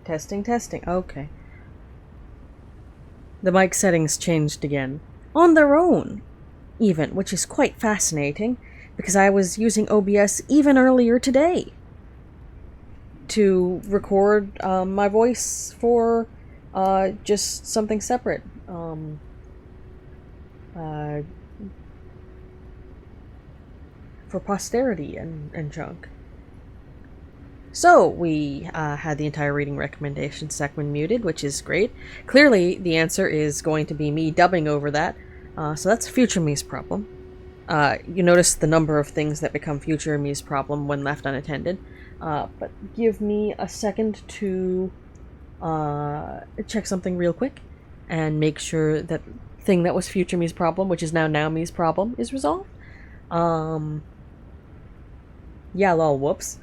Testing, testing. Okay. The mic settings changed again. On their own, even, which is quite fascinating, because I was using OBS even earlier today to record my voice for just something separate. Uh, for posterity and junk. So, we had the entire reading recommendation segment muted, which is great. Clearly, the answer is going to be me dubbing over that, so that's future me's problem. You notice the number of things that become future me's problem when left unattended. But give me a second to check something real quick and make sure that thing that was future me's problem, which is now me's problem, is resolved. Yeah, lol, whoops.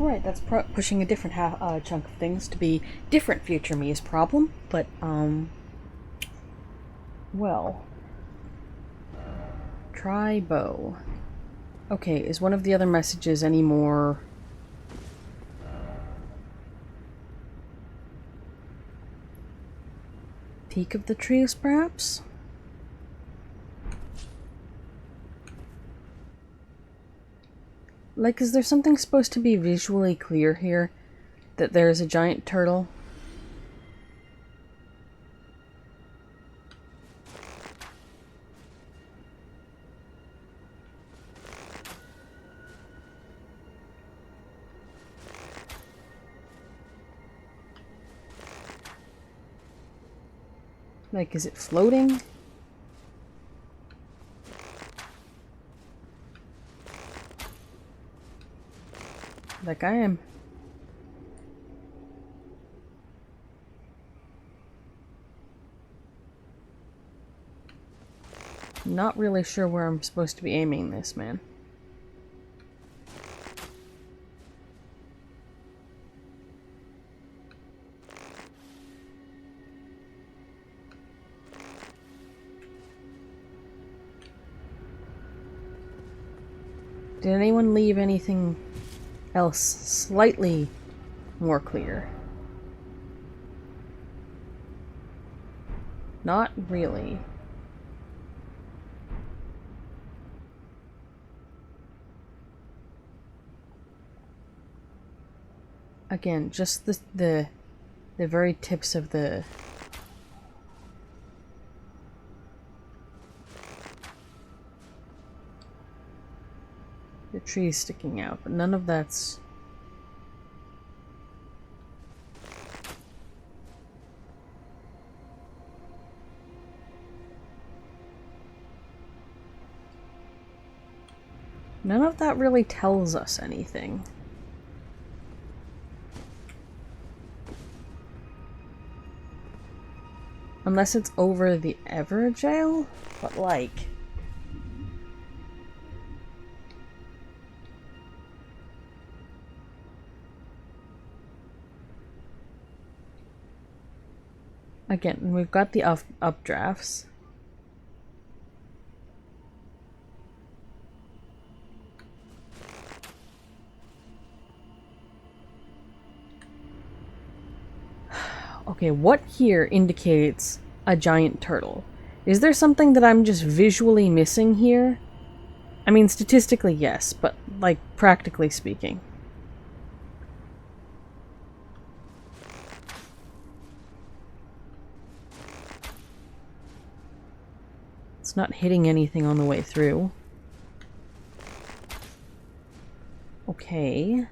Alright, that's pushing a different chunk of things to be different future me's problem, but, well. Try bow. Okay, is one of the other messages any more... Peak of the trees, perhaps? Like, is there something supposed to be visually clear here? That there's a giant turtle? Like, is it floating? Like I am. Not really sure where I'm supposed to be aiming this, man. Did anyone leave anything else slightly more clear? Not really. Again, just the very tips of the trees sticking out, but none of that's... None of that really tells us anything. Unless it's over the Evergaol? But like... Again, we've got the updrafts. Okay, what here indicates a giant turtle? Is there something that I'm just visually missing here? I mean, statistically, yes, but, like, practically speaking. It's not hitting anything on the way through. Okay.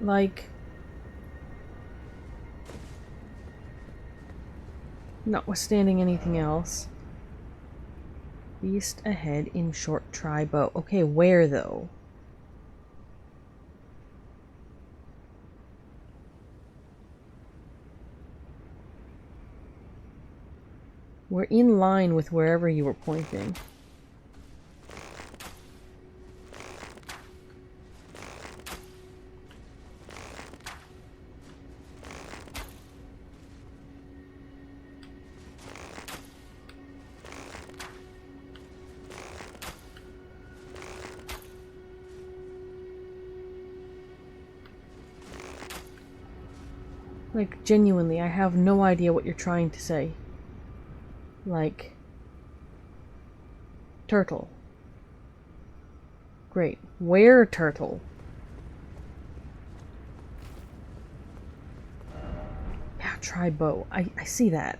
Like... Notwithstanding anything else. Beast ahead in short tri-bow. Okay, where though? We're in line with wherever you were pointing. Like, genuinely, I have no idea what you're trying to say. Like... Turtle. Great. Where turtle? Yeah, try bow. I see that.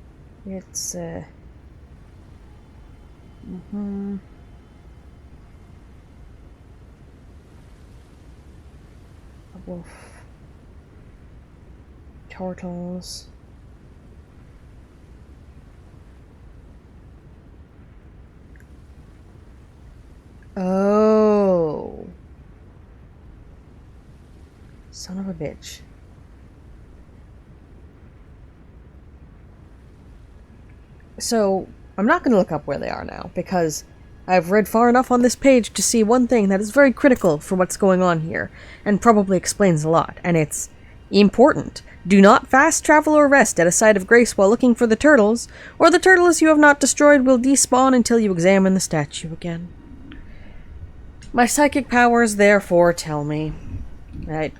It's, mm-hmm. A wolf. Turtles. Oh. Son of a bitch. So, I'm not going to look up where they are now, because I've read far enough on this page to see one thing that is very critical for what's going on here, and probably explains a lot, and it's important. Do not fast travel or rest at a site of grace while looking for the turtles, or the turtles you have not destroyed will despawn until you examine the statue again. My psychic powers therefore tell me that,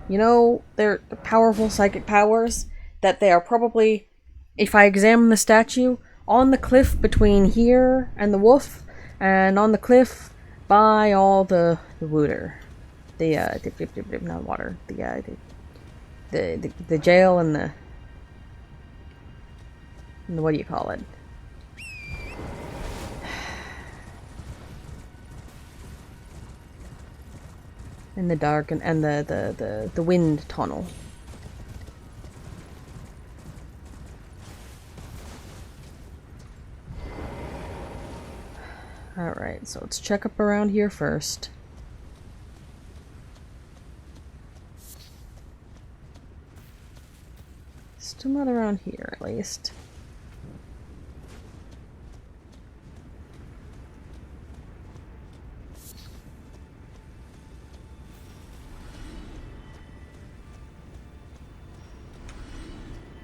they're powerful psychic powers, that they are probably, if I examine the statue, on the cliff between here and the wolf, and on the cliff by all the water. Not water. The jail and the what do you call it? In the dark and the wind tunnel. Alright, so let's check up around here first. Still not around here, at least.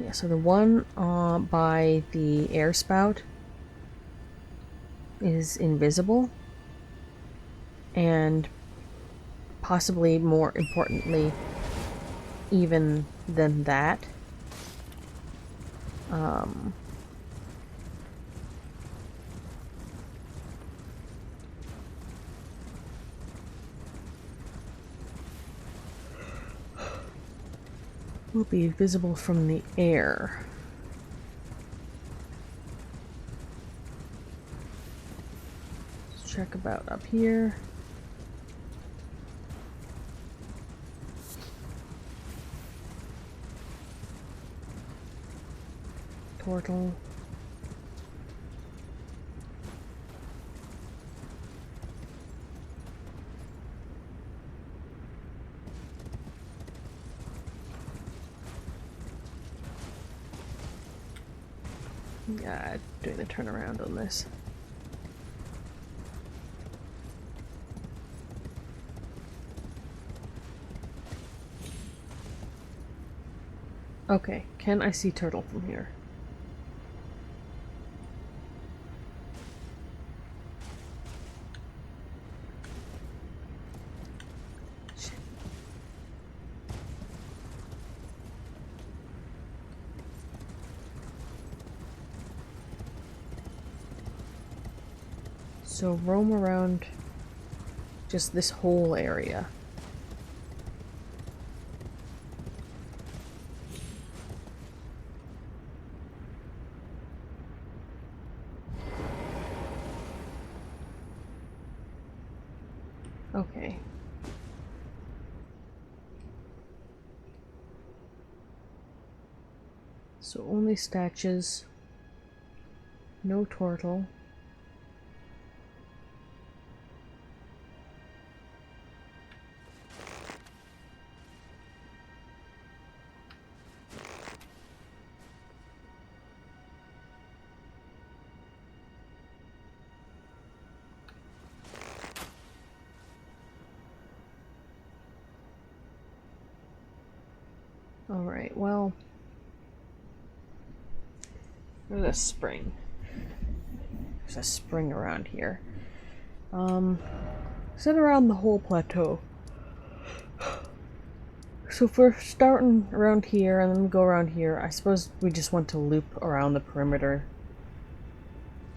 Yeah, so the one by the air spout is invisible, and possibly more importantly even than that, will be visible from the air. Let's check about up here. Turtle. Yeah, doing the turnaround on this. Okay, can I see turtle from here? So roam around just this whole area. Okay. So only statues. No turtle. Alright, well, there's a spring. There's a spring around here. Sit around the whole plateau. So if we're starting around here and then go around here, I suppose we just want to loop around the perimeter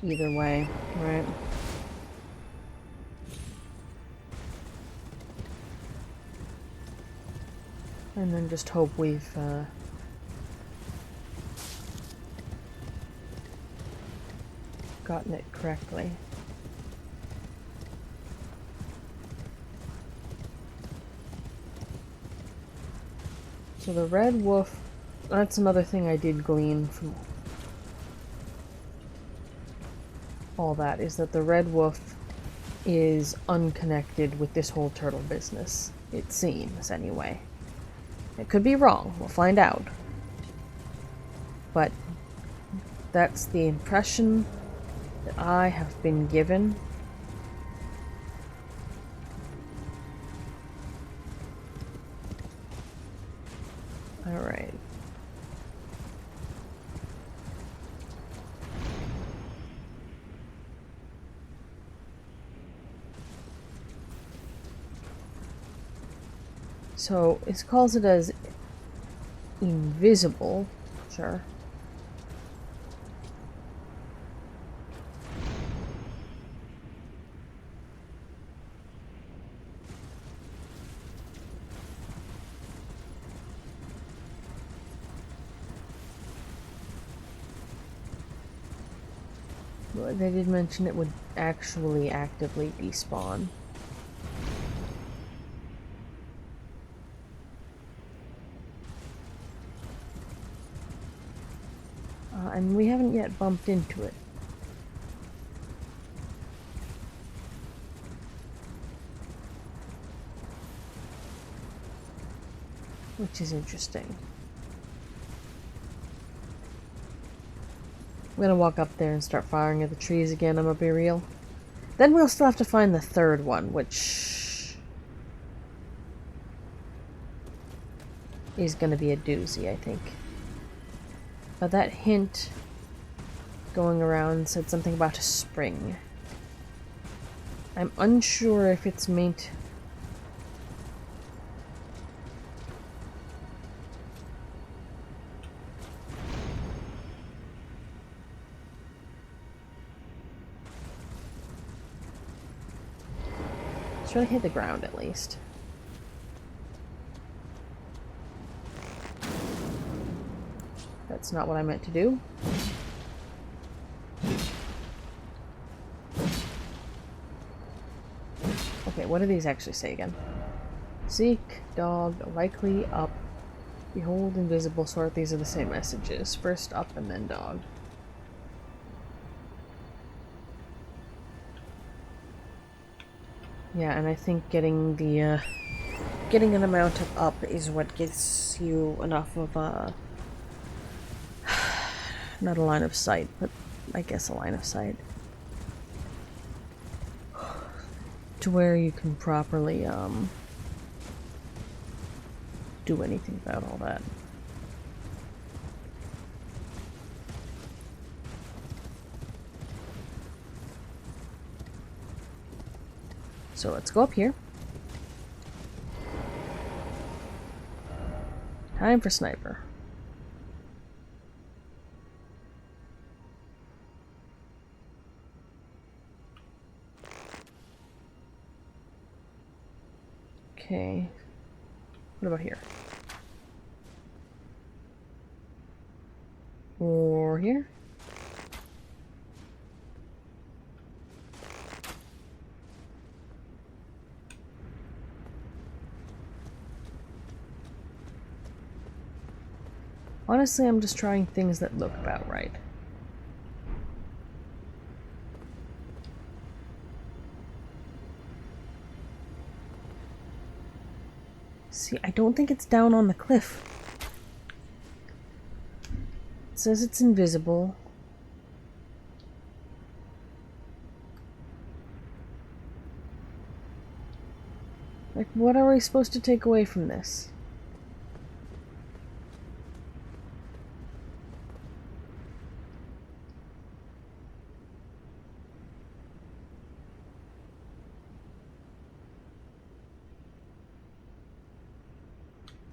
either way, right? And then just hope we've gotten it correctly. So the red wolf, that's another thing I did glean from all that, is that the red wolf is unconnected with this whole turtle business. It seems, anyway. It could be wrong, we'll find out. But that's the impression that I have been given. Alright. So, it calls it as invisible. Sure. But they did mention it would actually actively despawn. And we haven't yet bumped into it. Which is interesting. I'm gonna walk up there and start firing at the trees again, I'm gonna be real. Then we'll still have to find the third one, which is gonna be a doozy, I think. But that hint going around said something about a spring. I'm unsure if it's meant... Let's try to hit the ground at least. That's not what I meant to do. Okay, what do these actually say again? Seek, dog, likely, up, behold, invisible, sort. These are the same messages. First up and then dog. Yeah, and I think getting the, getting an amount of up is what gives you enough of a... not a line of sight, but I guess a line of sight. To where you can properly, do anything about all that. So let's go up here. Time for sniper. Okay. What about here? Or here? Honestly, I'm just trying things that look about right. See, I don't think it's down on the cliff. It says it's invisible. Like, what are we supposed to take away from this?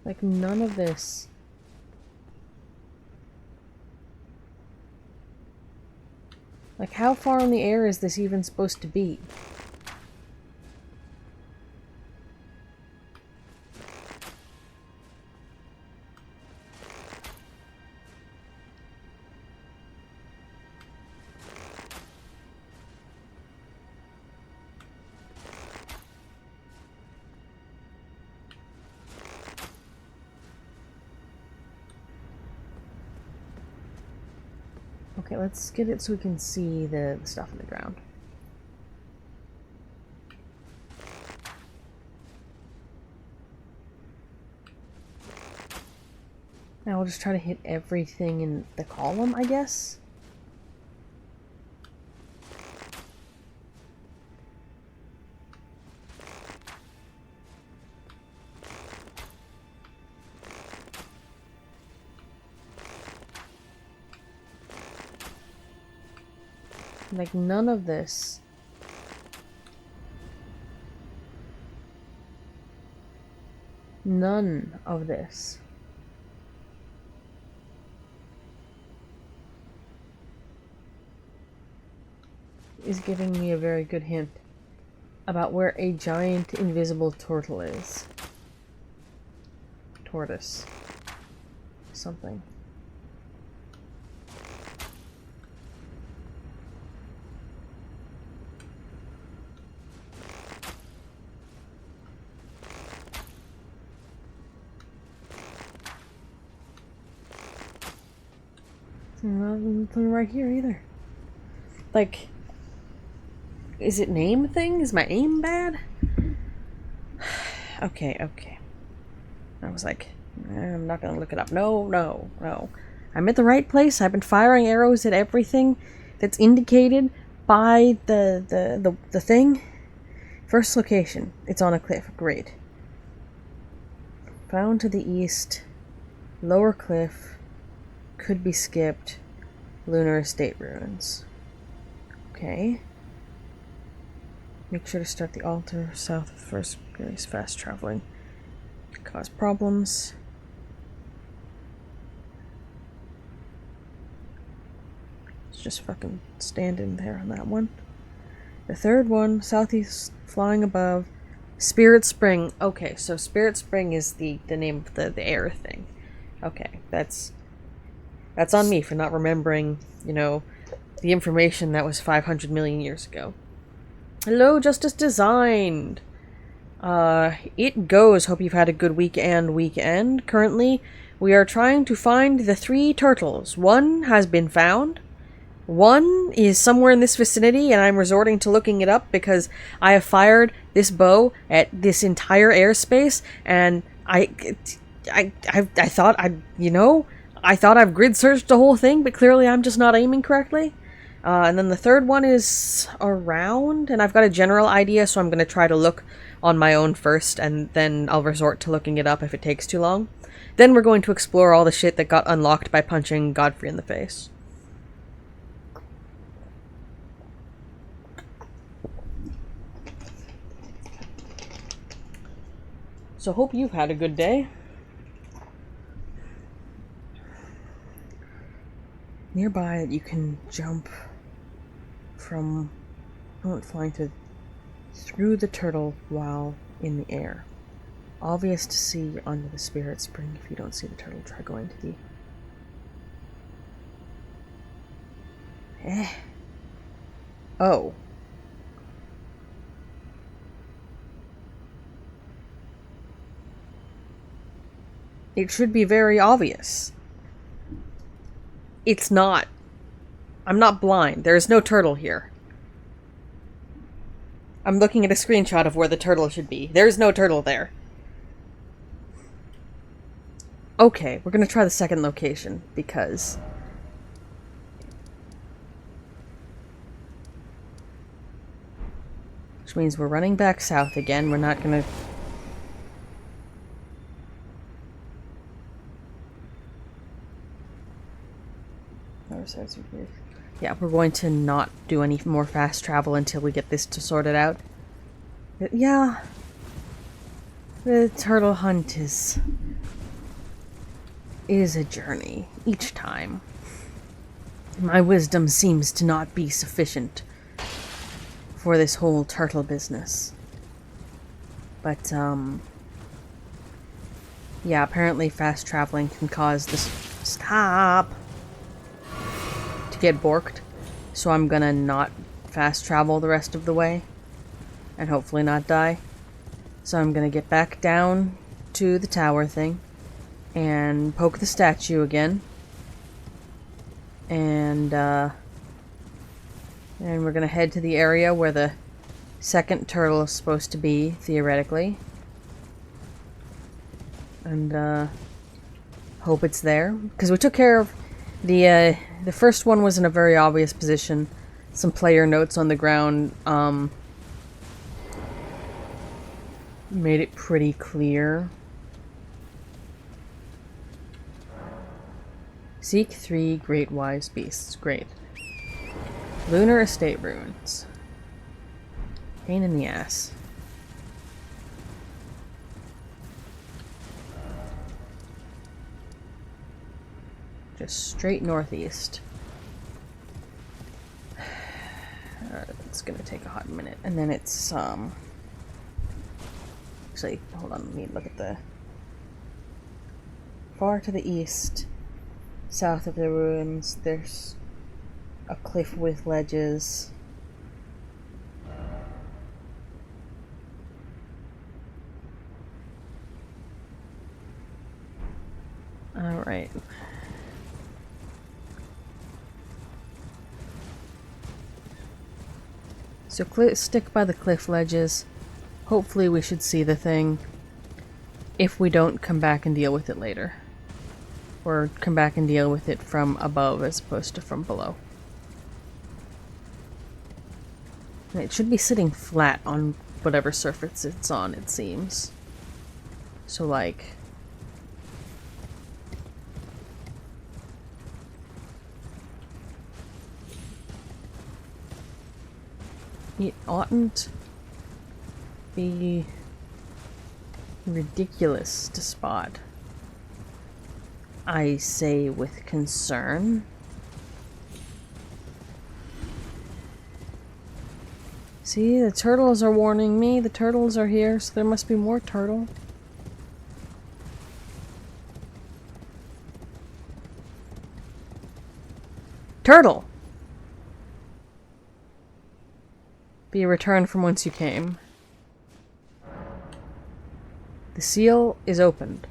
Like, none of this. Like, how far in the air is this even supposed to be? Okay, let's get it so we can see the stuff in the ground. Now we'll just try to hit everything in the column, I guess. Like, none of this. None of this. Is giving me a very good hint about where a giant invisible turtle is. Tortoise. Something. Nothing right here either. Like, is it name thing? Is my aim bad? Okay. I was like, I'm not gonna look it up. No. I'm at the right place. I've been firing arrows at everything that's indicated by the thing. First location. It's on a cliff. Great. Found to the east. Lower cliff. Could be skipped. Lunar Estate ruins. Okay. Make sure to start the altar south of the first place. Fast traveling. Cause problems. It's just fucking standing there on that one. The third one, southeast, flying above. Spirit Spring. Okay, so Spirit Spring is the name of the air thing. Okay, that's on me for not remembering, the information that was 500 million years ago. Hello, Justice Designed. It goes. Hope you've had a good weekend. Currently, we are trying to find the 3 turtles. One has been found. One is somewhere in this vicinity, and I'm resorting to looking it up because I have fired this bow at this entire airspace, and I thought I thought I've grid searched the whole thing, but clearly I'm just not aiming correctly. And then the third one is around, and I've got a general idea, so I'm going to try to look on my own first, and then I'll resort to looking it up if it takes too long. Then we're going to explore all the shit that got unlocked by punching Godfrey in the face. So hope you've had a good day. Nearby that you can jump from flying through the turtle while in the air. Obvious to see under the Spirit Spring. If you don't see the turtle, try going to the... Oh. It should be very obvious. It's not. I'm not blind. There is no turtle here. I'm looking at a screenshot of where the turtle should be. There is no turtle there. Okay, we're gonna try the second location, because... Which means we're running back south again. We're not gonna... Yeah, we're going to not do any more fast travel until we get this sorted out. Yeah. The turtle hunt is a journey, each time. My wisdom seems to not be sufficient for this whole turtle business. But, yeah, apparently fast traveling can cause this... Stop! To get borked. So I'm gonna not fast travel the rest of the way. And hopefully not die. So I'm gonna get back down to the tower thing. And poke the statue again. And we're gonna head to the area where the second turtle is supposed to be, theoretically. And hope it's there. Because we took care of the first one was in a very obvious position. Some player notes on the ground made it pretty clear. Seek 3 great wise beasts. Great. Lunar estate ruins. Pain in the ass. Just straight northeast. It's gonna take a hot minute. And then it's, actually, hold on, let me look at the... Far to the east, south of the ruins, there's a cliff with ledges. Alright. So stick by the cliff ledges. Hopefully we should see the thing. If we don't, come back and deal with it later. Or come back and deal with it from above as opposed to from below. And it should be sitting flat on whatever surface it's on, it seems. So like... It oughtn't be ridiculous to spot. I say with concern. See, the turtles are warning me. The turtles are here, so there must be more turtle. Turtle! Be a return from whence you came. The seal is opened.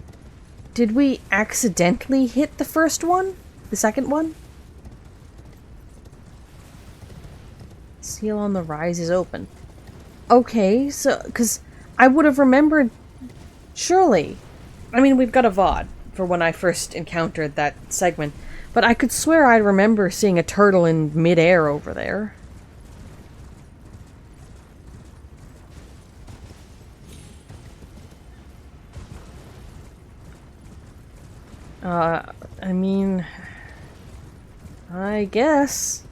Did we accidentally hit the first one? The second one? Seal on the rise is open. Okay, so, because I would have remembered, surely. I mean, we've got a VOD for when I first encountered that segment, but I could swear I remember seeing a turtle in midair over there. I mean, I guess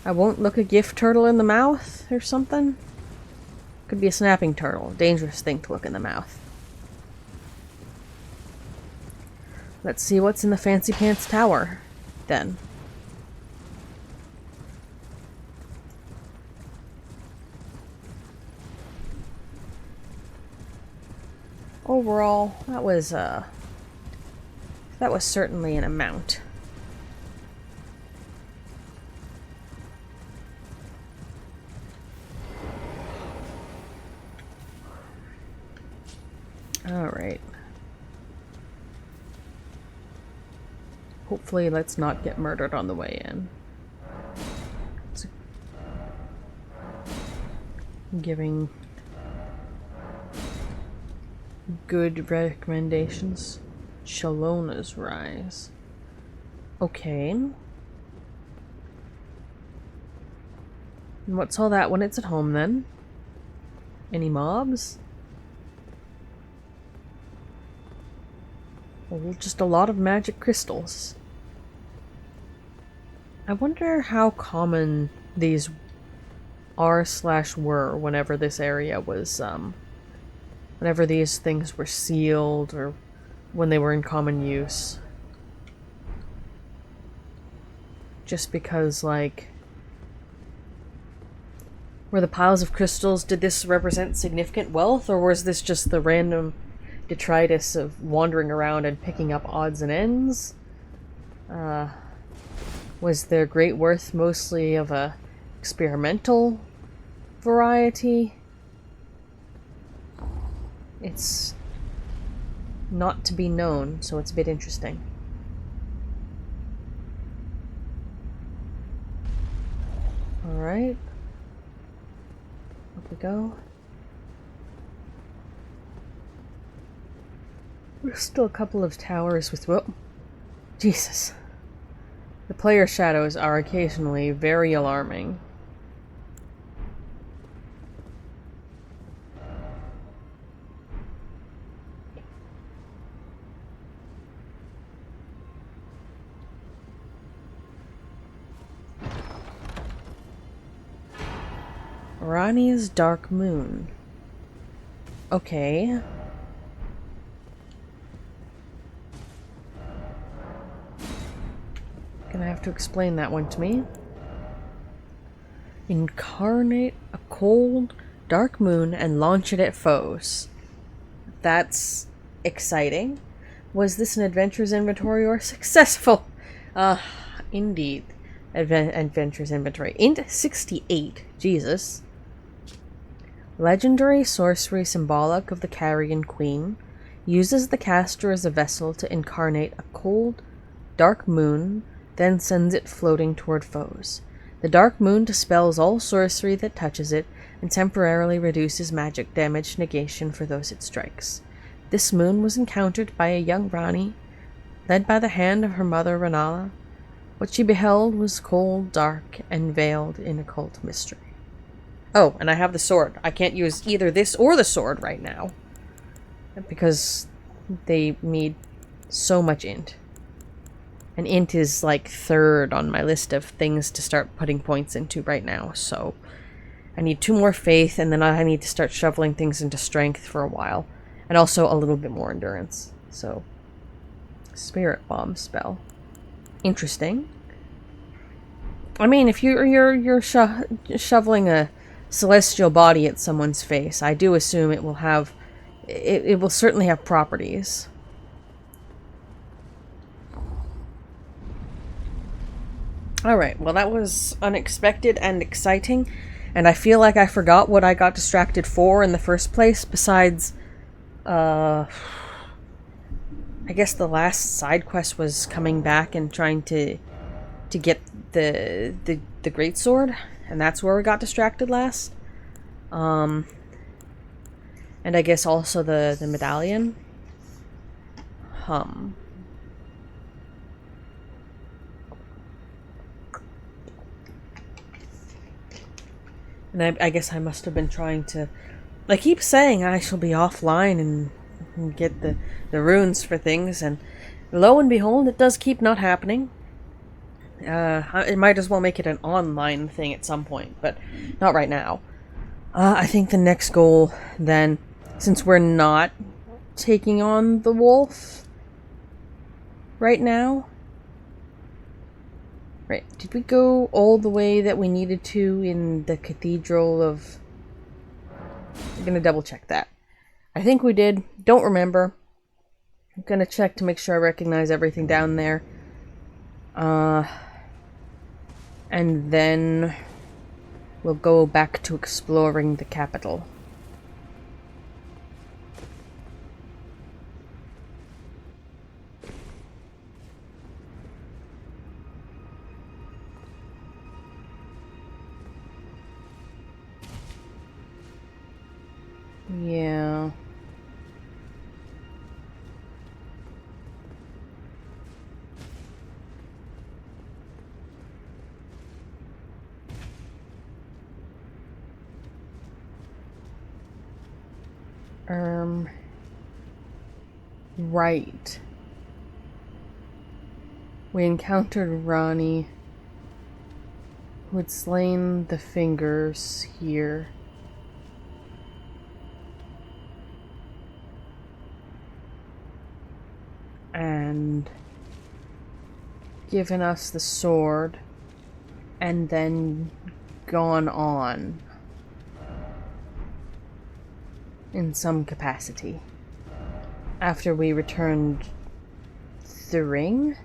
I won't look a gift turtle in the mouth or something. Could be a snapping turtle. Dangerous thing to look in the mouth. Let's see what's in the Fancy Pants Tower, then. Overall, that was certainly an amount. Alright. Hopefully let's not get murdered on the way in. Giving good recommendations. Shalona's Rise. Okay. And what's all that when it's at home, then? Any mobs? Well, just a lot of magic crystals. I wonder how common these are/were whenever this area was, whenever these things were sealed or when they were in common use. Just because, like, were the piles of crystals, did this represent significant wealth, or was this just the random detritus of wandering around and picking up odds and ends? Was their great worth mostly of a experimental variety? It's not to be known, so it's a bit interesting. Alright. Up we go. There's still a couple of towers with... Whoa. Jesus. The player shadows are occasionally very alarming. Ranni's Dark Moon. Okay. Gonna have to explain that one to me. Incarnate a cold, dark moon and launch it at foes. That's exciting. Was this an adventures inventory or successful? Indeed. Adventures inventory. Int 68. Jesus. Legendary sorcery symbolic of the Carrion Queen uses the caster as a vessel to incarnate a cold, dark moon, then sends it floating toward foes. The dark moon dispels all sorcery that touches it and temporarily reduces magic damage negation for those it strikes. This moon was encountered by a young Ranni, led by the hand of her mother Rennala. What she beheld was cold, dark, and veiled in occult mystery. Oh, and I have the sword. I can't use either this or the sword right now, because they need so much int. And int is like third on my list of things to start putting points into right now, so I need 2 more faith, and then I need to start shoveling things into strength for a while. And also a little bit more endurance. So, Spirit Bomb spell. Interesting. I mean, if you're shoveling a celestial body at someone's face, I do assume it will have... It will certainly have properties. Alright, well that was unexpected and exciting, and I feel like I forgot what I got distracted for in the first place, besides, I guess the last side quest was coming back and trying to get the greatsword, and that's where we got distracted last. And I guess also the medallion. And I guess I must have been trying to... I keep saying I shall be offline and get the runes for things, and lo and behold, it does keep not happening. It might as well make it an online thing at some point, but not right now. I think the next goal, then, since we're not taking on the wolf right now... Right, did we go all the way that we needed to in the Cathedral of... I'm gonna double check that. I think we did. Don't remember. I'm gonna check to make sure I recognize everything down there. And then we'll go back to exploring the capital. Yeah. Right. We encountered Ranni, who had slain the fingers here. And given us the sword, and then gone on in some capacity after we returned the ring.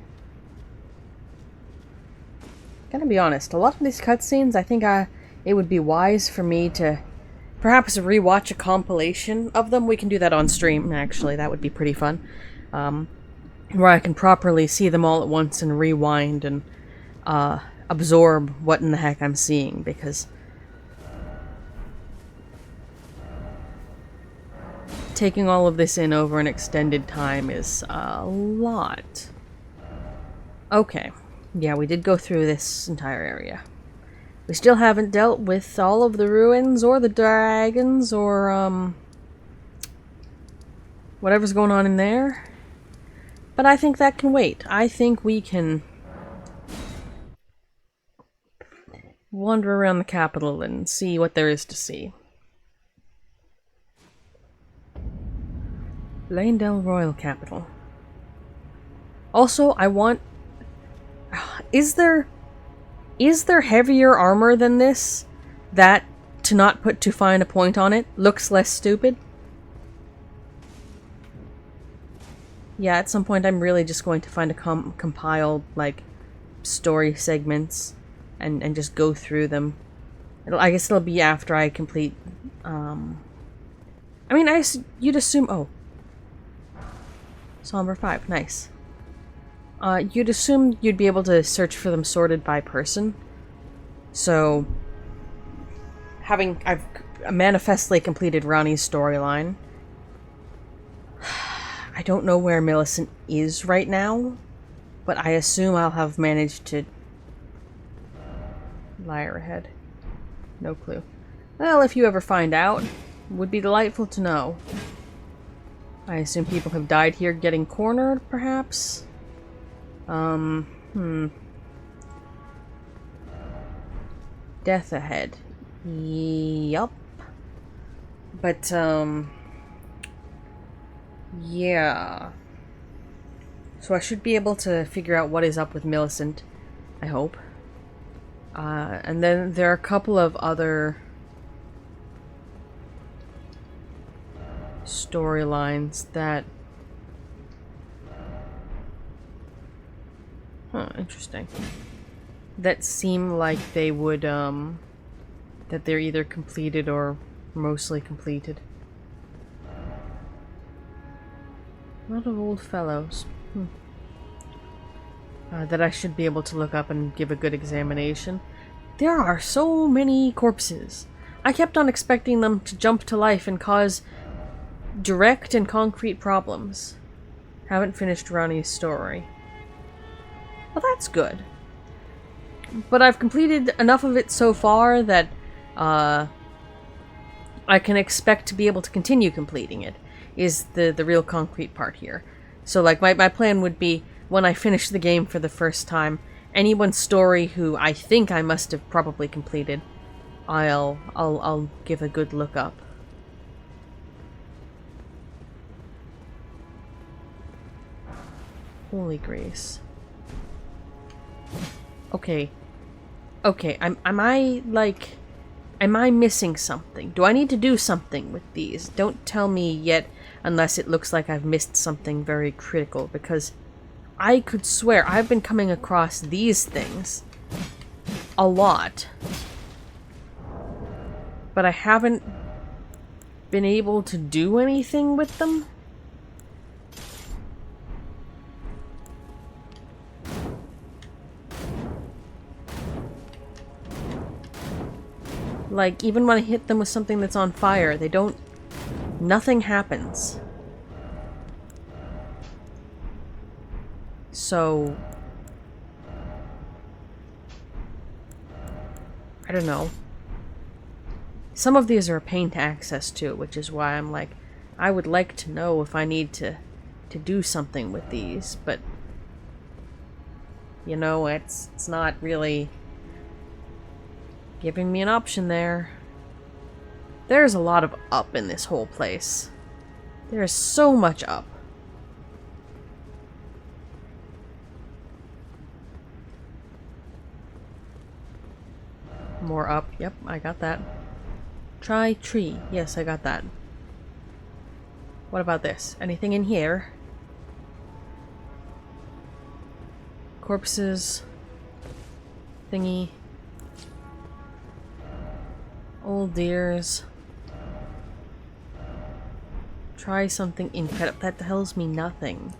Gotta be honest, a lot of these cutscenes, I think it would be wise for me to perhaps rewatch a compilation of them. We can do that on stream, actually. That would be pretty fun. Where I can properly see them all at once and rewind and absorb what in the heck I'm seeing, because taking all of this in over an extended time is a lot. Okay. Yeah, we did go through this entire area. We still haven't dealt with all of the ruins or the dragons or, whatever's going on in there. But I think that can wait. I think we can wander around the capital and see what there is to see. Leyndell Royal Capital. Also, I want... Is there heavier armor than this that, to not put too fine a point on it, looks less stupid? Yeah, at some point I'm really just going to find a compiled, like, story segments and just go through them. I guess it'll be after I complete, I mean, you'd assume... Oh. Somber 5, nice. You'd assume you'd be able to search for them sorted by person. So, I've manifestly completed Ranni's storyline. I don't know where Millicent is right now, but I assume I'll have managed to... Liar ahead. No clue. Well, if you ever find out, would be delightful to know. I assume people have died here getting cornered, perhaps? Death ahead. Yup. But, yeah. So I should be able to figure out what is up with Millicent, I hope. And then there are a couple of other storylines that... Huh, interesting. That seem like they would, that they're either completed or mostly completed. A lot of old fellows. That I should be able to look up and give a good examination. There are so many corpses. I kept on expecting them to jump to life and cause direct and concrete problems. Haven't finished Ranni's story. Well, that's good. But I've completed enough of it so far that I can expect to be able to continue completing it, is the real concrete part here. So, like, my plan would be, when I finish the game for the first time, anyone's story who I think I must have probably completed, I'll give a good look up. Holy Grace. Okay. Okay, am I missing something? Do I need to do something with these? Don't tell me yet unless it looks like I've missed something very critical, because I could swear I've been coming across these things a lot, but I haven't been able to do anything with them. Like, even when I hit them with something that's on fire, they don't... Nothing happens. So... I don't know. Some of these are a pain to access to, which is why I'm like, I would like to know if I need to do something with these, but... You know, it's not really... giving me an option there. There's a lot of up in this whole place. There's so much up. More up. Yep, I got that. Try tree. Yes, I got that. What about this? Anything in here? Corpses. Thingy. Old deers. Try something incredible. That tells me nothing.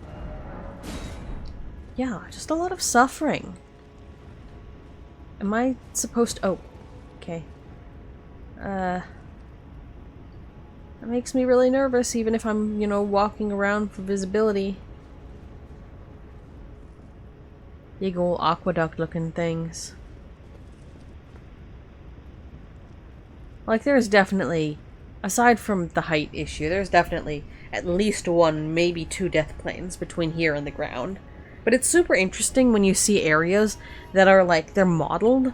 Yeah, just a lot of suffering. Am I supposed to... Oh, okay. That makes me really nervous, even if I'm, you know, walking around for visibility. Big ol' aqueduct looking things. Like, there's definitely, aside from the height issue, there's definitely at least one, maybe two death planes between here and the ground. But it's super interesting when you see areas that are like, they're modeled,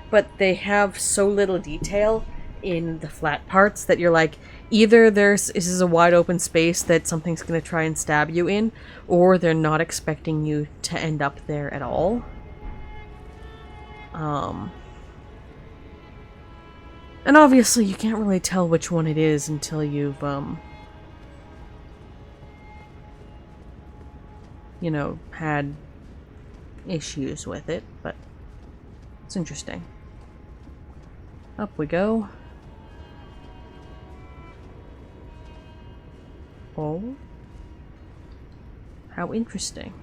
but they have so little detail in the flat parts that you're like, either this is a wide open space that something's going to try and stab you in, or they're not expecting you to end up there at all. And obviously you can't really tell which one it is until you've, you know, had issues with it, but it's interesting. Up we go. Oh. How interesting.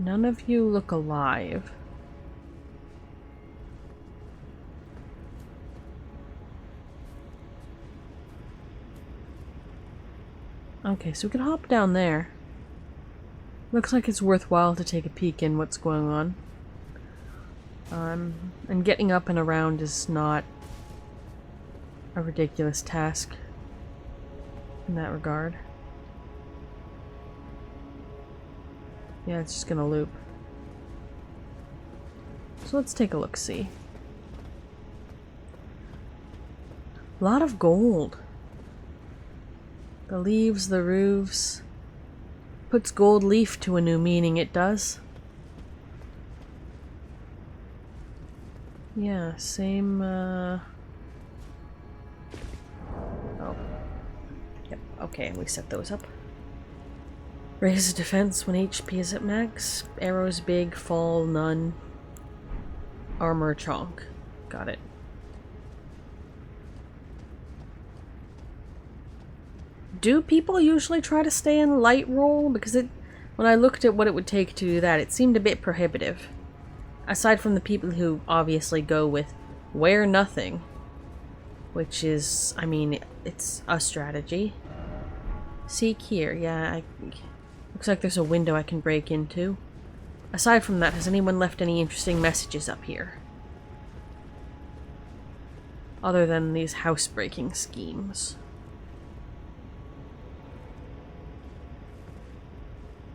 None of you look alive. Okay, so we can hop down there. Looks like it's worthwhile to take a peek in what's going on. And getting up and around is not a ridiculous task in that regard. Yeah, it's just gonna loop. So let's take a look-see. A lot of gold. The leaves, the roofs. Puts gold leaf to a new meaning, it does. Yeah, same, Oh. Yep, okay, we set those up. Raise defense when HP is at max. Arrows big, fall none. Armor chonk. Got it. Do people usually try to stay in light roll? Because when I looked at what it would take to do that, it seemed a bit prohibitive. Aside from the people who obviously go with wear nothing. Which is, I mean, it's a strategy. Seek here, yeah, looks like there's a window I can break into. Aside from that, has anyone left any interesting messages up here? Other than these house-breaking schemes.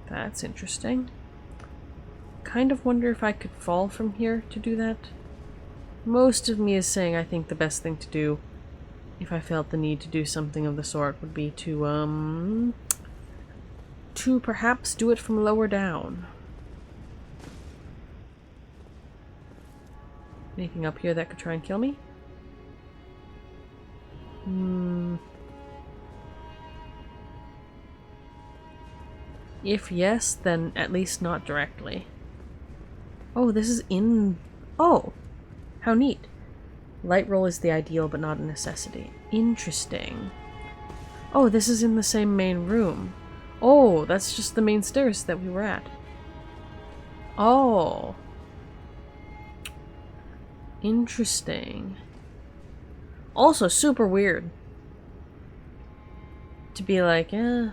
That's interesting. Kind of wonder if I could fall from here to do that. Most of me is saying I think the best thing to do, if I felt the need to do something of the sort, would be to perhaps do it from lower down. Anything up here that could try and kill me? If yes, then at least not directly. Oh, this is in... Oh! How neat. Light roll is the ideal, but not a necessity. Interesting. Oh, this is in the same main room. Oh, that's just the main stairs that we were at. Oh. Interesting. Also super weird. To be like, I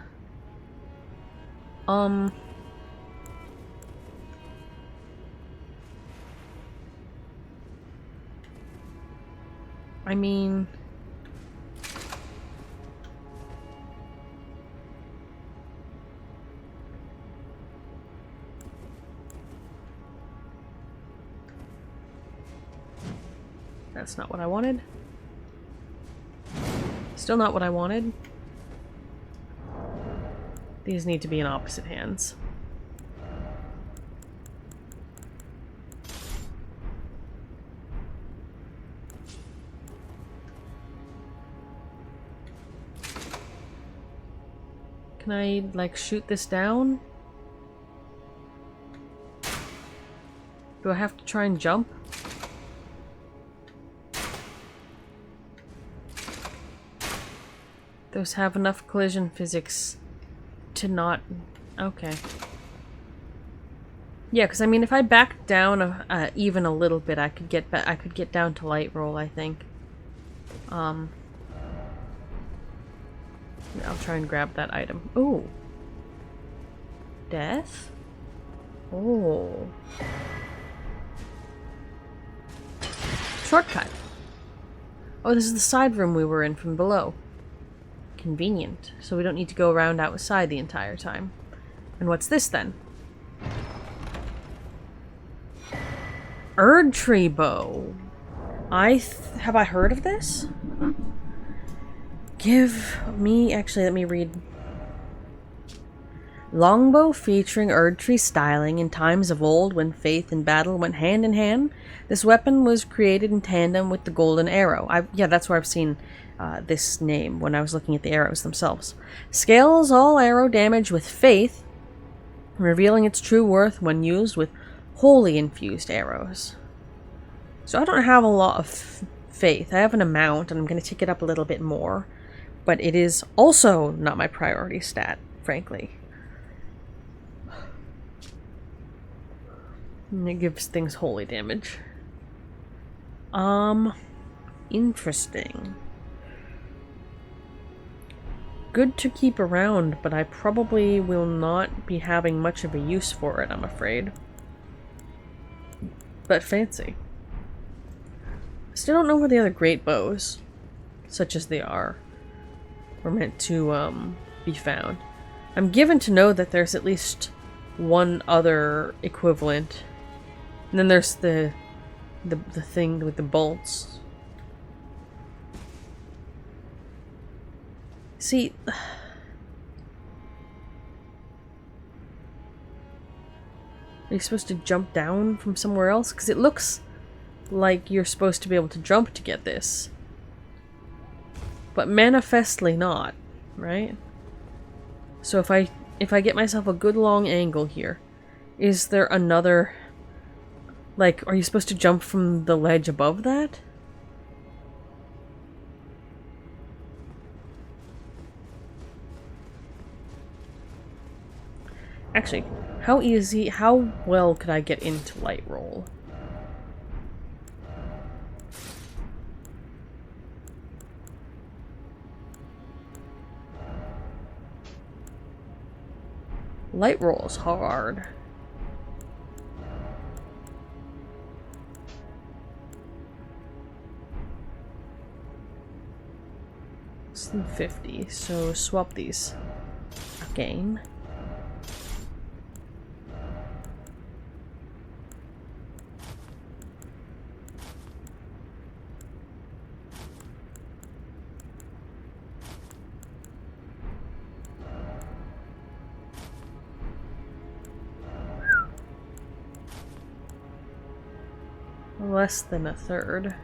mean... That's not what I wanted. Still not what I wanted. These need to be in opposite hands. Can I, like, shoot this down? Do I have to try and jump? Those have enough collision physics to not... Okay. Yeah, because I mean, if I backed down even a little bit, I could get down to light roll, I think. I'll try and grab that item. Ooh. Death? Oh. Shortcut. Oh, this is the side room we were in from below. Convenient. So we don't need to go around outside the entire time. And what's this then? Erdtree bow. Have I heard of this? Give me... Actually, let me read. Longbow featuring Erdtree styling in times of old when faith and battle went hand in hand. This weapon was created in tandem with the golden arrow. Yeah, that's where I've seen this name when I was looking at the arrows themselves. Scales all arrow damage with faith, revealing its true worth when used with holy infused arrows. So I don't have a lot of faith. I have an amount, and I'm going to tick it up a little bit more. But it is also not my priority stat, frankly. And it gives things holy damage. Interesting. Good to keep around, but I probably will not be having much of a use for it, I'm afraid. But fancy. Still don't know where the other great bows, such as they are, were meant to be found. I'm given to know that there's at least one other equivalent. And then there's the thing with the bolts. See, are you supposed to jump down from somewhere else? Because it looks like you're supposed to be able to jump to get this. But manifestly not, right? So if I get myself a good long angle here, is there another... Like, are you supposed to jump from the ledge above that? Actually, how well could I get into light roll? Light roll's hard. Less than 50, so swap these again. Less than a third.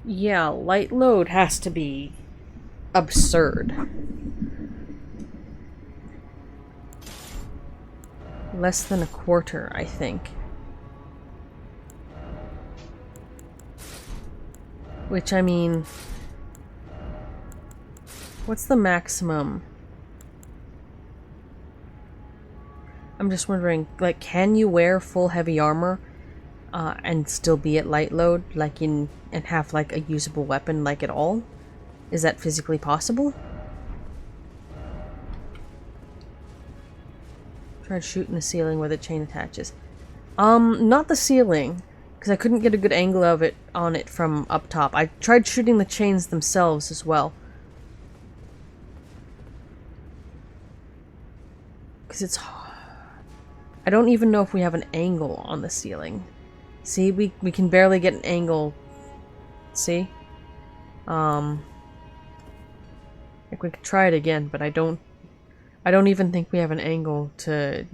Yeah, light load has to be absurd. Less than a quarter, I think. Which, I mean... What's the maximum? I'm just wondering, like, can you wear full heavy armor and still be at light load, like and have like a usable weapon like at all? Is that physically possible? Tried shooting the ceiling where the chain attaches. Not the ceiling, because I couldn't get a good angle of it on it from up top. I tried shooting the chains themselves as well. Because it's... I don't even know if we have an angle on the ceiling. See, we can barely get an angle. See? Like we could try it again, but I don't even think we have an angle to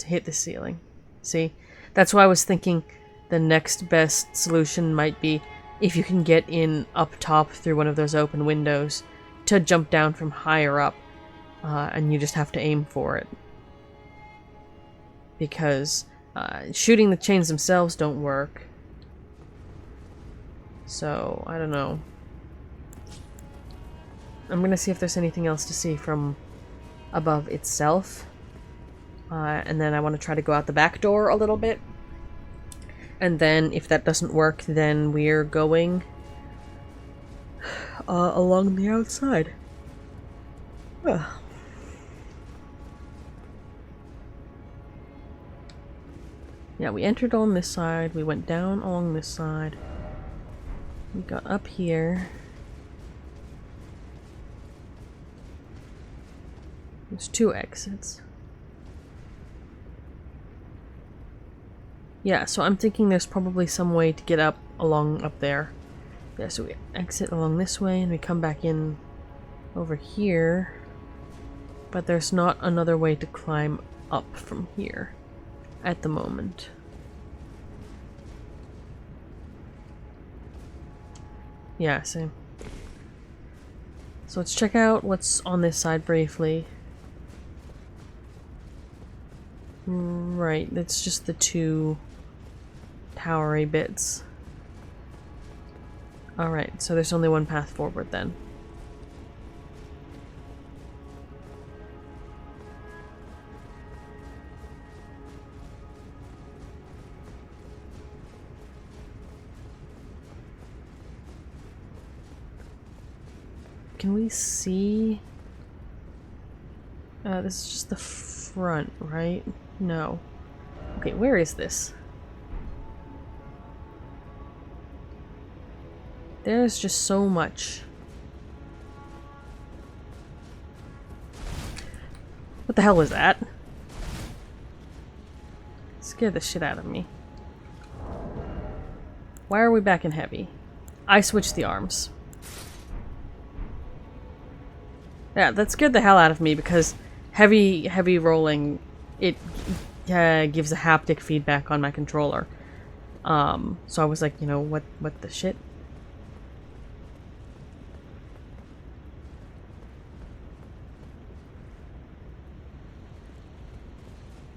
hit the ceiling. See? That's why I was thinking the next best solution might be if you can get in up top through one of those open windows to jump down from higher up, and you just have to aim for it. Because Shooting the chains themselves don't work. So, I don't know. I'm gonna see if there's anything else to see from above itself. And then I want to try to go out the back door a little bit. And then, if that doesn't work, then we're going along the outside. Ugh. Yeah, we entered on this side, we went down along this side. We got up here. There's 2 exits. Yeah, so I'm thinking there's probably some way to get up along up there. Yeah, so we exit along this way and we come back in over here. But there's not another way to climb up from here at the moment. Yeah, same. So let's check out what's on this side briefly. Right, that's just the 2 towery bits. Alright, so there's only one path forward then. Can we see? This is just the front, right? No. Okay, where is this? There's just so much. What the hell was that? Scared the shit out of me. Why are we back in heavy? I switched the arms. Yeah, that scared the hell out of me because heavy rolling, it gives a haptic feedback on my controller. So I was like, you know, what the shit?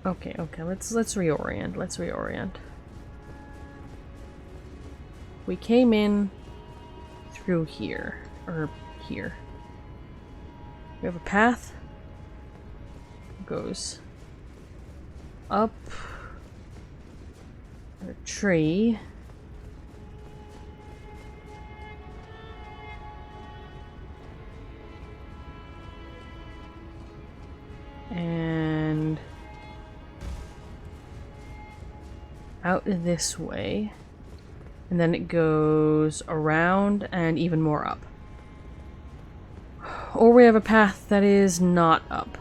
Okay, let's reorient. Let's reorient. We came in through here, or here. We have a path. Goes up a tree. And out this way. And then it goes around and even more up. Or we have a path that is not up.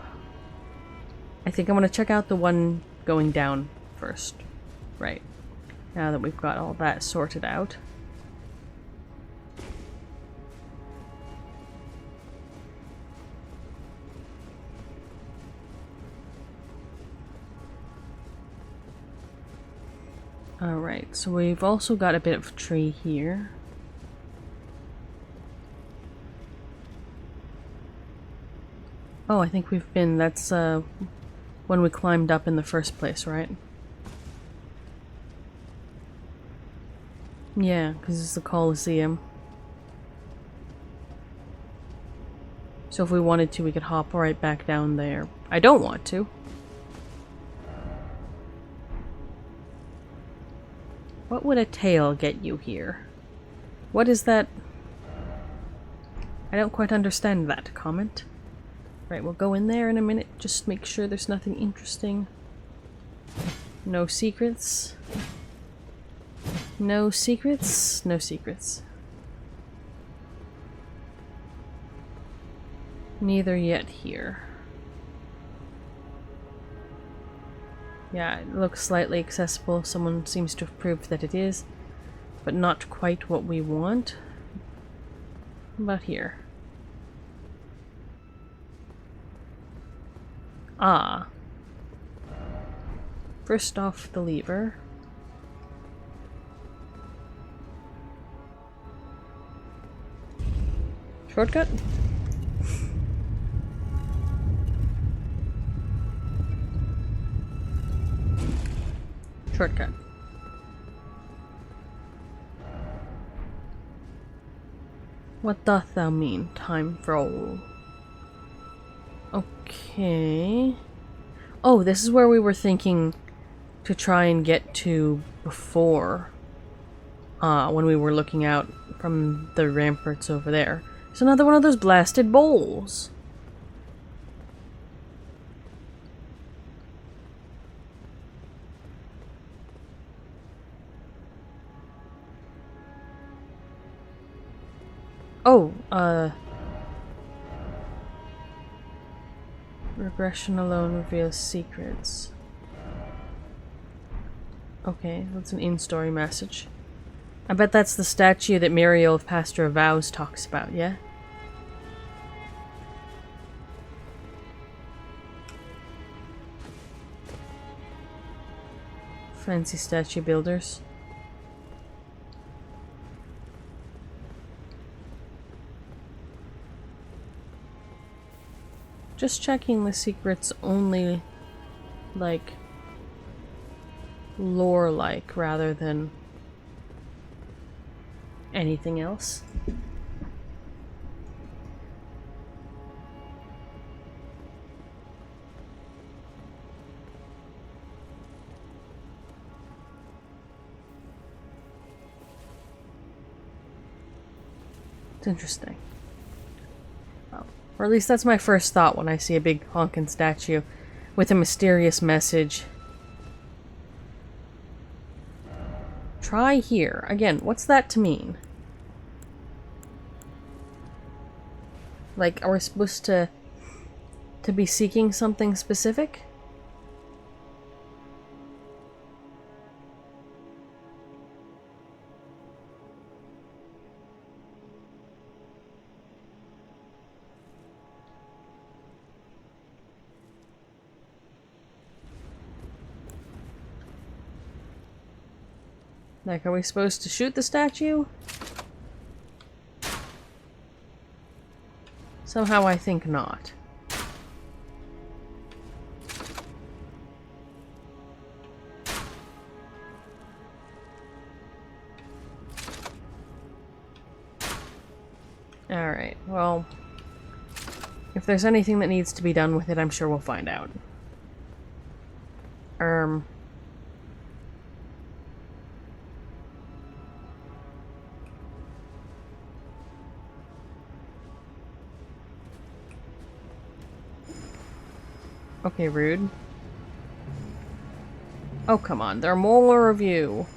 I think I'm going to check out the one going down first. Right. Now that we've got all that sorted out. Alright, so we've also got a bit of tree here. Oh, I think we've been, that's when we climbed up in the first place, right? Yeah, because it's the Colosseum. So if we wanted to, we could hop right back down there. I don't want to. What would a tail get you here? What is that? I don't quite understand that comment. Right, we'll go in there in a minute. Just make sure there's nothing interesting. No secrets. No secrets. No secrets. Neither yet here. Yeah, it looks slightly accessible. Someone seems to have proved that it is, but not quite what we want. About here. Ah. First off the lever. Shortcut? Shortcut. What doth thou mean? Time roll. Okay. Oh, this is where we were thinking to try and get to before. When we were looking out from the ramparts over there. It's another one of those blasted bowls. Oh, regression alone reveals secrets. Okay, that's an in-story message. I bet that's the statue that Muriel of Pastor of Vows talks about, yeah? Fancy statue builders. Just checking the secrets only, like, lore-like rather than anything else. It's interesting. Oh. Or at least that's my first thought when I see a big honkin' statue with a mysterious message. Try here. Again, what's that to mean? Like, are we supposed to be seeking something specific? Like, are we supposed to shoot the statue? Somehow I think not. Alright, well, if there's anything that needs to be done with it, I'm sure we'll find out. Okay, rude. Oh, come on, there are more of you.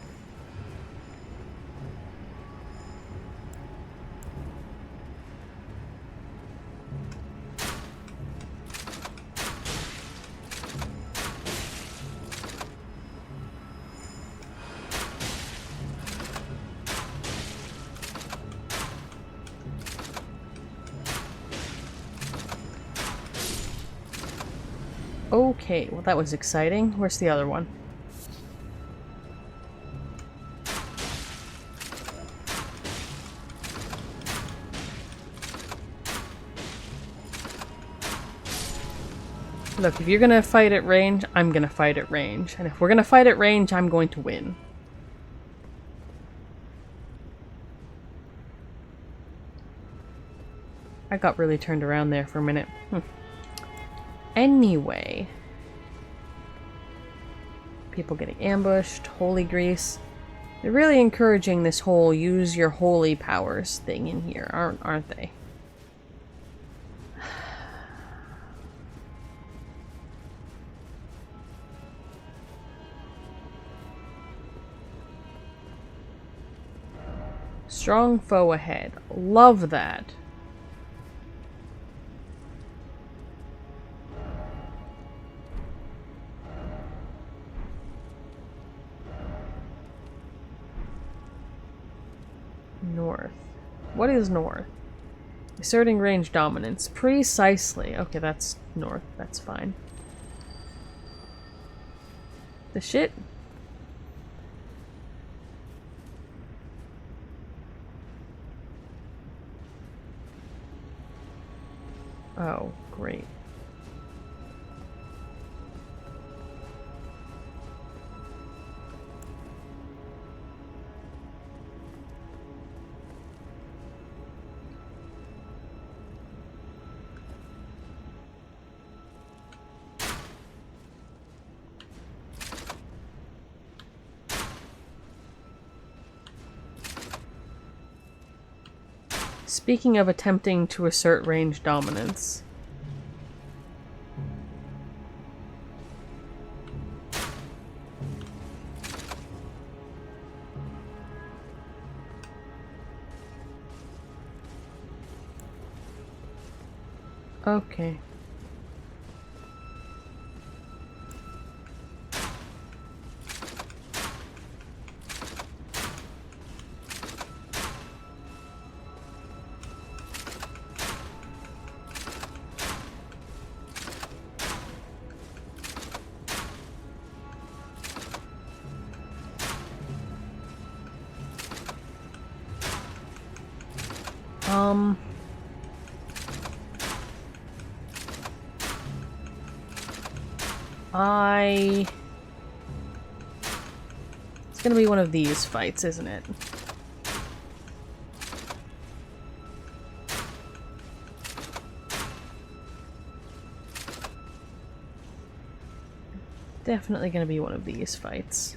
Okay, well that was exciting. Where's the other one? Look, if you're gonna fight at range, I'm gonna fight at range. And if we're gonna fight at range, I'm going to win. I got really turned around there for a minute. Anyway. People getting ambushed, holy grease. They're really encouraging this whole use your holy powers thing in here, aren't they? Strong foe ahead. Love that. North. What is north? Asserting range dominance. Precisely. Okay, that's north. That's fine. The shit? Oh, great. Speaking of attempting to assert range dominance. Okay. It's gonna be one of these fights, isn't it? Definitely gonna be one of these fights.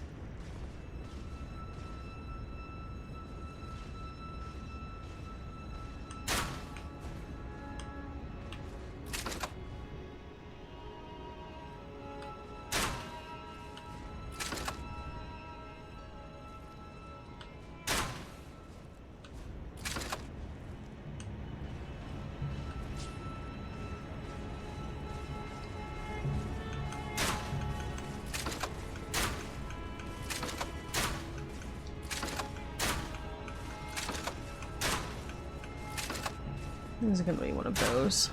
This is gonna be one of those.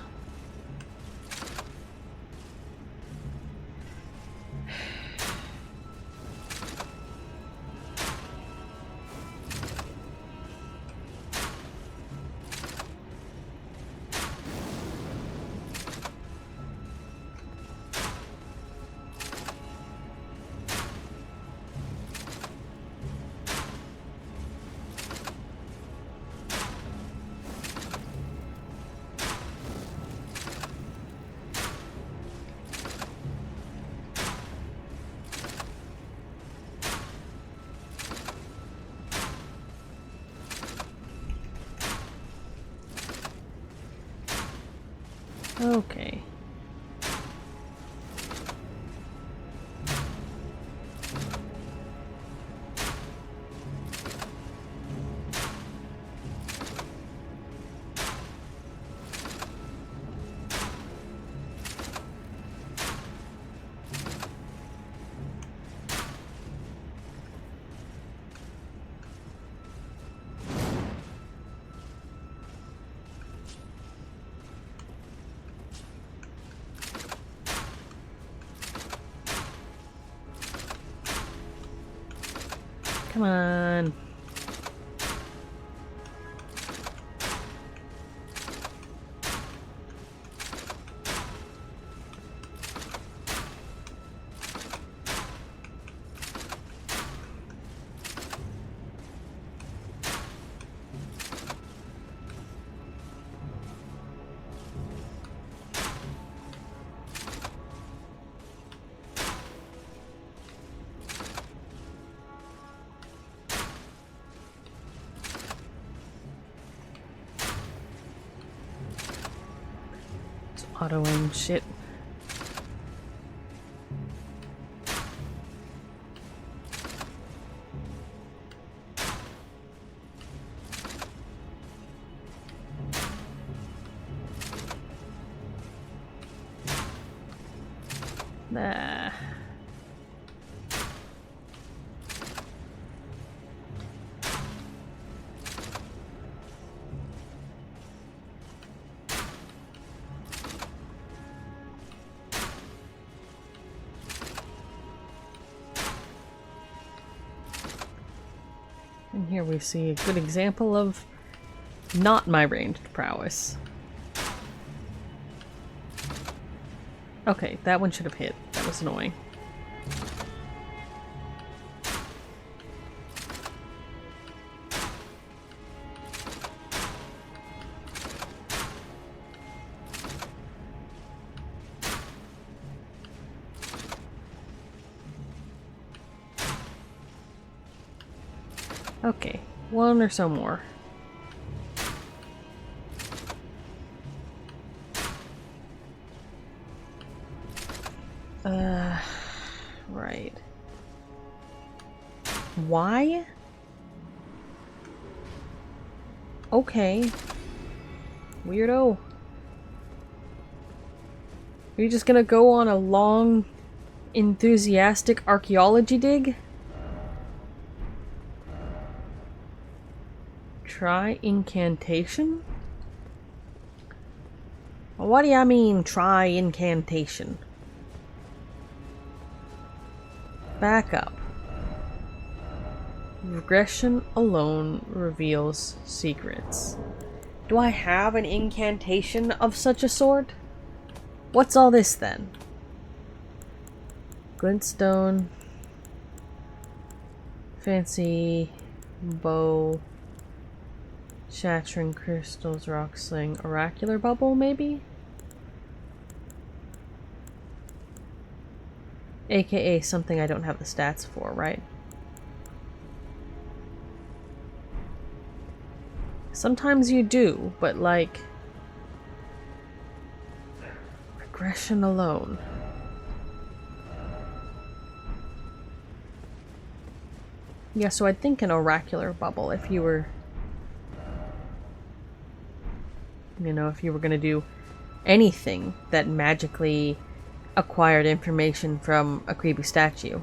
Okay. Come on. Auto aim shit. Nah. And here we see a good example of not my ranged prowess. Okay, that one should have hit. That was annoying. Okay, one or so more. Right. Why? Okay. Weirdo. Are you just gonna go on a long, enthusiastic archaeology dig? Try incantation? What do you mean, try incantation? Back up. Regression alone reveals secrets. Do I have an incantation of such a sort? What's all this then? Glintstone. Fancy bow. Shattering crystals, rock sling, oracular bubble, maybe? AKA something I don't have the stats for, right? Sometimes you do, but like... regression alone. Yeah, so I'd think an oracular bubble if you were... you know, if you were gonna do anything that magically acquired information from a creepy statue.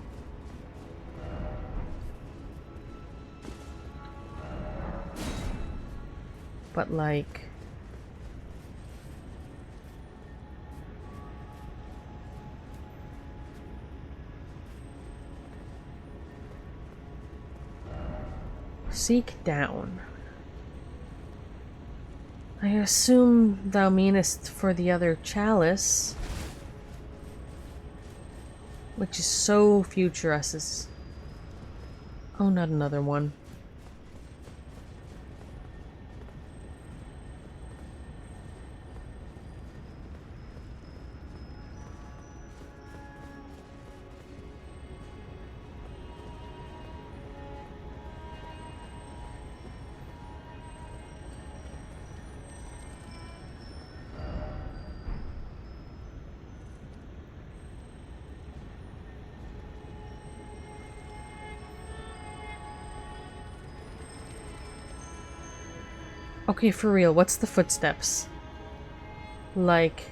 But like... seek down. I assume thou meanest for the other chalice. Which is so future us's. Oh, not another one. Okay, for real, what's the footsteps? Like...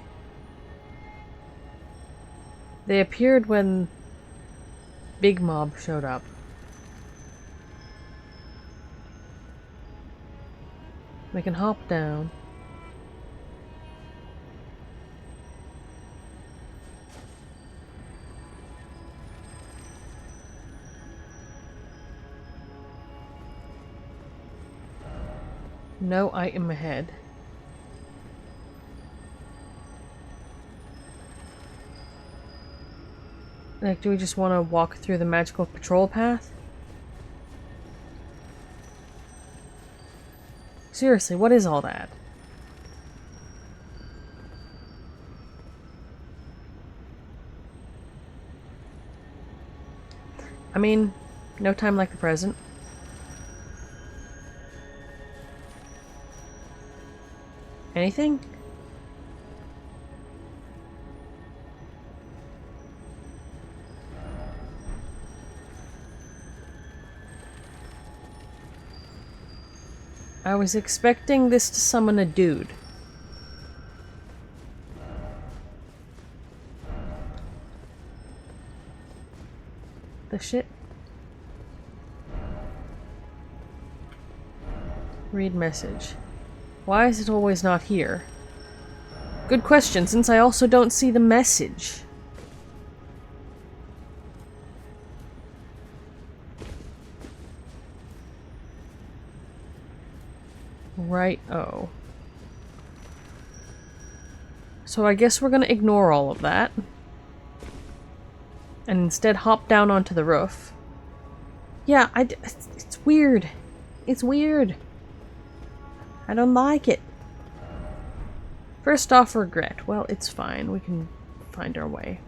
they appeared when Big Mob showed up. We can hop down. No item ahead. Like, do we just want to walk through the magical patrol path? Seriously, what is all that? I mean, no time like the present. Anything? I was expecting this to summon a dude. The shit? Read message. Why is it always not here? Good question, since I also don't see the message. Right-o. So I guess we're gonna ignore all of that. And instead hop down onto the roof. Yeah, it's weird. It's weird. I don't like it. First off, regret. Well, it's fine. We can find our way.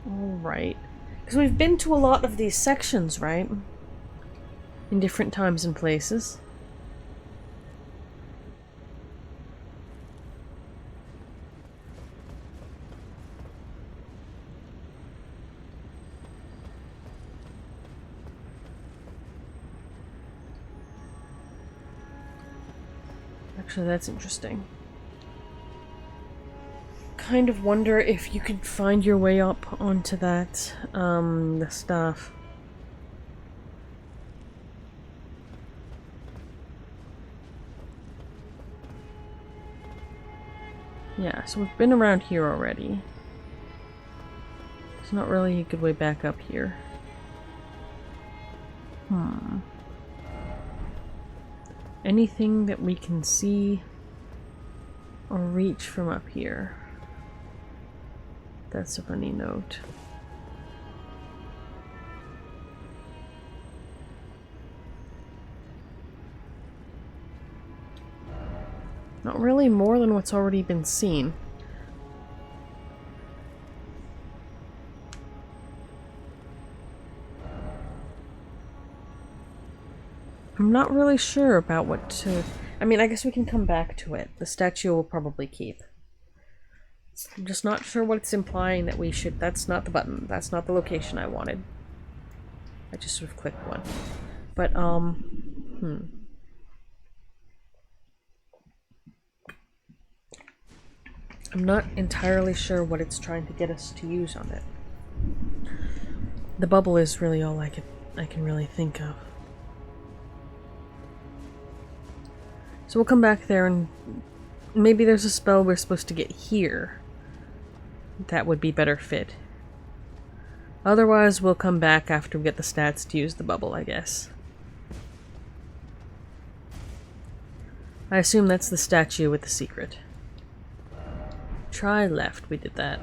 Alright. Because we've been to a lot of these sections, right? in different times and places. Actually, that's interesting. Kind of wonder if you could find your way up onto that, the stuff. Yeah, so we've been around here already. There's not really a good way back up here. Anything that we can see or reach from up here? That's a funny note. Not really more than what's already been seen. I'm not really sure about what to... I mean, I guess we can come back to it. The statue will probably keep. I'm just not sure what it's implying that we should... That's not the button. That's not the location I wanted. I just sort of clicked one. But, I'm not entirely sure what it's trying to get us to use on it. The bubble is really all I can really think of. So we'll come back there and maybe there's a spell we're supposed to get here. That would be better fit. Otherwise, we'll come back after we get the stats to use the bubble, I guess. I assume that's the statue with the secret. Try left, we did that.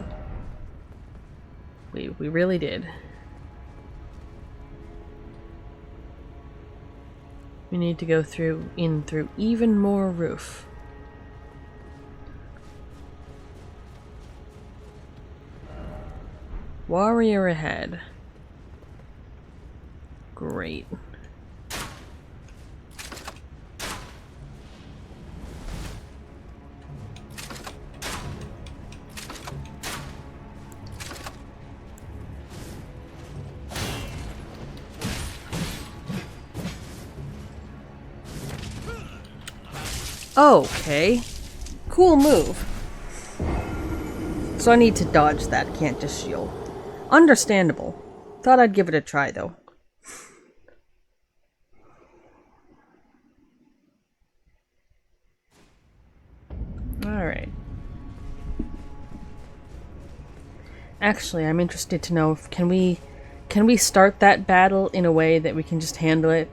We really did. We need to go through even more roof. Warrior ahead. Great. Okay. Cool move. So I need to dodge that, can't just shield. Understandable. Thought I'd give it a try, though. Alright. Actually, I'm interested to know if can we start that battle in a way that we can just handle it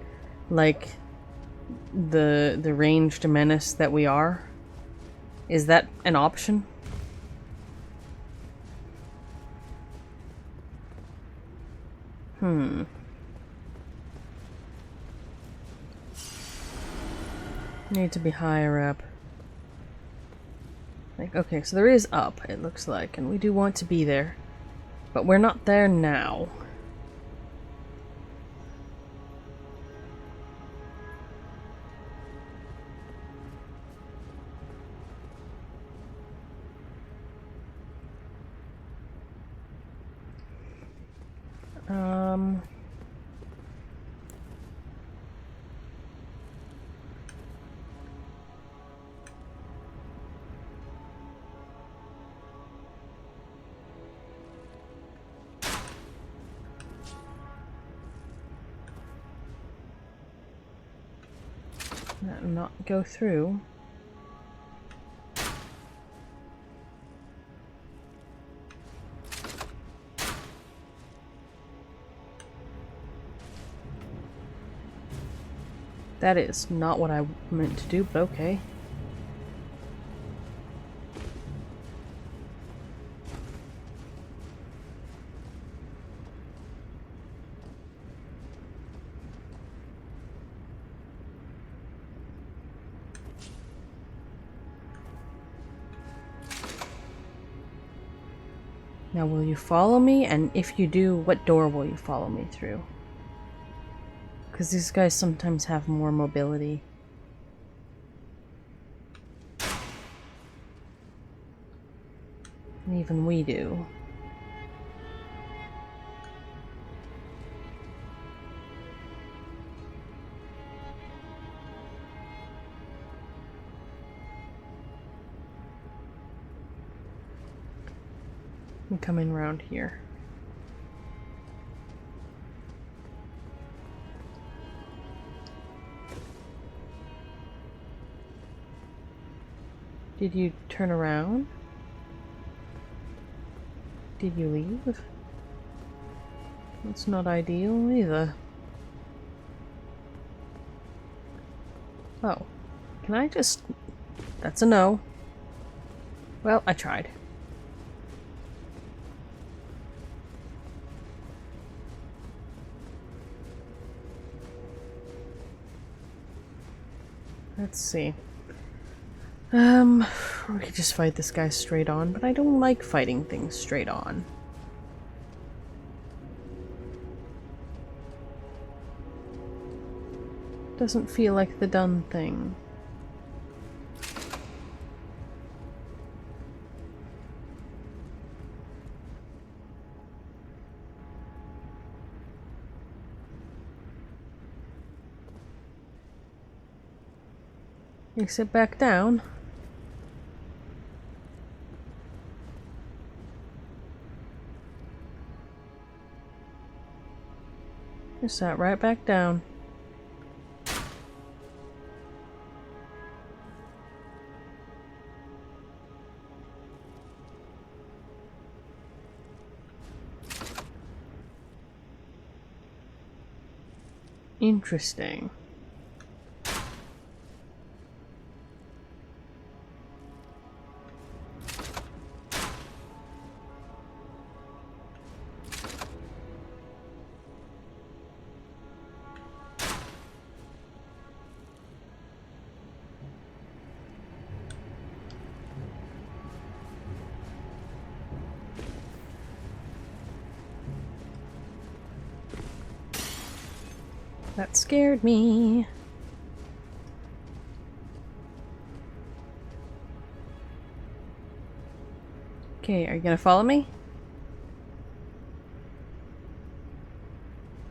like the ranged menace that we are? Is that an option? Need to be higher up. Like, okay, so there is up, it looks like, and we do want to be there. But we're not there now. Not go through. That is not what I meant to do, but okay. Now, will you follow me? And if you do, what door will you follow me through? Because these guys sometimes have more mobility. And even we do. I'm coming around here. Did you turn around? Did you leave? That's not ideal either. Oh. Can I just... That's a no. Well, I tried. Let's see. We could just fight this guy straight on, but I don't like fighting things straight on. Doesn't feel like the done thing. You sit back down. You sat right back down. Interesting. That scared me. Okay, are you gonna follow me?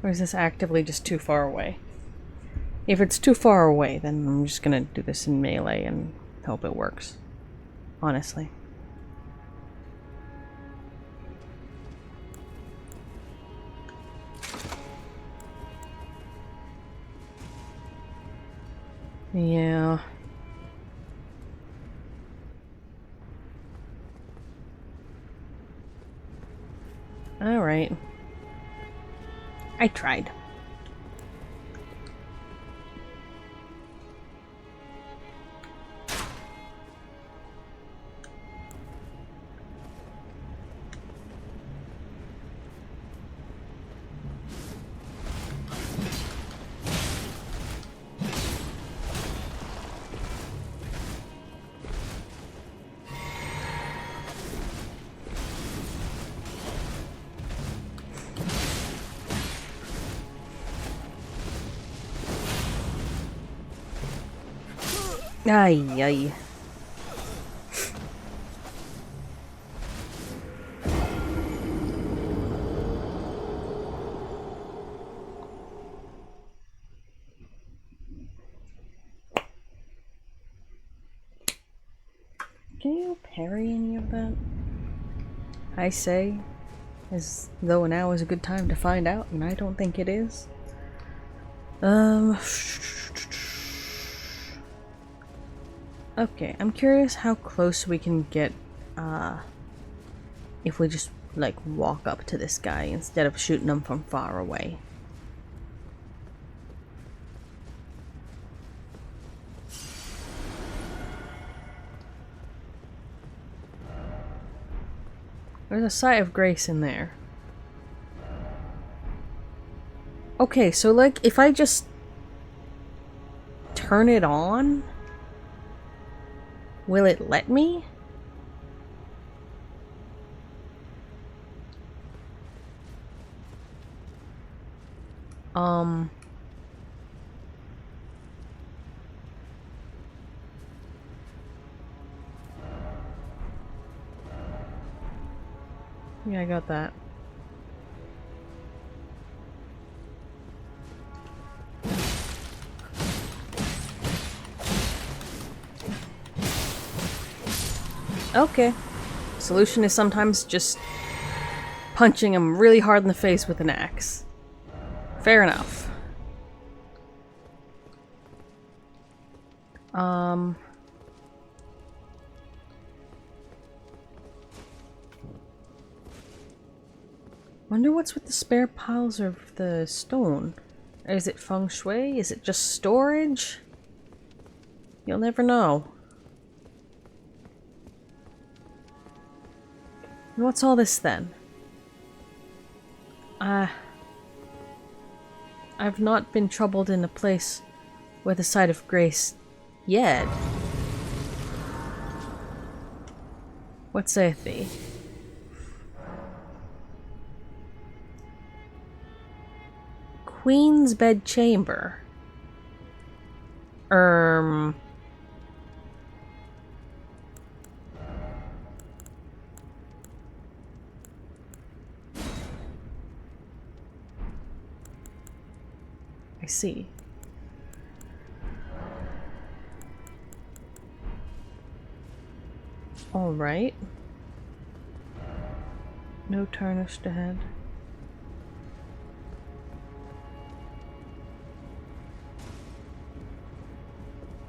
Or is this actively just too far away? If it's too far away, then I'm just gonna do this in melee and hope it works. Honestly. Yeah. Alright. I tried. Ay, ay. Can you parry any of that? I say, as though now is a good time to find out, and I don't think it is. Okay, I'm curious how close we can get, if we just, like, walk up to this guy instead of shooting him from far away. There's a sigh of grace in there. Okay, so, like, if I just turn it on, will it let me? Yeah, I got that. Okay. Solution is sometimes just punching him really hard in the face with an axe. Fair enough. Wonder what's with the spare piles of the stone. Is it feng shui? Is it just storage? You'll never know. And what's all this then? I've not been troubled in a place where the sight of grace yet. What saith thee? Queen's bedchamber. I see. All right. No tarnished ahead.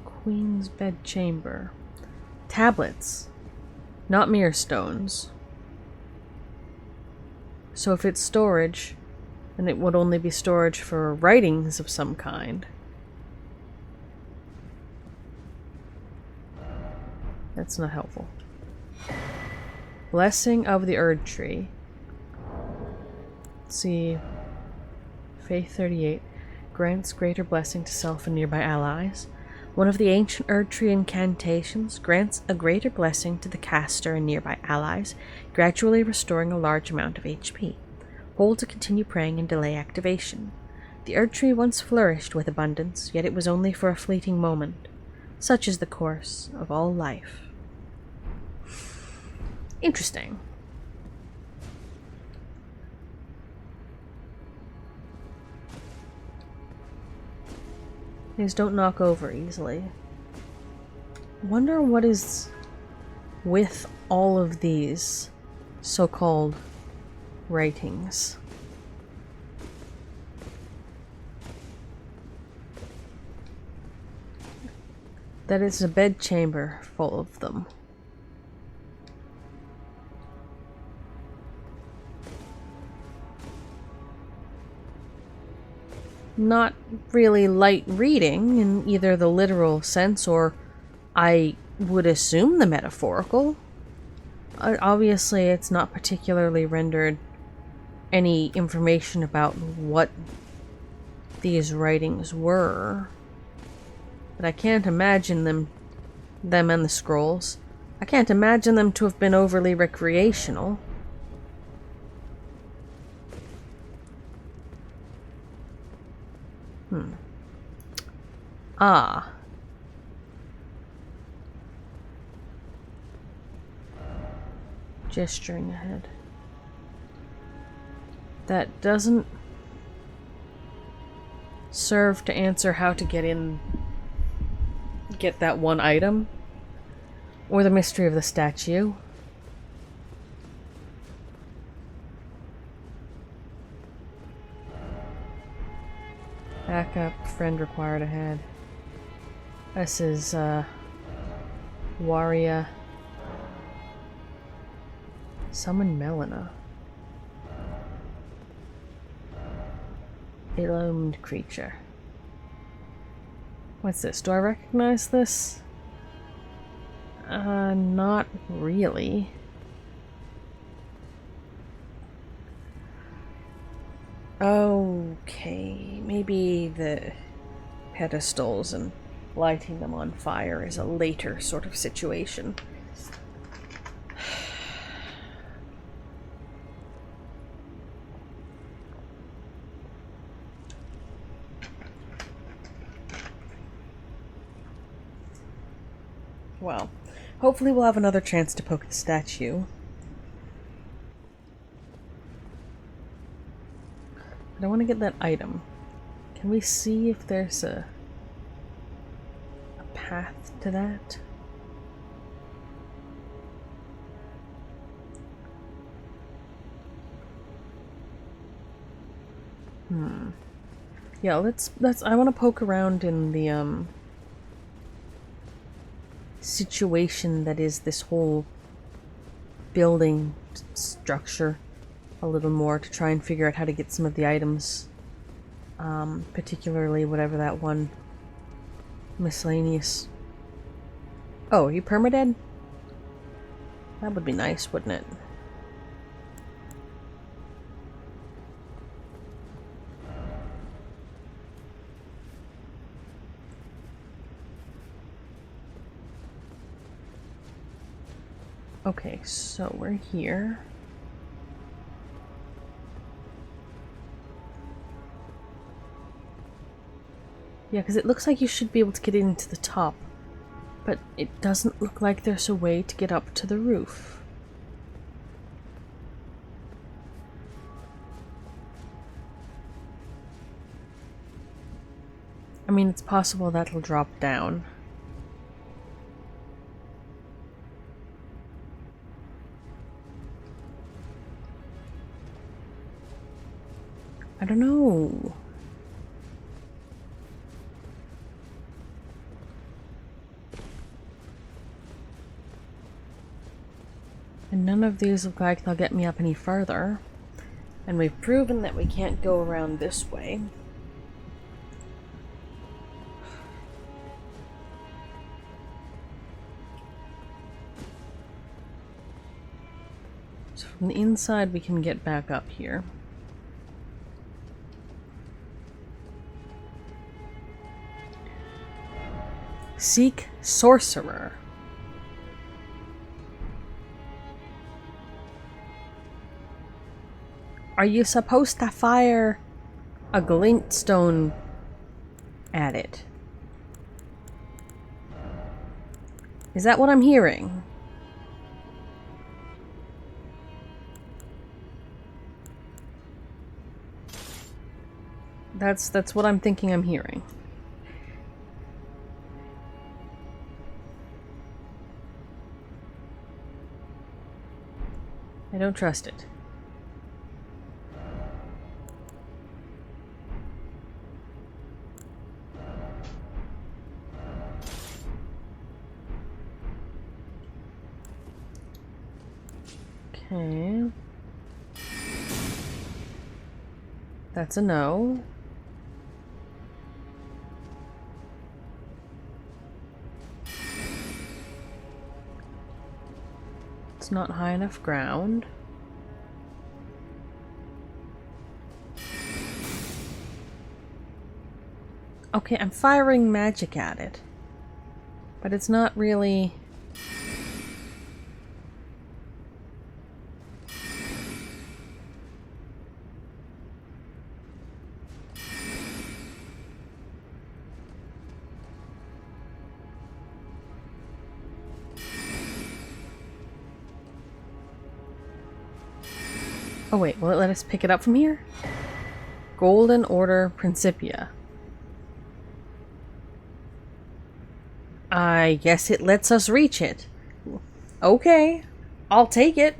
Queen's bedchamber. Tablets, not mere stones. So if it's storage, then it would only be storage for writings of some kind. That's not helpful. Blessing of the Erd Tree. Let's see. Faith 38. Grants greater blessing to self and nearby allies. One of the ancient Erd Tree incantations grants a greater blessing to the caster and nearby allies, gradually restoring a large amount of HP. Hold to continue praying and delay activation. The Erd Tree once flourished with abundance, yet it was only for a fleeting moment. Such is the course of all life. Interesting. These don't knock over easily. Wonder what is with all of these so-called writings. That is a bedchamber full of them. Not really light reading in either the literal sense or, I would assume, the metaphorical. Obviously, it's not particularly rendered any information about what these writings were. But I can't imagine them and the scrolls. I can't imagine them to have been overly recreational. Ah. Gesturing ahead. That doesn't serve to answer how to get that one item, or the mystery of the statue. Backup, friend required ahead. This is, Waria. Summon Melina. Illumined creature. What's this? Do I recognize this? Not really. Okay, maybe the pedestals and lighting them on fire is a later sort of situation. Well, hopefully we'll have another chance to poke the statue. But I want to get that item. Can we see if there's a path to that? Yeah, let's I want to poke around in the situation that is this whole building structure a little more to try and figure out how to get some of the items, particularly whatever that one miscellaneous. Oh, are you permadead? That would be nice, wouldn't it? Okay, so we're here. Yeah, because it looks like you should be able to get into the top, but it doesn't look like there's a way to get up to the roof. I mean, it's possible that'll drop down. I don't know. And none of these look like they'll get me up any further. And we've proven that we can't go around this way. So from the inside we can get back up here. Seek Sorcerer. Are you supposed to fire a glintstone at it? Is that what I'm hearing? That's what I'm thinking I'm hearing. I don't trust it. Okay. That's a no. It's not high enough ground. Okay, I'm firing magic at it. But it's not really... Oh wait, will it let us pick it up from here? Golden Order Principia. I guess it lets us reach it. Okay, I'll take it.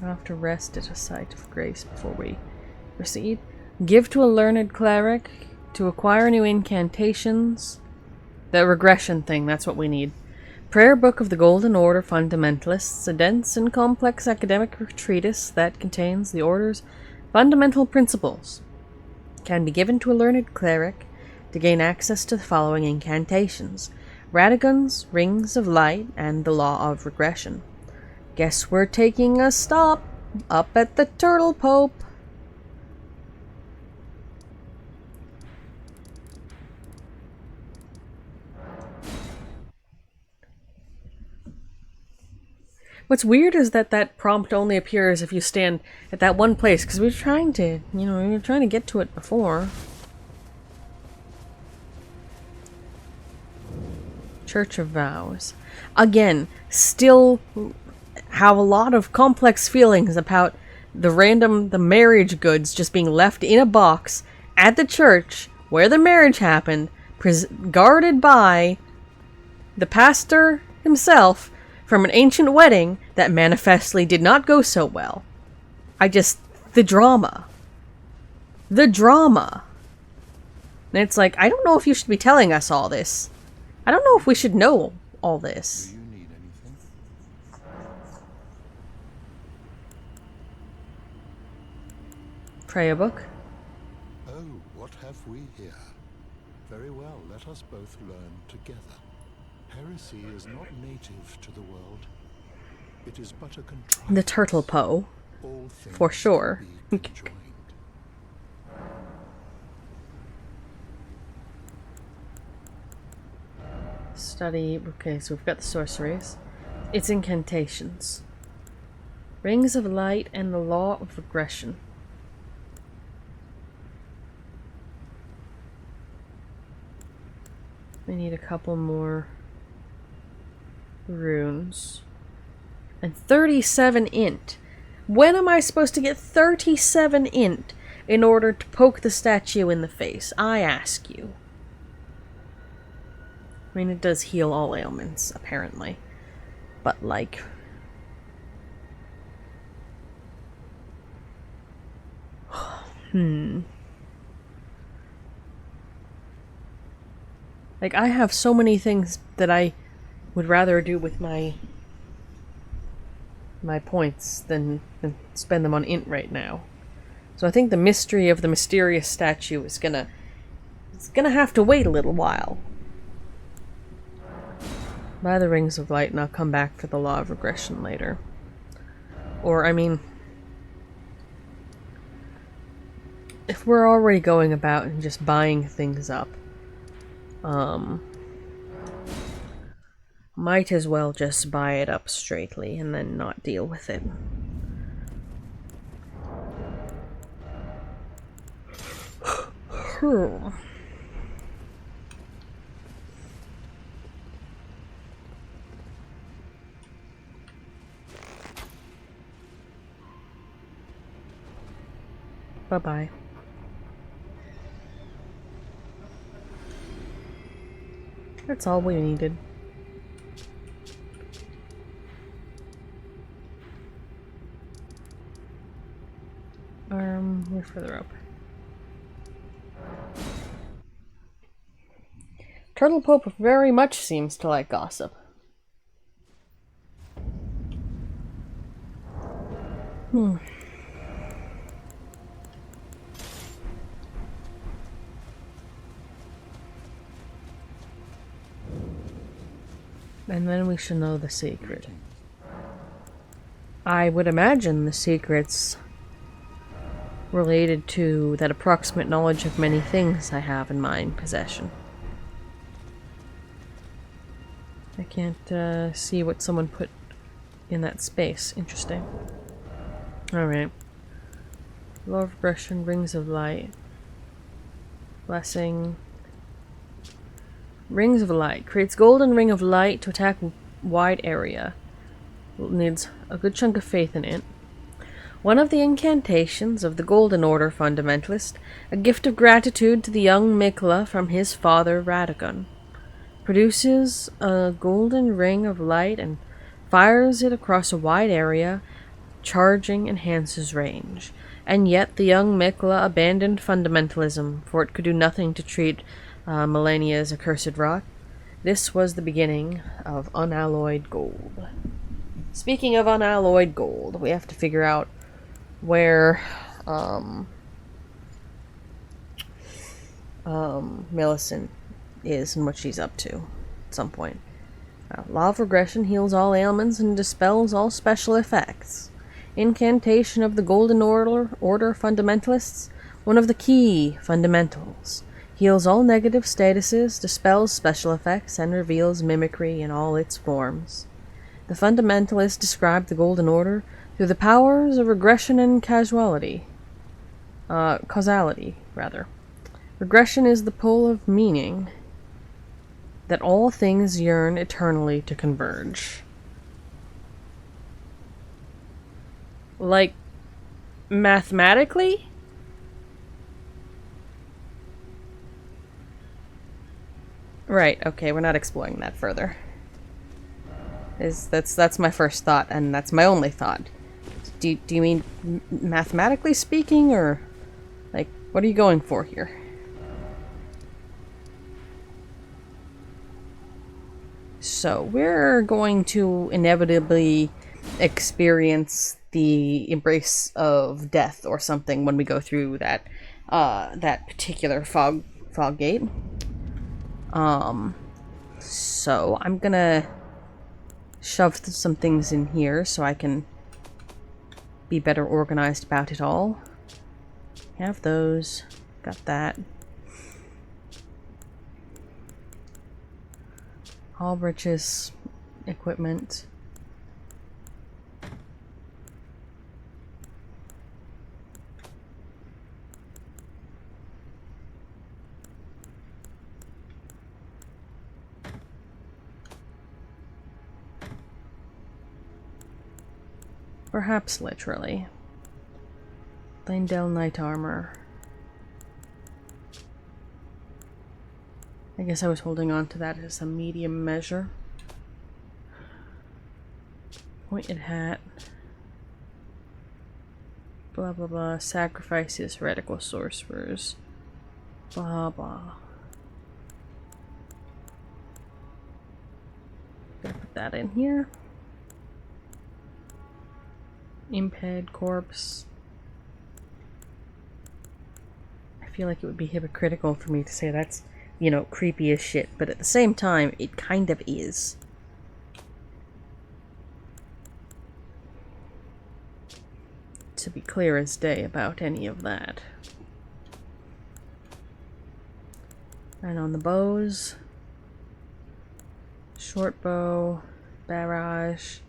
I'll have to rest at a site of grace before we proceed. Give to a learned cleric to acquire new incantations. The regression thing, that's what we need. Prayer Book of the Golden Order Fundamentalists, a dense and complex academic treatise that contains the Order's fundamental principles. Can be given to a learned cleric to gain access to the following incantations: Radagans, Rings of Light, and the Law of Regression. Guess we're taking a stop up at the Turtle Pope. What's weird is that that prompt only appears if you stand at that one place, because we were trying to, we were trying to get to it before. Church of Vows. Again, still have a lot of complex feelings about the marriage goods just being left in a box at the church where the marriage happened, guarded by the pastor himself from an ancient wedding that manifestly did not go so well. The drama. The drama. And it's like, I don't know if you should be telling us all this. I don't know if we should know all this. Do you need anything? Prayer book. Oh, what have we here? Very well, let us both learn together. Heresy is not native to the world. It is but a contrivance. The turtle Poe. All things For sure. can be conjoined. Study. Okay, so we've got the sorceries. It's incantations. Rings of Light and the Law of Regression. We need a couple more runes. And 37 int. When am I supposed to get 37 int in order to poke the statue in the face? I ask you. I mean, it does heal all ailments, apparently. But, like... Like, I have so many things that I would rather do with my points than spend them on int right now. So I think the mystery of the mysterious statue is gonna have to wait a little while. Buy the Rings of Light and I'll come back for the Law of Regression later. Or, I mean... if we're already going about and just buying things up, might as well just buy it up straightly and then not deal with it. Bye-bye. That's all we needed. We're further up. Turtle Pope very much seems to like gossip. And then we should know the secret. I would imagine the secret's related to that approximate knowledge of many things I have in my possession. I can't see what someone put in that space. Interesting. Alright. Law of Regression, Rings of Light. Blessing. Rings of Light. Creates golden ring of light to attack wide area. Needs a good chunk of faith in it. One of the incantations of the Golden Order fundamentalist, a gift of gratitude to the young Mikla from his father Radagon. Produces a golden ring of light and fires it across a wide area. Charging enhances range. And yet the young Mikla abandoned fundamentalism, for it could do nothing to treat Melania's accursed rot. This was the beginning of unalloyed gold. Speaking of unalloyed gold, we have to figure out where Millicent is and what she's up to at some point. Law of Regression heals all ailments and dispels all special effects. Incantation of the Golden Order fundamentalists, one of the key fundamentals. Heals all negative statuses, dispels special effects, and reveals mimicry in all its forms. The fundamentalists describe the Golden Order through the powers of regression and causality. Regression is the pull of meaning. that all things yearn eternally to converge. Like, mathematically? Right, okay, we're not exploring that further. That's my first thought, and that's my only thought. Do you mean mathematically speaking, or like what are you going for here? So we're going to inevitably experience the embrace of death or something when we go through that that particular fog gate. So I'm gonna shove some things in here so I can be better organized about it all. Have those. Got that. Albrecht's equipment. Perhaps literally. Leyndell Knight Armor. I guess I was holding on to that as a medium measure. Pointed hat. Blah blah blah. Sacrifices heretical sorcerers. Blah blah. Gonna put that in here. Imped corpse. I feel like it would be hypocritical for me to say that's, you know, creepy as shit, but at the same time, it kind of is. To be clear as day about any of that. And on the bows, short bow, barrage.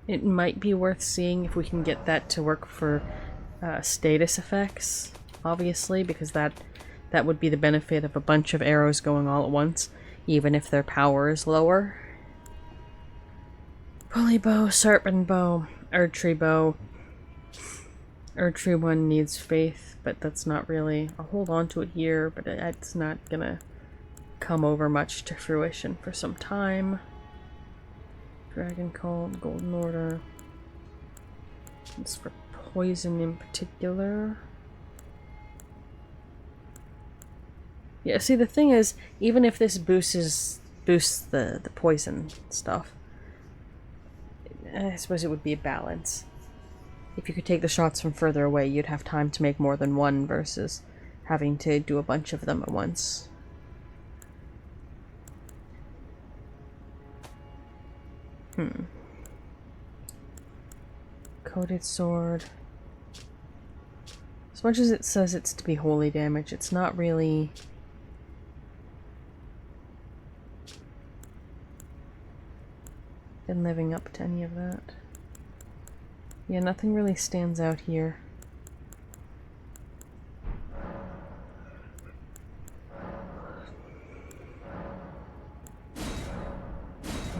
It might be worth seeing if we can get that to work for status effects, obviously, because that would be the benefit of a bunch of arrows going all at once, even if their power is lower. Pulley bow, serpent bow, Erdtree bow. Erdtree one needs faith, but that's not really... I'll hold on to it here, but it's not gonna come over much to fruition for some time. Dragon Cult, Golden Order. It's for poison in particular. Yeah, see, the thing is, even if this boosts the poison stuff, I suppose it would be a balance. If you could take the shots from further away, you'd have time to make more than one versus having to do a bunch of them at once. Coated sword. As much as it says it's to be holy damage, it's not really... been living up to any of that. Yeah, nothing really stands out here.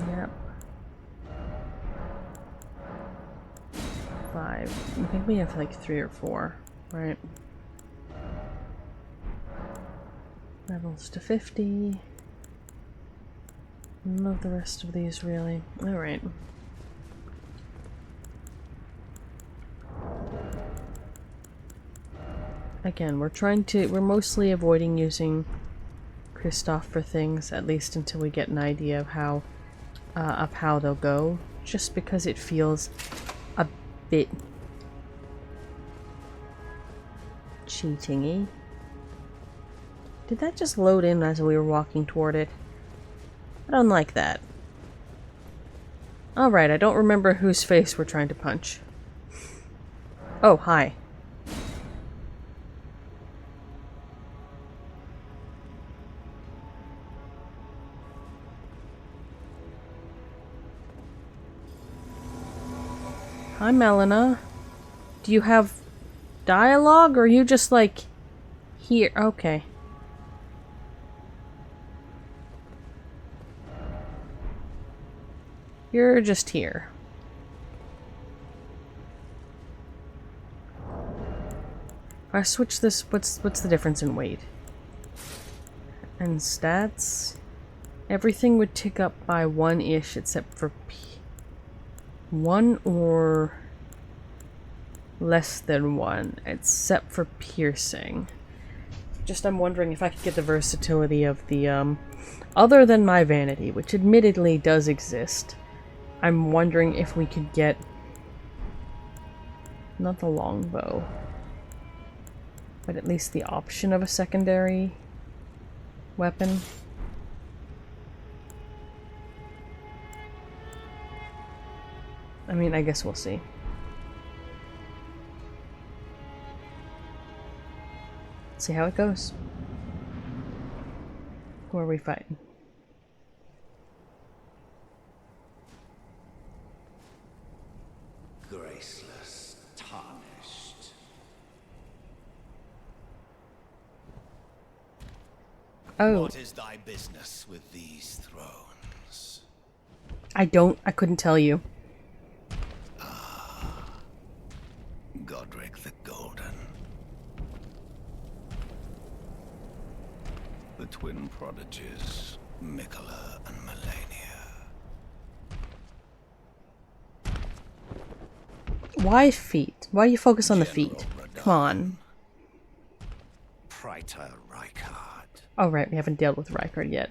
Yep. 5. I think we have like 3 or 4, right? Levels to 50. None of the rest of these really. Alright. Again, we're mostly avoiding using Kristoff for things, at least until we get an idea of how they'll go, just because it feels a bit cheating-y. Did that just load in as we were walking toward it? I don't like that. Alright, I don't remember whose face we're trying to punch. Oh, hi. Hi, Melina. Do you have dialogue, or are you just, like, here? Okay. You're just here. If I switch this, what's the difference in weight? And stats? Everything would tick up by 1-ish except for 1 or less than 1, except for piercing. Just I'm wondering if I could get the versatility of the, other than my vanity, which admittedly does exist. I'm wondering if we could get... not the longbow, but at least the option of a secondary weapon. I mean, I guess we'll see. See how it goes. Who are we fighting? Graceless, tarnished. Oh, What is thy business with these thrones? I couldn't tell you. Godric the Golden. The twin prodigies, Mikola and Melania. Why feet? Why you focus on the General feet? Radahn. Come on. Praetor Rykard. Oh right, we haven't dealt with Rykard yet.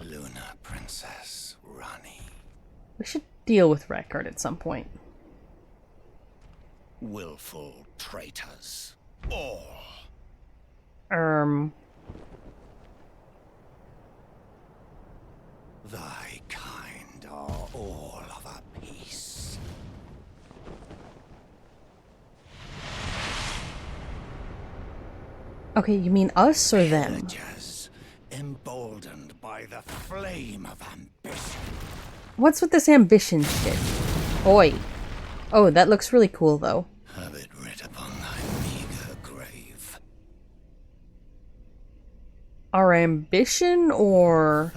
Luna Princess Rani. We should deal with Rykard at some point. Willful traitors. All. Thy kind are all of a piece. Okay, you mean us or them? Villagers, emboldened by the flame of ambition. What's with this ambition shit? Oi. Oh, that looks really cool though. Have it writ upon thy meager grave. Our ambition or...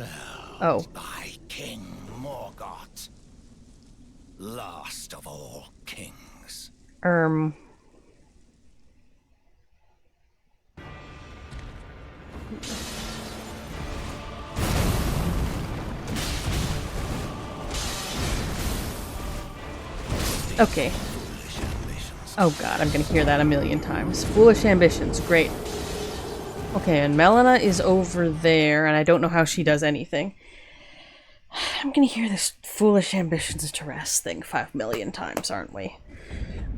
Oh. By King Morgoth, last of all kings. Okay. Foolish ambitions. Oh god, I'm gonna hear that a million times. Foolish ambitions, great. Okay, and Melina is over there, and I don't know how she does anything. I'm gonna hear this foolish ambitions to rest thing 5 million times, aren't we?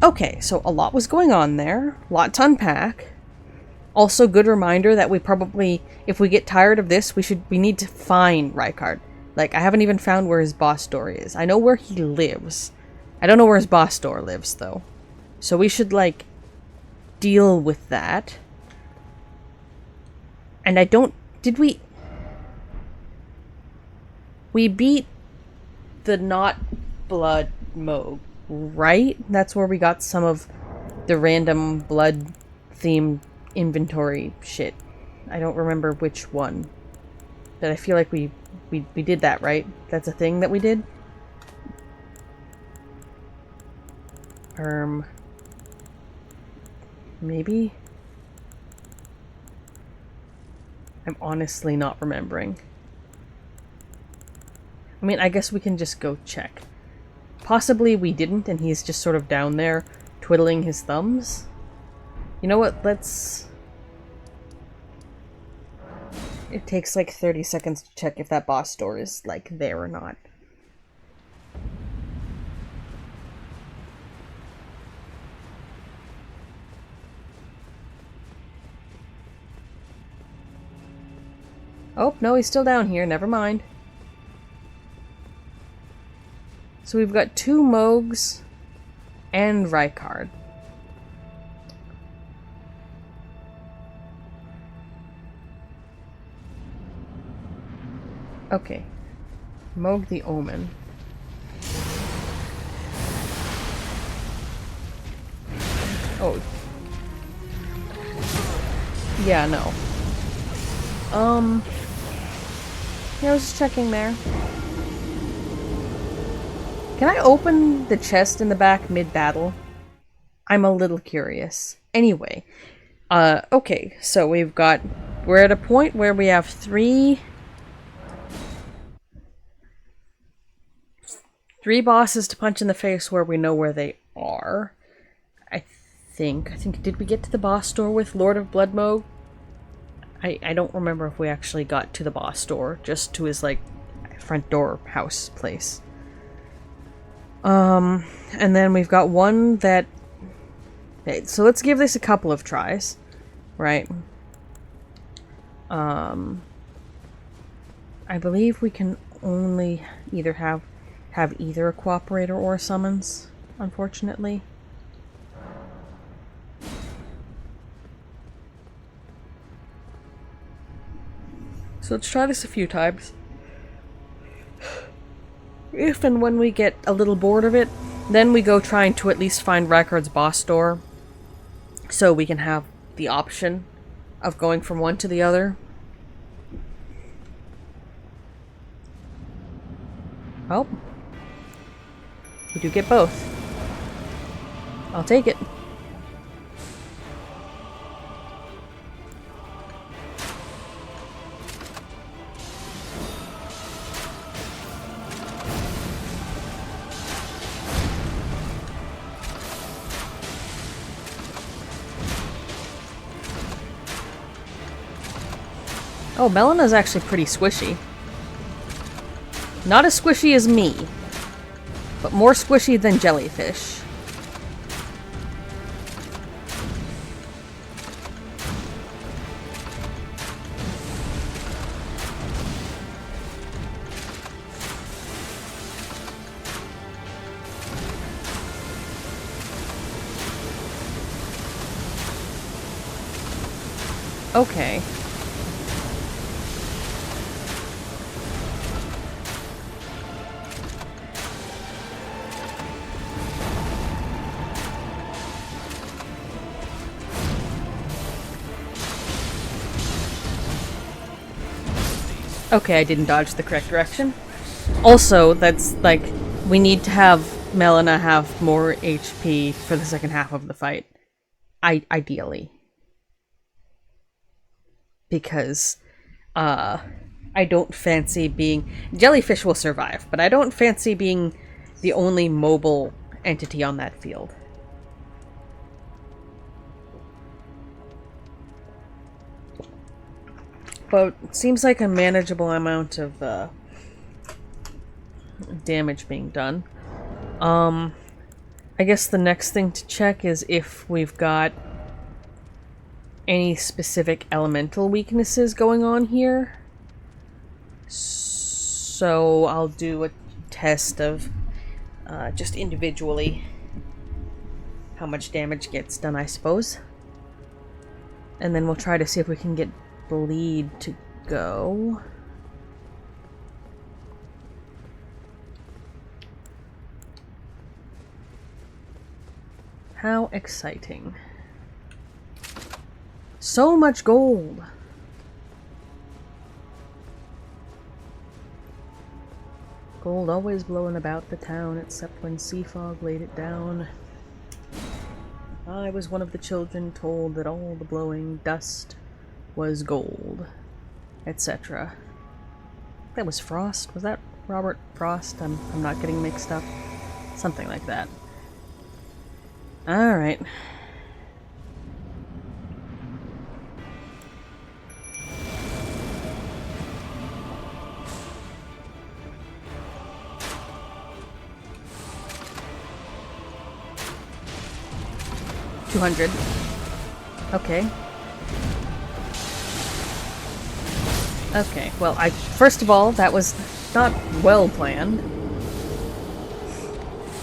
Okay, so a lot was going on there. Lot to unpack. Also, good reminder that we probably, if we get tired of this, we need to find Rykard. Like, I haven't even found where his boss door is. I know where he lives. I don't know where his boss door lives, though. So we should, like, deal with that. And I don't... Did we... We beat the not blood Moog, right? That's where we got some of the random blood-themed inventory shit. I don't remember which one. But I feel like we did that, right? That's a thing that we did? Maybe? I'm honestly not remembering. I mean, I guess we can just go check. Possibly we didn't, and he's just sort of down there twiddling his thumbs. You know what? Let's... It takes like 30 seconds to check if that boss door is, like, there or not. Oh, no, he's still down here. Never mind. So we've got 2 Moogs and Rykard. Okay. Moog the Omen. Oh. Yeah, no. Yeah, I was just checking there. Can I open the chest in the back mid-battle? I'm a little curious. Anyway, okay, so we're at a point where we have three bosses to punch in the face where we know where they are. I think, did we get to the boss door with Lord of Bloodmogue? I don't remember if we actually got to the boss door, just to his, like, front door house place. And then we've got one that... Okay, so let's give this a couple of tries, right? I believe we can only either have either a cooperator or a summons, unfortunately. So let's try this a few times. If and when we get a little bored of it, then we go trying to at least find Rackard's boss door, so we can have the option of going from one to the other. Oh. We do get both. I'll take it. Oh, Melina's actually pretty squishy. Not as squishy as me, but more squishy than jellyfish. Okay. Okay, I didn't dodge the correct direction. Also, that's like, we need to have Melina have more HP for the second half of the fight. Ideally. Because, I don't fancy being... Jellyfish will survive, but I don't fancy being the only mobile entity on that field. But it seems like a manageable amount of damage being done. I guess the next thing to check is if we've got any specific elemental weaknesses going on here. So I'll do a test of just individually how much damage gets done, I suppose. And then we'll try to see if we can get bleed to go. How exciting. So much gold! Gold always blowing about the town, except when sea fog laid it down. I was one of the children told that all the blowing dust was gold, etc. That was Frost. Was that Robert Frost? I'm not getting mixed up. Something like that. Alright. $200. Okay. Okay, well, first of all, that was not well planned.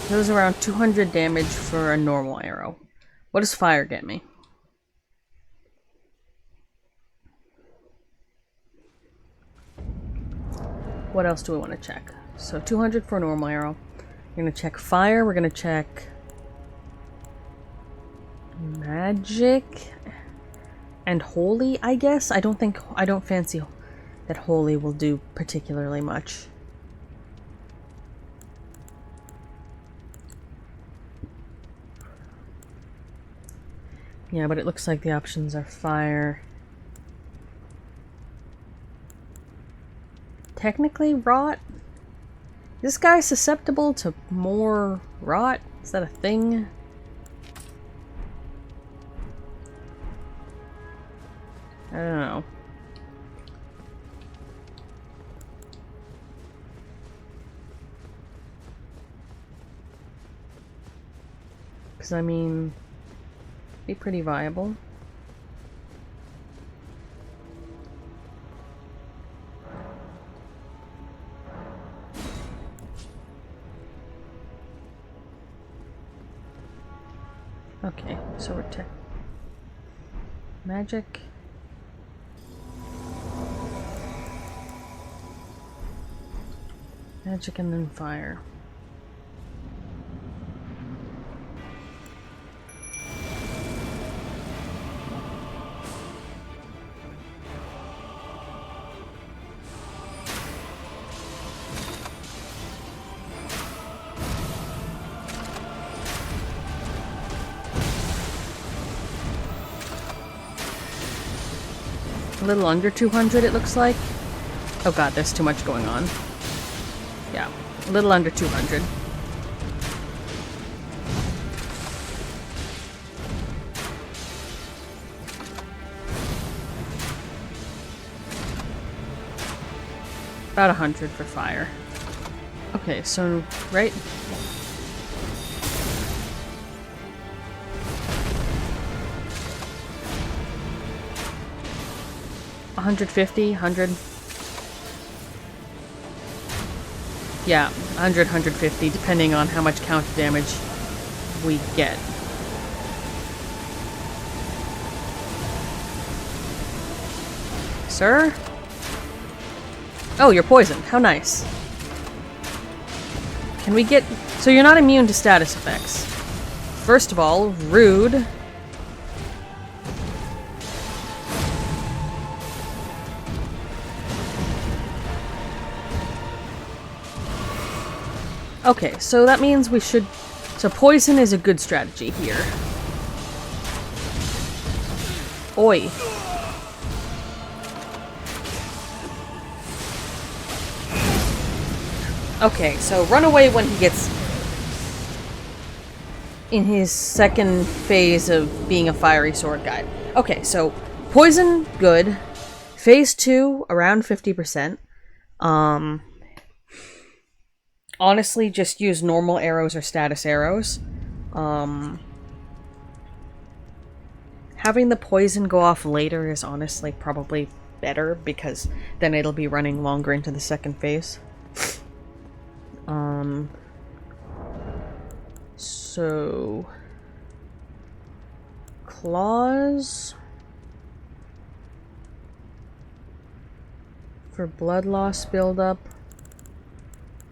It was around 200 damage for a normal arrow. What does fire get me? What else do we want to check? So 200 for a normal arrow. We're going to check fire. We're going to check magic and holy, I guess. I don't fancy that holy will do particularly much. Yeah, but it looks like the options are fire. Technically rot? This guy's susceptible to more rot? Is that a thing? I don't know. Because, I mean, be pretty viable. Okay, so we're magic. Magic and then fire. A little under 200 it looks like. Oh god, there's too much going on. Yeah, a little under 200. About 100 for fire. Okay, so, right? $150, 100. Yeah, 100, 150, depending on how much counter damage we get. Sir? Oh, you're poisoned. How nice. Can we get... So you're not immune to status effects. First of all, rude. Okay, so that means we should... So poison is a good strategy here. Oi. Okay, so run away when he gets in his second phase of being a fiery sword guy. Okay, so poison, good. Phase 2, around 50%. Honestly, just use normal arrows or status arrows. Having the poison go off later is honestly probably better, because then it'll be running longer into the second phase. So... Claws... For blood loss buildup,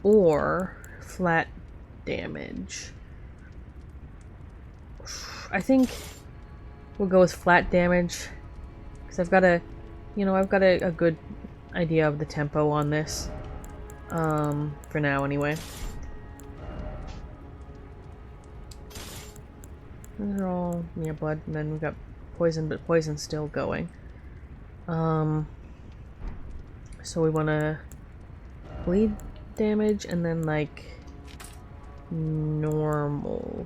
or flat damage. I think we'll go with flat damage, because I've got a, I've got a good idea of the tempo on this, for now anyway. These are all near blood, and then we've got poison, but poison's still going. So we want to bleed damage and then like normal.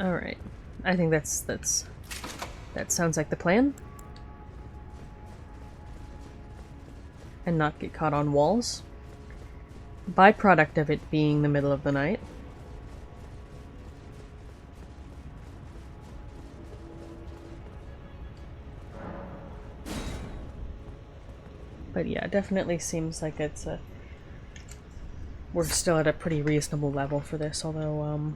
All right, I think that sounds like the plan. And not get caught on walls. Byproduct of it being the middle of the night. But yeah, it definitely seems like it's a... We're still at a pretty reasonable level for this, although,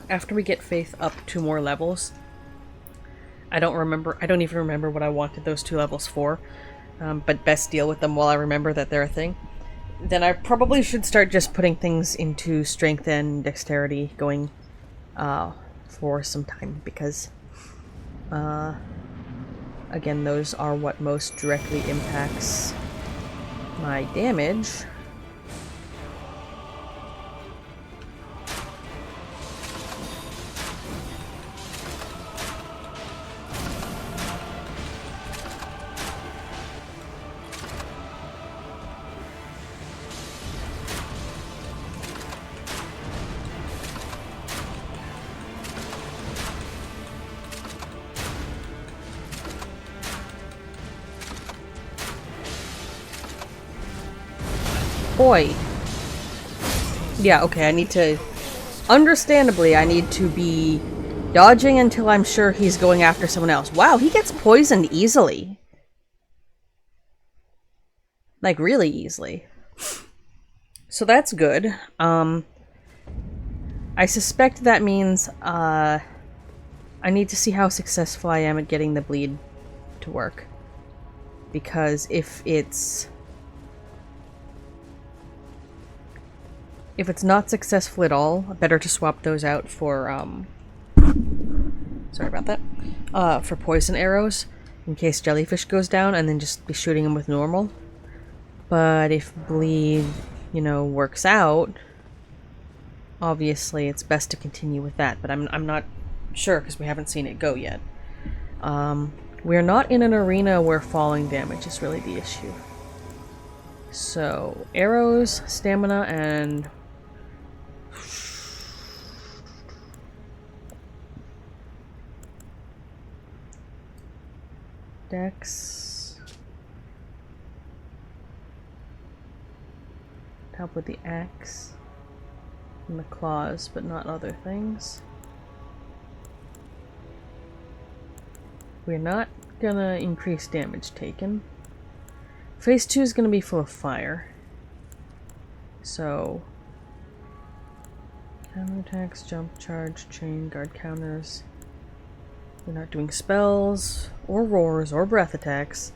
After we get Faith up 2 more levels, I don't even remember what I wanted those 2 levels for, but best deal with them while I remember that they're a thing. Then I probably should start just putting things into strength and dexterity going, for some time, because, Again, those are what most directly impacts my damage. Boy. Yeah, okay, I need to... Understandably, I need to be dodging until I'm sure he's going after someone else. Wow, he gets poisoned easily. Like, really easily. So that's good. I suspect that means, I need to see how successful I am at getting the bleed to work. Because if it's not successful at all, better to swap those out for, sorry about that, for poison arrows, in case jellyfish goes down, and then just be shooting him with normal. But if bleed, you know, works out, obviously it's best to continue with that, but I'm not sure, because we haven't seen it go yet. We're not in an arena where falling damage is really the issue. So, arrows, stamina, and... Dex. Help with the axe. And the claws, but not other things. We're not gonna increase damage taken. Phase 2 is gonna be full of fire. So... counterattacks, jump, charge, chain, guard counters. We're not doing spells, or roars, or breath attacks.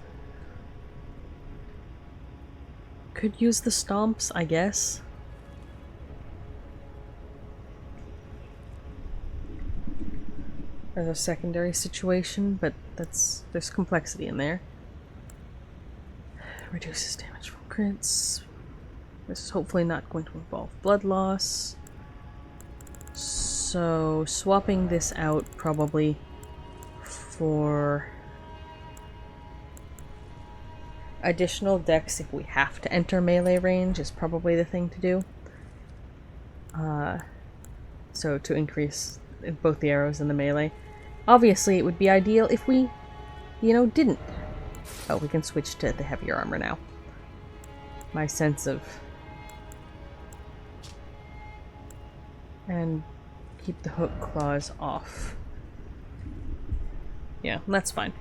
Could use the stomps, I guess. As a secondary situation, but there's complexity in there. Reduces damage from crits. This is hopefully not going to involve blood loss. So, swapping this out probably for additional dex if we have to enter melee range is probably the thing to do. So to increase both the arrows and the melee. Obviously it would be ideal if we, you know, didn't. Oh, we can switch to the heavier armor now. My sense of... and keep the hook claws off. Yeah, that's fine.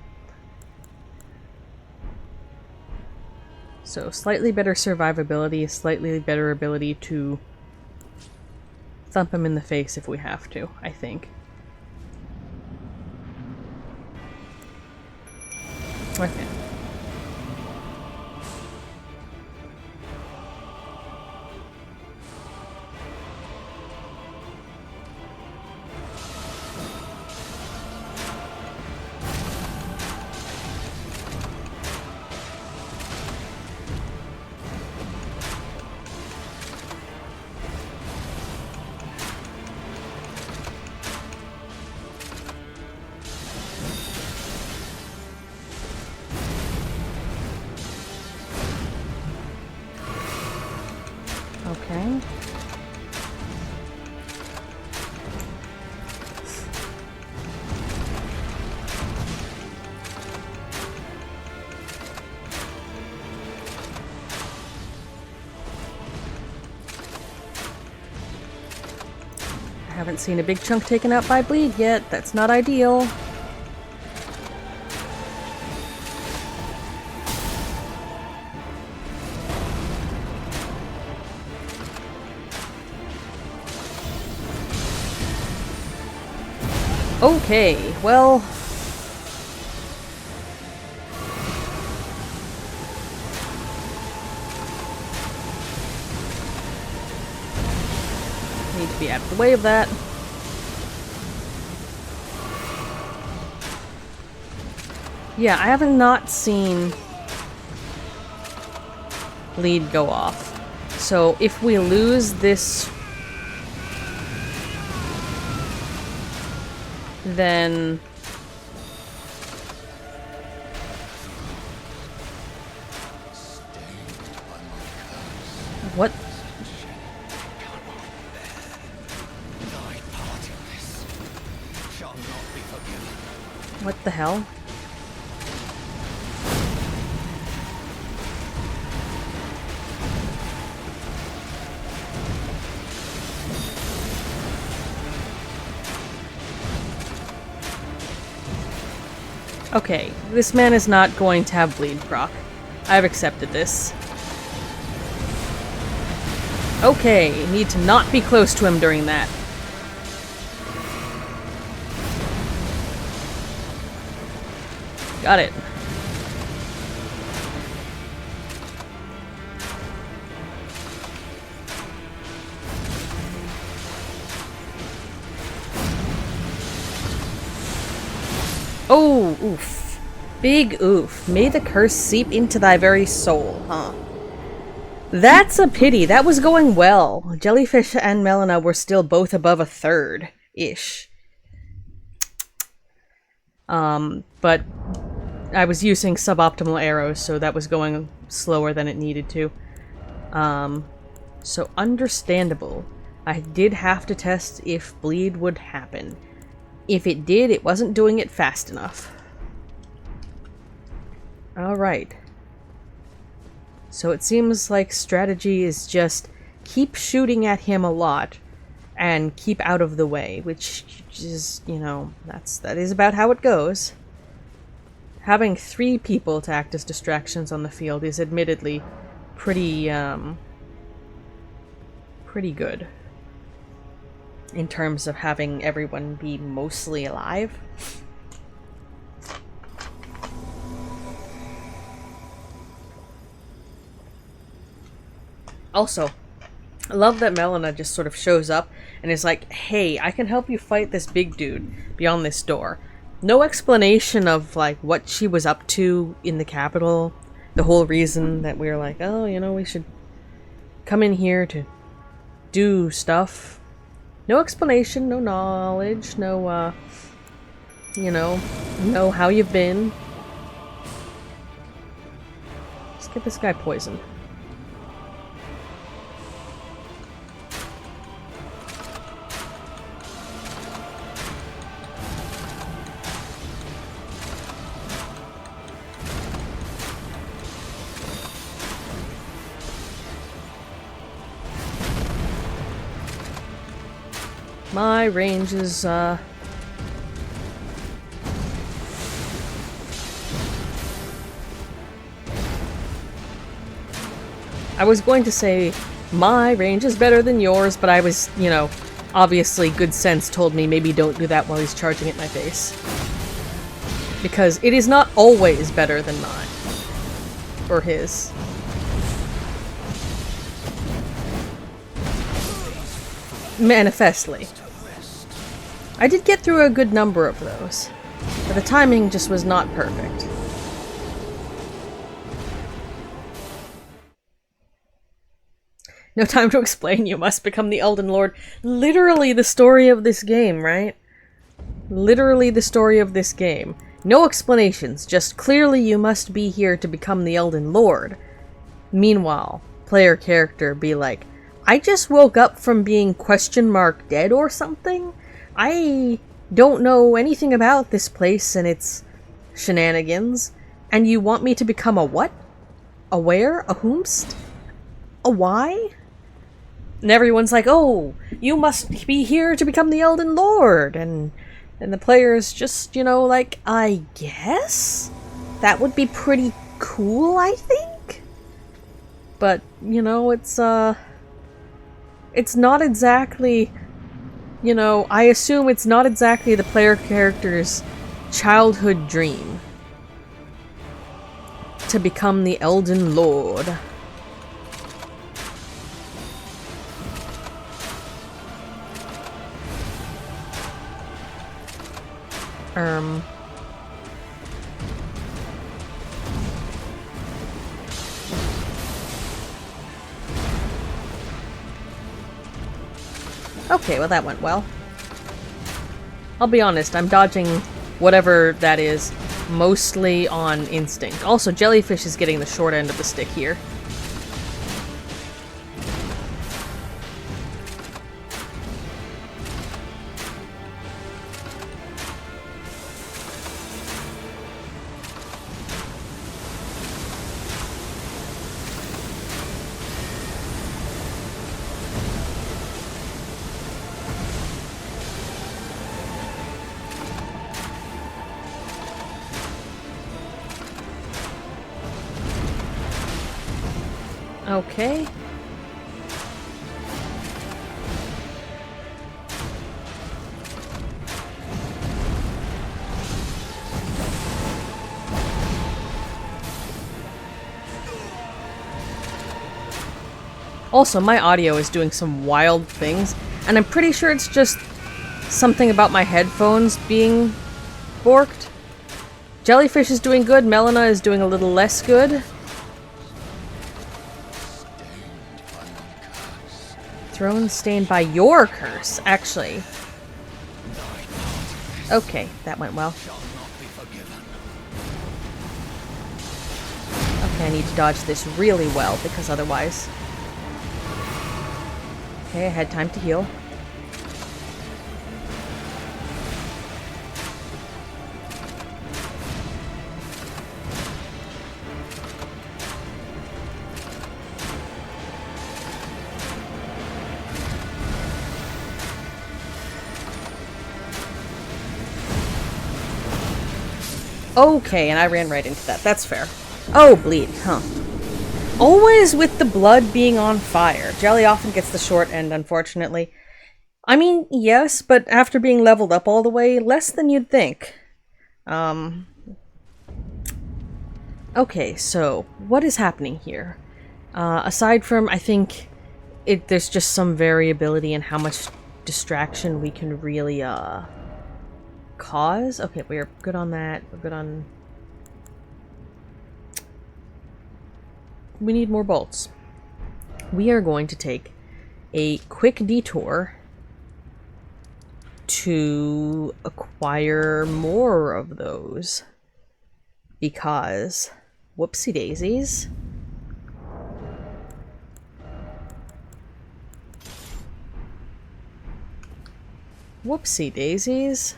So, slightly better survivability, slightly better ability to thump him in the face if we have to, I think. Okay. Okay. I haven't seen a big chunk taken out by bleed yet. That's not ideal. Okay, well... need to be out of the way of that. Yeah, I haven't not seen bleed go off. So if we lose this, then what? Thy part in this shall not be forgiven. What the hell? Okay, this man is not going to have bleed proc. I've accepted this. Okay, need to not be close to him during that. Got it. Oh, oof. Big oof. May the curse seep into thy very soul, huh? That's a pity. That was going well. Jellyfish and Melina were still both above a third-ish. But I was using suboptimal arrows, so that was going slower than it needed to. So understandable. I did have to test if bleed would happen. If it did, it wasn't doing it fast enough. Alright. So it seems like strategy is just keep shooting at him a lot and keep out of the way, which is, you know, that is about how it goes. Having 3 people to act as distractions on the field is admittedly pretty good in terms of having everyone be mostly alive. Also, I love that Melina just sort of shows up and is like, hey, I can help you fight this big dude beyond this door. No explanation of, like, what she was up to in the capital. The whole reason that we were like, oh, you know, we should come in here to do stuff. No explanation, no knowledge, no, you know how you've been. Let's get this guy poisoned. My range is, I was going to say, my range is better than yours, but I was, you know, obviously good sense told me maybe don't do that while he's charging at my face. Because it is not always better than mine. Or his. Manifestly. I did get through a good number of those, but the timing just was not perfect. No time to explain, you must become the Elden Lord. Literally the story of this game, right? Literally the story of this game. No explanations, just clearly you must be here to become the Elden Lord. Meanwhile, player character be like, I just woke up from being dead or something? I don't know anything about this place and its shenanigans, and you want me to become a what? A where? A whomst? A why? And everyone's like, oh, you must be here to become the Elden Lord, and the player's just, you know, like, I guess? That would be pretty cool, I think? But, you know, it's not exactly, you know, I assume it's not exactly the player character's childhood dream to become the Elden Lord. Okay, well that went well. I'll be honest, I'm dodging whatever that is mostly on instinct. Also, Jellyfish is getting the short end of the stick here. Okay. Also, my audio is doing some wild things, and I'm pretty sure it's just something about my headphones being borked. Jellyfish is doing good, Melina is doing a little less good. Throne stained by your curse, actually. Okay, that went well. Okay, I need to dodge this really well, because otherwise... Okay, I had time to heal. Okay, and I ran right into that. That's fair. Oh, bleed, huh. Always with the blood being on fire. Jelly often gets the short end, unfortunately. I mean, yes, but after being leveled up all the way, less than you'd think. Okay, so, what is happening here? Aside from, I think, there's just some variability in how much distraction we can really, cause? Okay, we're good on that. We're good on... We need more bolts. We are going to take a quick detour to acquire more of those. Because... Whoopsie daisies. Whoopsie daisies.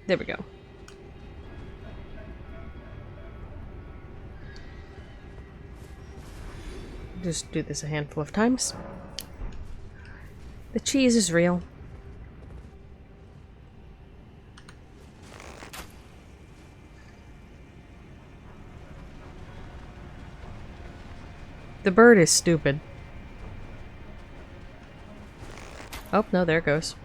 There we go. Just do this a handful of times. The cheese is real. The bird is stupid. Oh, no, there it goes.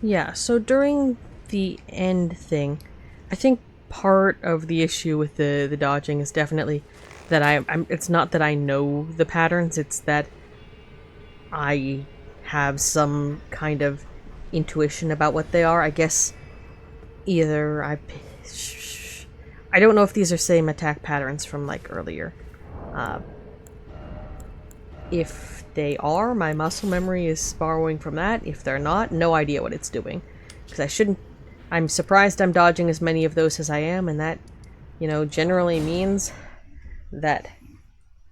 Yeah, so during the end thing, I think part of the issue with the dodging is definitely that it's not that I know the patterns, it's that I have some kind of intuition about what they are. I guess either I don't know if these are same attack patterns from like earlier. If they are, my muscle memory is borrowing from that. If they're not, no idea what it's doing. Because I'm surprised I'm dodging as many of those as I am, and that, you know, generally means that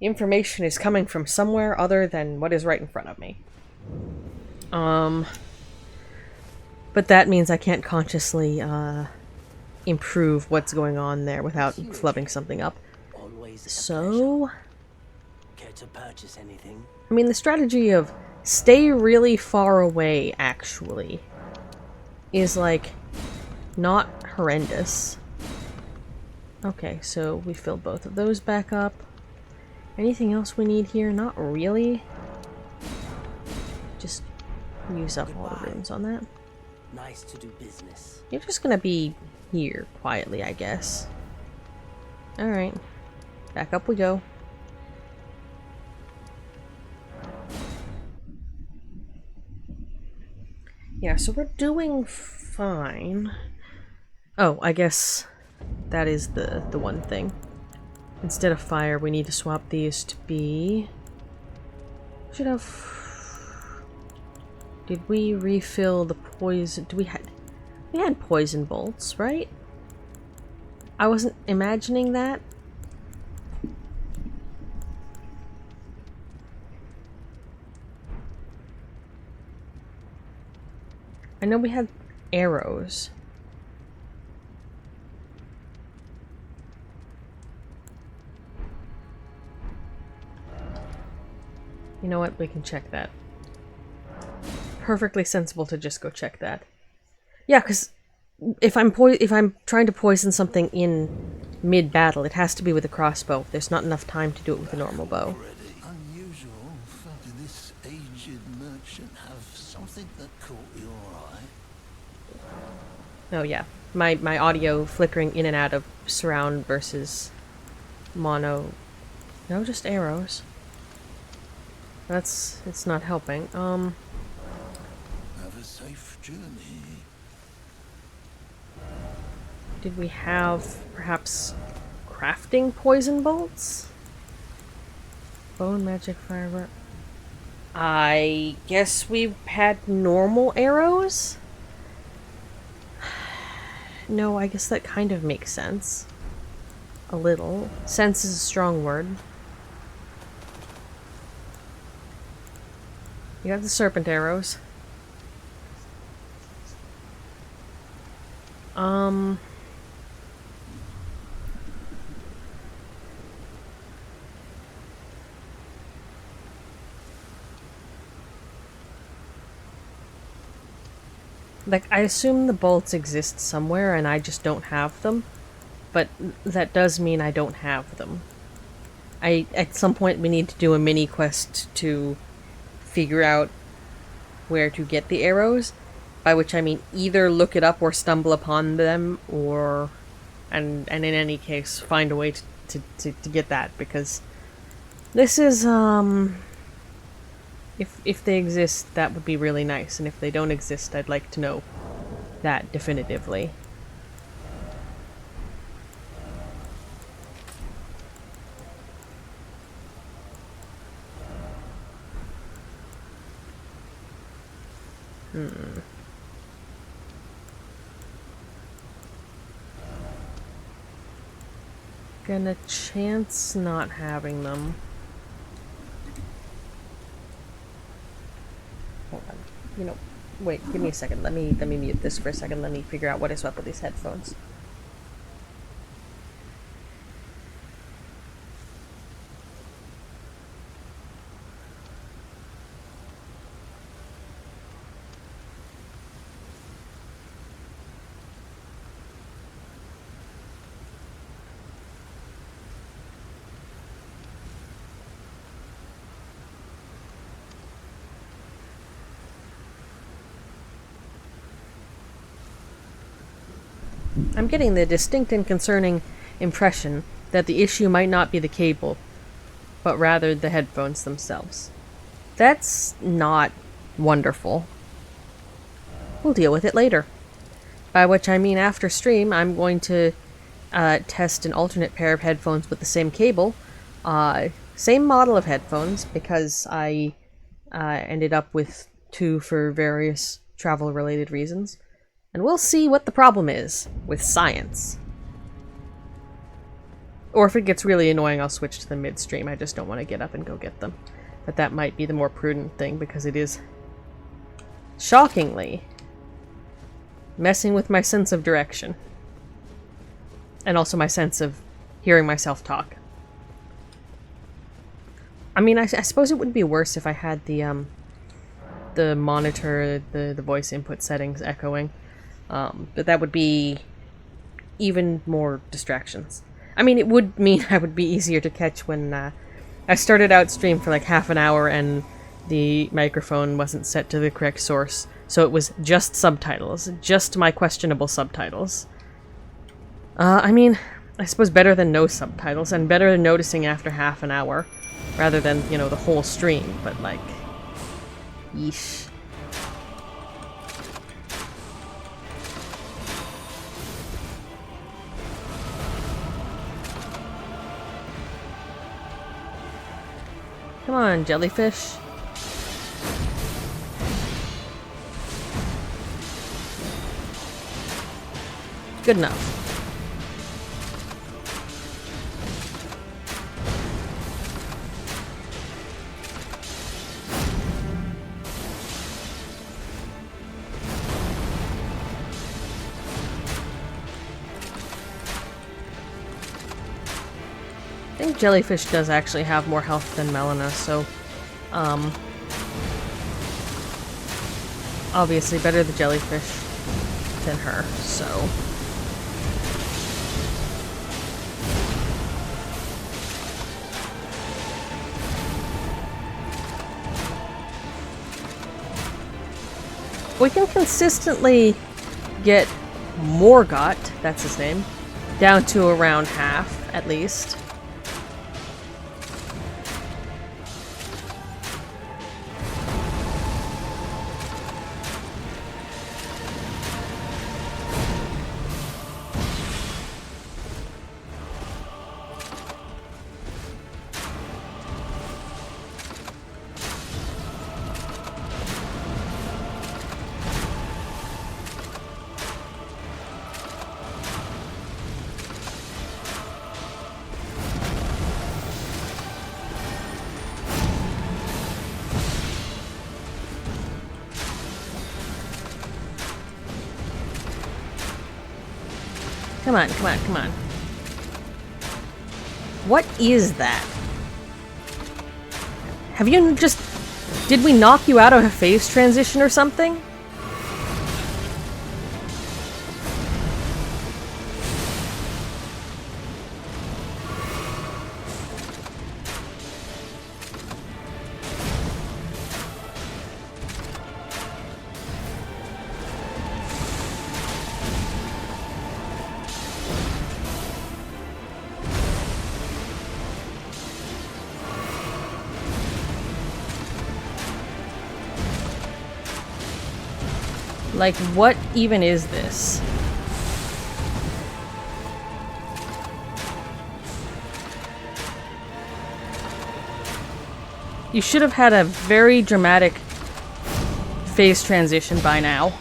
information is coming from somewhere other than what is right in front of me. But that means I can't consciously, improve what's going on there without flubbing something up. So... Care to purchase anything? I mean, the strategy of stay really far away, actually, is, like, not horrendous. Okay, so we filled both of those back up. Anything else we need here? Not really. Just use up all the runes on that. Nice to do business. You're just gonna be here quietly, I guess. Alright. Back up we go. Yeah, so we're doing fine. Oh, I guess that is the one thing. Instead of fire, we need to swap these to be... Should have... Did we refill the poison? We had poison bolts, right? I wasn't imagining that. I know we had arrows. You know what? We can check that. Perfectly sensible to just go check that. Yeah, because if I'm trying to poison something in mid-battle, it has to be with a crossbow. There's not enough time to do it with a normal bow. Unusual. Did this aged merchant have something that caught your eye? Oh yeah, my audio flickering in and out of surround versus mono. No, just arrows. It's not helping. Have a safe journey. Did we have perhaps crafting poison bolts? Bone magic fiber. I guess we had normal arrows? No, I guess that kind of makes sense. A little. Sense is a strong word. You have the serpent arrows. Like, I assume the bolts exist somewhere and I just don't have them. But that does mean I don't have them. At some point we need to do a mini quest to figure out where to get the arrows. By which I mean either look it up or stumble upon them, or... And in any case, find a way to get that, because... This is, If they exist, that would be really nice, and if they don't exist, I'd like to know that definitively. Gonna chance not having them. Hold on. You know, wait, give me a second. Let me mute this for a second. Let me figure out what is up with these headphones. I'm getting the distinct and concerning impression that the issue might not be the cable, but rather the headphones themselves. That's not wonderful. We'll deal with it later. By which I mean after stream, I'm going to test an alternate pair of headphones with the same cable. Same model of headphones, because I ended up with two for various travel-related reasons. And we'll see what the problem is with science. Or if it gets really annoying, I'll switch to them midstream. I just don't want to get up and go get them. But that might be the more prudent thing, because it is shockingly messing with my sense of direction. And also my sense of hearing myself talk. I mean, I suppose it would be worse if I had the monitor, the voice input settings echoing. But that would be even more distractions. I mean, it would mean I would be easier to catch when I started out stream for like half an hour and the microphone wasn't set to the correct source, so it was just subtitles, just my questionable subtitles. I mean, I suppose better than no subtitles, and better than noticing after half an hour, rather than, you know, the whole stream, but like, yeesh. Come on, jellyfish. Good enough. I think jellyfish does actually have more health than Melina, so obviously better the jellyfish than her, so we can consistently get Morgott, that's his name, down to around half, at least. Come on, come on, come on. What is that? Have you just... Did we knock you out of a phase transition or something? Like, what even is this? You should have had a very dramatic phase transition by now.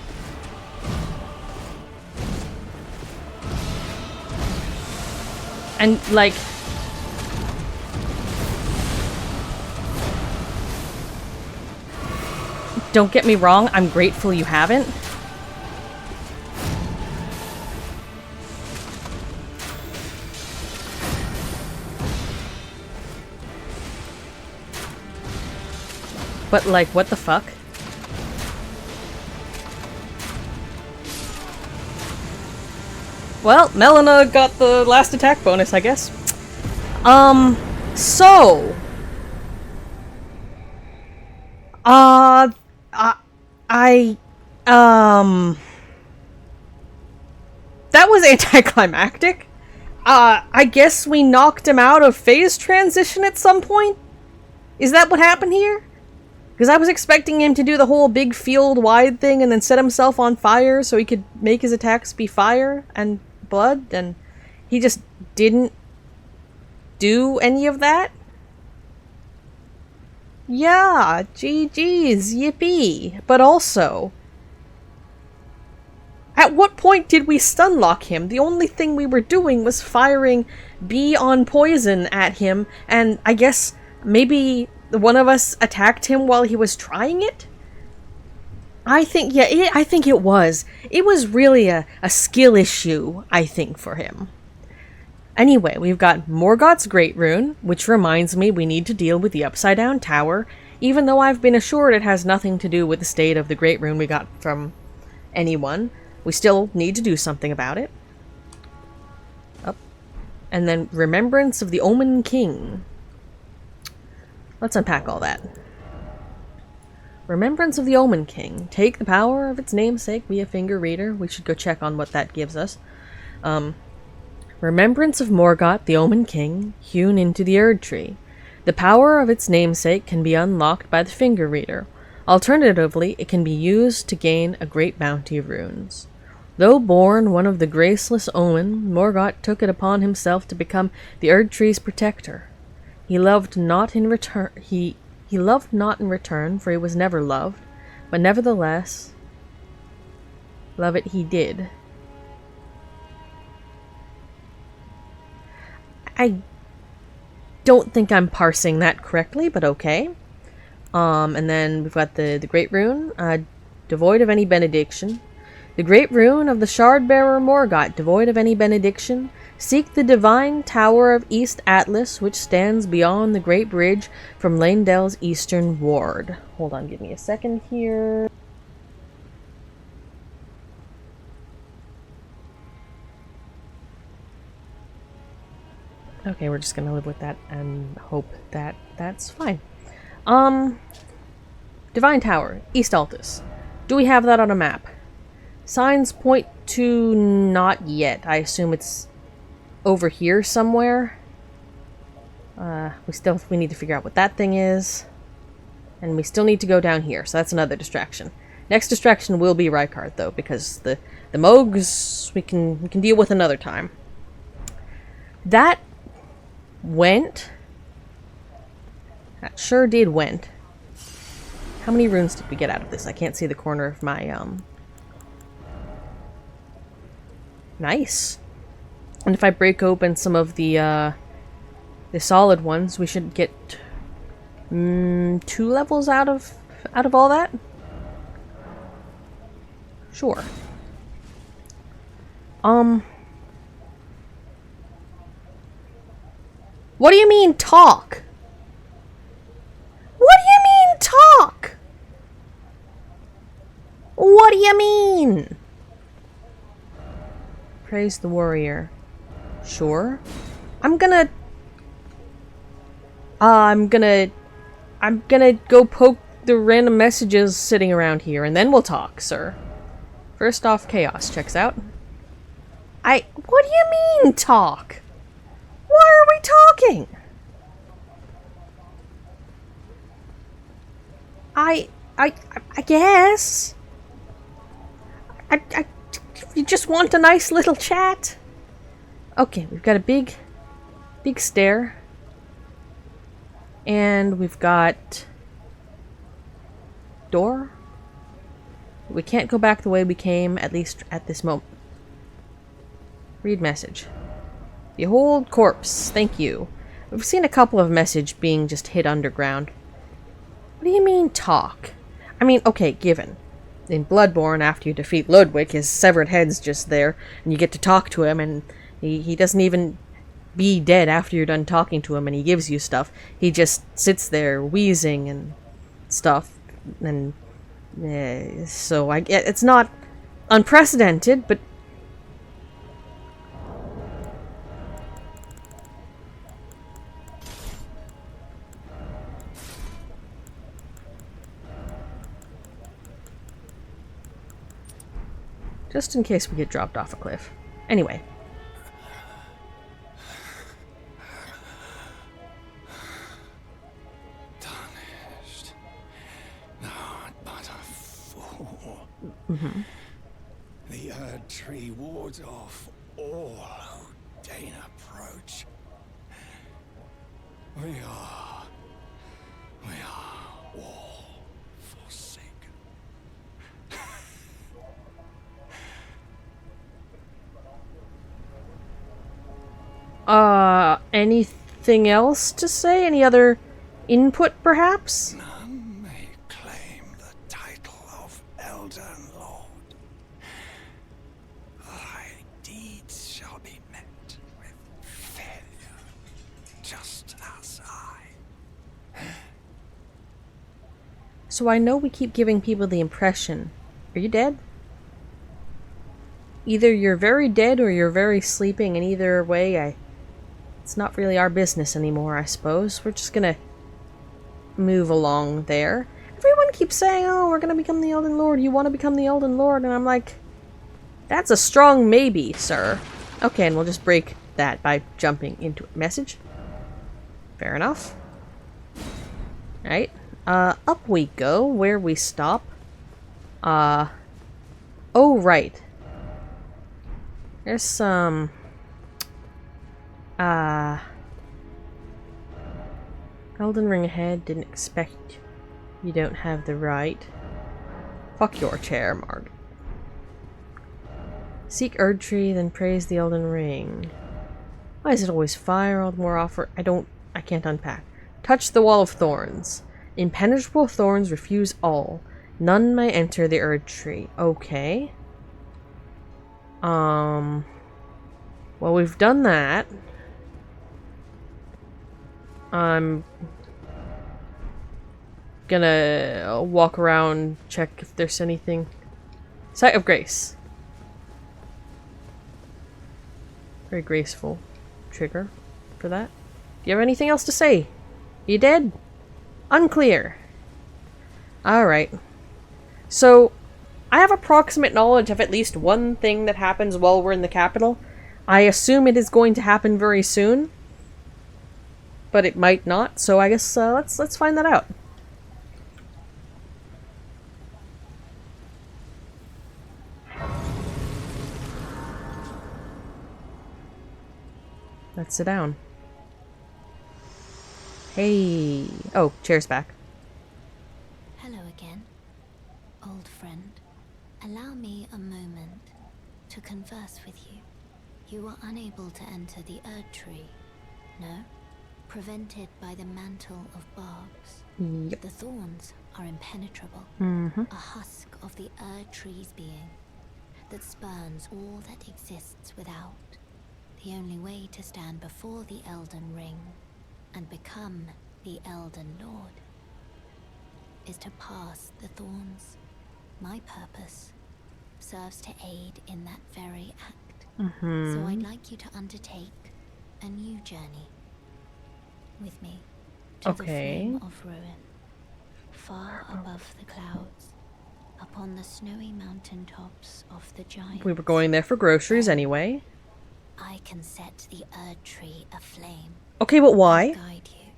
And, like... Don't get me wrong, I'm grateful you haven't. But, like, what the fuck? Well, Melina got the last attack bonus, I guess. So... That was anticlimactic. I guess we knocked him out of phase transition at some point? Is that what happened here? Because I was expecting him to do the whole big field-wide thing and then set himself on fire so he could make his attacks be fire and blood, and he just didn't do any of that? Yeah, GG's, yippee. But also, at what point did we stunlock him? The only thing we were doing was firing Bee on poison at him, and I guess maybe one of us attacked him while he was trying it? I think, yeah, I think it was. It was really a skill issue, I think, for him. Anyway, we've got Morgott's Great Rune, which reminds me we need to deal with the Upside Down Tower, even though I've been assured it has nothing to do with the state of the Great Rune we got from anyone. We still need to do something about it. Up. And then Remembrance of the Omen King. Let's unpack all that. Remembrance of the Omen King. Take the power of its namesake via finger reader. We should go check on what that gives us. Remembrance of Morgott, the Omen King, hewn into the Erd Tree. The power of its namesake can be unlocked by the finger reader. Alternatively, it can be used to gain a great bounty of runes. Though born one of the graceless Omen, Morgott took it upon himself to become the Erd Tree's protector. He loved not in return. He loved not in return, for he was never loved, but nevertheless, love it he did. I don't think I'm parsing that correctly, but okay. And then we've got the Great Rune, devoid of any benediction. The Great Rune of the Shardbearer Morgott, devoid of any benediction. Seek the divine tower of East Atlas, which stands beyond the Great Bridge from Lanedell's eastern ward. Hold on, give me a second here. Okay, we're just gonna live with that and hope that that's fine. Divine Tower, East Altus. Do we have that on a map? Signs point to not yet. I assume it's over here somewhere. We need to figure out what that thing is. And we still need to go down here, so that's another distraction. Next distraction will be Rykard, though, because the Mogs we can deal with another time. That went. That sure did went. How many runes did we get out of this? I can't see the corner of my Nice. And if I break open some of the solid ones, we should get 2 levels out of all that. Sure. What do you mean talk? What do you mean talk? What do you mean? Praise the warrior. Sure. I'm gonna go poke the random messages sitting around here, and then we'll talk, sir. First off, Chaos checks out. What do you mean, talk? Why are we talking? I guess. You just want a nice little chat? Okay, we've got a big stair. And we've got door. We can't go back the way we came, at least at this moment. Read message. Behold corpse, thank you. We've seen a couple of messages being just hid underground. What do you mean talk? I mean, okay, given. In Bloodborne, after you defeat Ludwig, his severed head's just there, and you get to talk to him, and he doesn't even be dead after you're done talking to him, and he gives you stuff. He just sits there wheezing and stuff, and so it's not unprecedented, but just in case we get dropped off a cliff. Anyway. Tarnished. Not but a fool. Mm-hmm. The Erd Tree wards off all who deign approach. We are all forsaken. Anything else to say? Any other input, perhaps? None may claim the title of Elden Lord. Thy deeds shall be met with failure, just as I. So I know we keep giving people the impression. Are you dead? Either you're very dead or you're very sleeping, and either way, it's not really our business anymore, I suppose. We're just gonna move along there. Everyone keeps saying, oh, we're gonna become the Elden Lord. You want to become the Elden Lord? And I'm like, that's a strong maybe, sir. Okay, and we'll just break that by jumping into a message. Fair enough. Alright. Up we go. Where we stop. Oh, right. There's some... Elden Ring ahead. Didn't expect you don't have the right. Fuck your chair, Marg. Seek Erdtree, then praise the Elden Ring. Why is it always fire all the more offer? I can't unpack. Touch the Wall of Thorns. Impenetrable thorns refuse all. None may enter the Erdtree. Okay. Well, we've done that. I'm gonna walk around, check if there's anything. Sight of Grace. Very graceful trigger for that. Do you have anything else to say? You dead? Unclear. Alright. So, I have approximate knowledge of at least one thing that happens while we're in the capital. I assume it is going to happen very soon. But it might not, so I guess let's find that out. Let's sit down. Hey. Oh, chair's back. Hello again, old friend. Allow me a moment to converse with you. You were unable to enter the Erdtree, no? Prevented by the mantle of barbs. Yep. The thorns are impenetrable. Mm-hmm. A husk of the Erdtree's being that spurns all that exists without. The only way to stand before the Elden Ring and become the Elden Lord is to pass the thorns. My purpose serves to aid in that very act. So I'd like you to undertake a new journey with me to the Flame of Ruin, far above the clouds, upon the snowy mountain tops of the giants. We were going there for groceries anyway. I can set the Erdtree aflame. Okay, but why? And guide you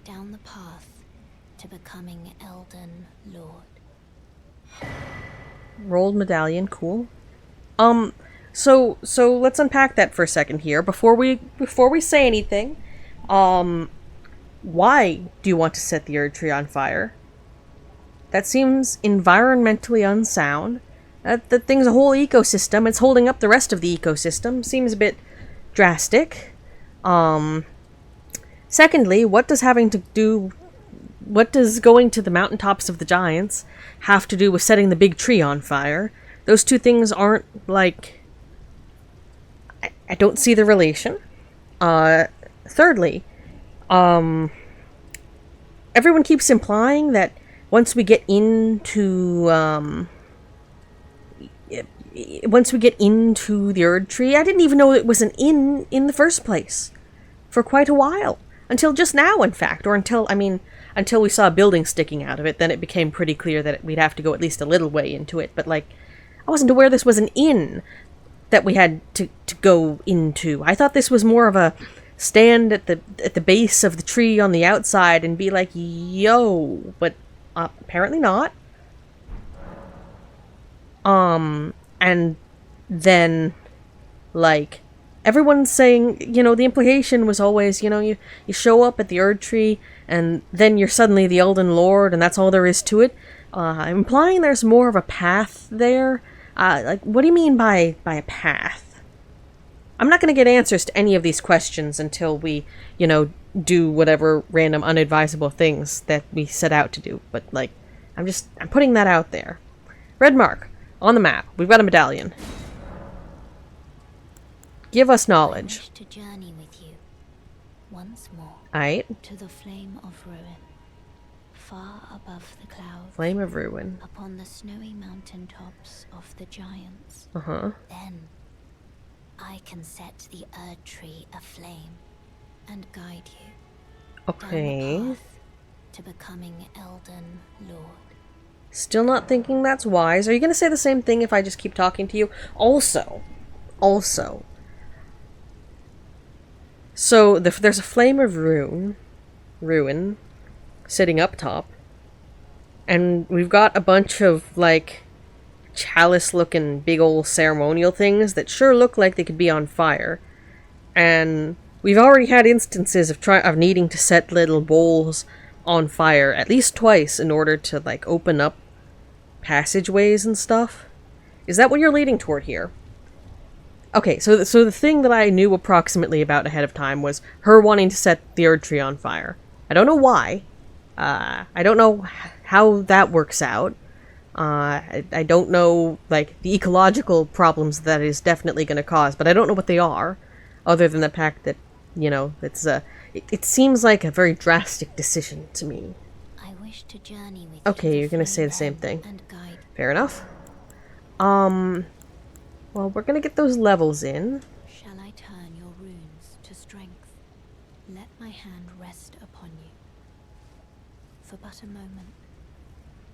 down the path to becoming Elden Lord. Rolled medallion, cool. So let's unpack that for a second here before we say anything. Why do you want to set the Erdtree on fire? That seems environmentally unsound. That thing's a whole ecosystem. It's holding up the rest of the ecosystem. Seems a bit drastic. Secondly, what does going to the mountaintops of the giants have to do with setting the big tree on fire? Those two things aren't, like... I don't see the relation. Thirdly, everyone keeps implying that once we get into the Erdtree, I didn't even know it was an inn in the first place for quite a while. Until just now, in fact. Or until we saw a building sticking out of it, then it became pretty clear that we'd have to go at least a little way into it. But, like, I wasn't aware this was an inn that we had to go into. I thought this was more of a stand at the base of the tree on the outside and be like, yo, but apparently not. And then, like, everyone's saying, the implication was always, you show up at the Erdtree, and then you're suddenly the Elden Lord, and that's all there is to it. Implying there's more of a path there. Like, what do you mean by a path? I'm not going to get answers to any of these questions until we, do whatever random unadvisable things that we set out to do. But, like, I'm putting that out there. Red mark. On the map. We've got a medallion. Give us knowledge. I wish to journey with you once more. Aight. To the Flame of Ruin, far above the clouds. Flame of Ruin. Upon the snowy mountain tops of the giants. Then I can set the Erdtree aflame and guide you Okay. down the path to becoming Elden Lord. Still not thinking that's wise. Are you gonna say the same thing if I just keep talking to you? Also, so there's a flame of ruin sitting up top, and we've got a bunch of like chalice-looking big old ceremonial things that sure look like they could be on fire, and we've already had instances of needing to set little bowls on fire at least twice in order to like open up passageways and stuff. Is that what you're leading toward here? Okay, so the thing that I knew approximately about ahead of time was her wanting to set the Erd Tree on fire. I don't know why. I don't know how that works out. I don't know, like, the ecological problems that is definitely going to cause, but I don't know what they are, other than the fact that, you know, it seems like a very drastic decision to me. I wish to journey with Okay, you you're gonna say the same thing. Fair enough. Well, we're gonna get those levels in. Shall I turn your runes to strength? Let my hand rest upon you. For but a moment,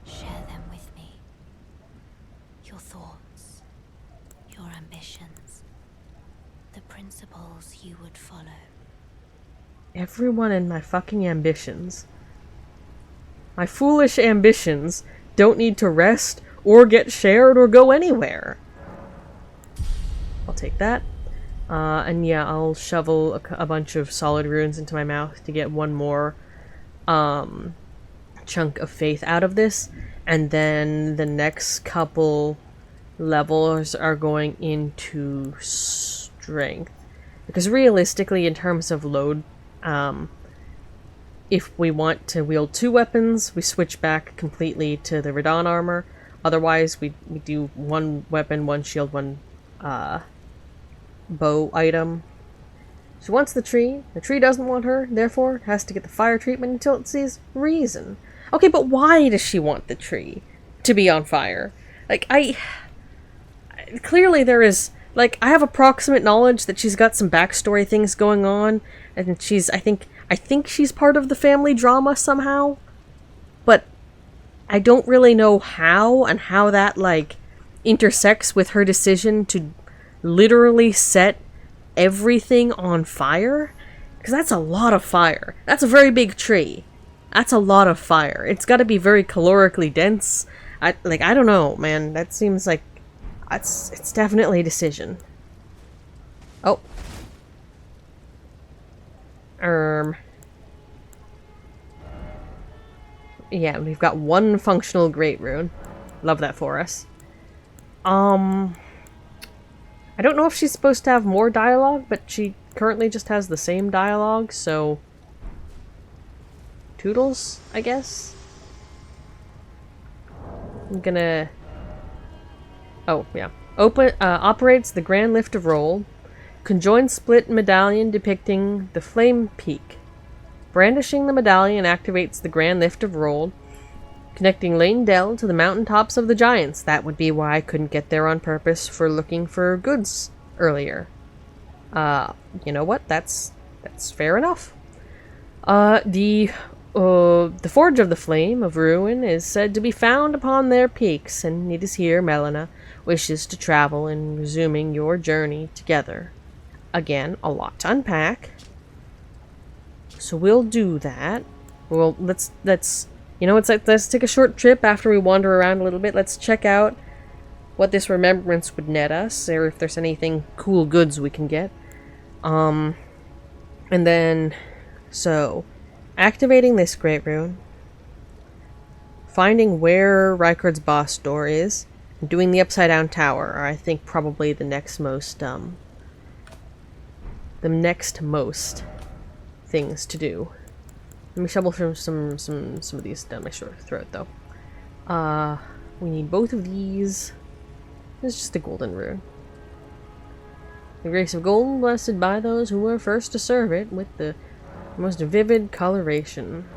share them with me. Your thoughts, your ambitions, the principles you would follow. Everyone and my fucking ambitions. My foolish ambitions don't need to rest or get shared or go anywhere. I'll take that. And yeah, I'll shovel a bunch of solid runes into my mouth to get one more chunk of faith out of this. And then the next couple levels are going into strength. Because realistically, in terms of load, if we want to wield 2 weapons, we switch back completely to the Radahn armor. Otherwise, we do 1 weapon, 1 shield, 1 bow item. She wants the tree doesn't want her, therefore has to get the fire treatment until it sees reason. Okay, but why does she want the tree to be on fire? Like, clearly there is, like, I have approximate knowledge that she's got some backstory things going on, and I think she's part of the family drama somehow, but I don't really know how, and how that, like, intersects with her decision to literally set everything on fire. Because that's a lot of fire. That's a very big tree. That's a lot of fire. It's got to be very calorically dense. I don't know, man. That seems like it's definitely a decision. Oh. Yeah, we've got 1 functional Great Rune. Love that for us. I don't know if she's supposed to have more dialogue, but she currently just has the same dialogue, so... Toodles, I guess? I'm gonna... Oh, yeah. Operates the Grand Lift of Roll. Conjoined split medallion depicting the Flame Peak. Brandishing the medallion activates the Grand Lift of Roll, connecting Lane Dell to the mountaintops of the Giants. That would be why I couldn't get there on purpose for looking for goods earlier. You know what? That's fair enough. The Forge of the Flame of Ruin is said to be found upon their peaks, and it is here Melina wishes to travel in resuming your journey together. Again, a lot to unpack. So we'll do that. Well, let's you know, it's like, let's take a short trip after we wander around a little bit. Let's check out what this remembrance would net us, or if there's anything cool goods we can get. And then, so, activating this Great Rune, finding where Rykard's boss door is, and doing the Upside Down Tower are, I think, probably the next most things to do. Let me shovel from some of these down my short throat, though. We need both of these. It's just a golden rune. The grace of gold, blessed by those who were first to serve it, with the most vivid coloration.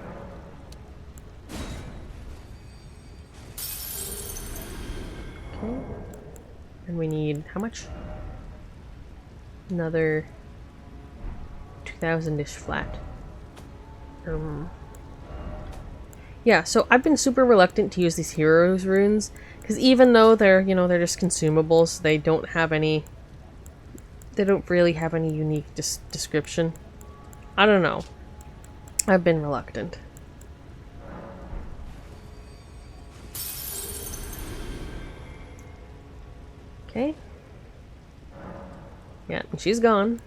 Okay. And we need, how much? Another 2,000-ish flat. Yeah, so I've been super reluctant to use these heroes runes because even though they're, you know, they're just consumables, they don't have any. They don't really have any unique description. I don't know. I've been reluctant. Okay. Yeah, and she's gone.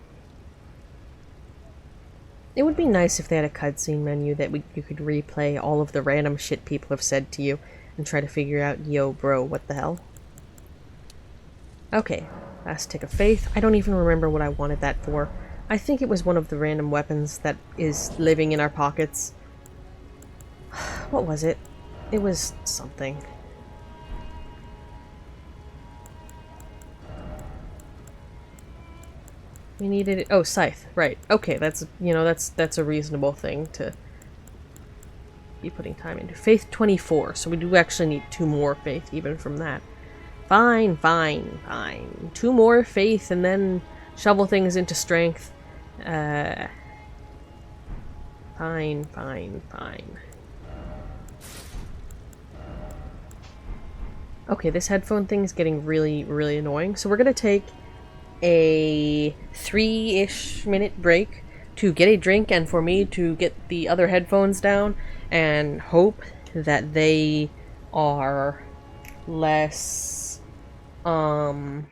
It would be nice if they had a cutscene menu that you could replay all of the random shit people have said to you and try to figure out, yo, bro, what the hell? Okay, last tick of faith. I don't even remember what I wanted that for. I think it was one of the random weapons that is living in our pockets. What was it? It was something. We needed it. Oh, scythe. Right. Okay, that's, you know, that's a reasonable thing to be putting time into. Faith 24. So we do actually need 2 more faith even from that. Fine, fine, fine. 2 more faith and then shovel things into strength. Fine, fine, fine. Okay, this headphone thing's getting really, really annoying. So we're gonna take a 3-ish minute break to get a drink and for me to get the other headphones down and hope that they are less of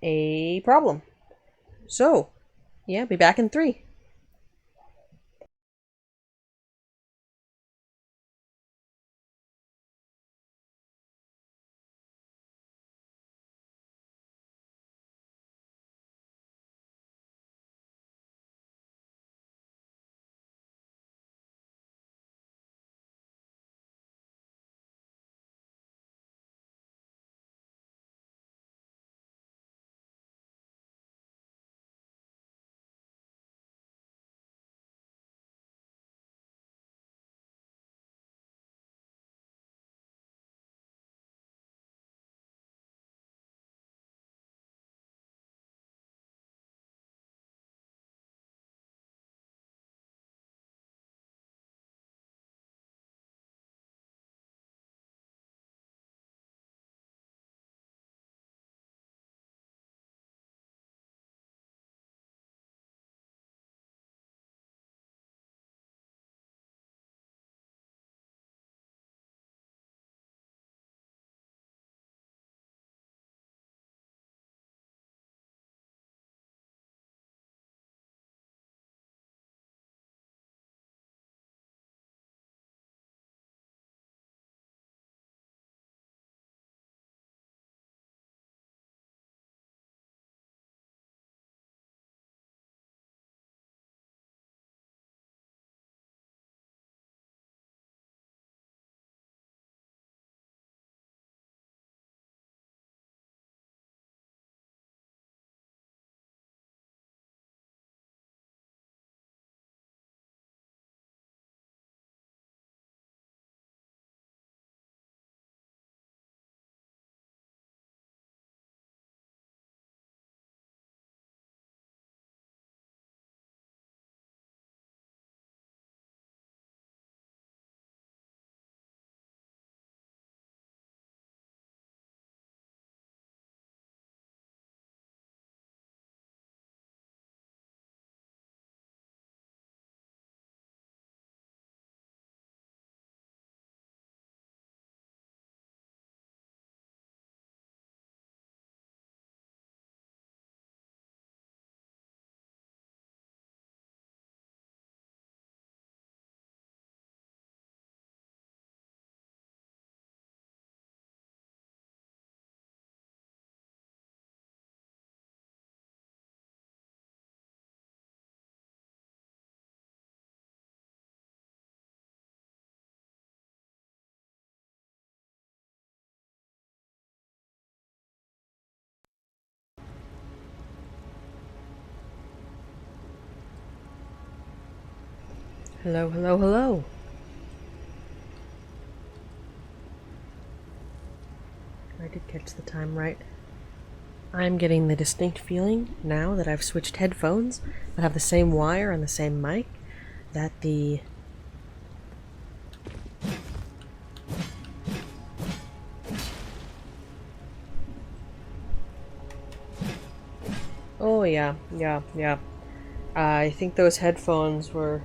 a problem. So, yeah, be back in 3. Hello, hello, hello. I did catch the time right. I'm getting the distinct feeling now that I've switched headphones that have the same wire and the same mic that the Oh yeah, yeah. I think those headphones were...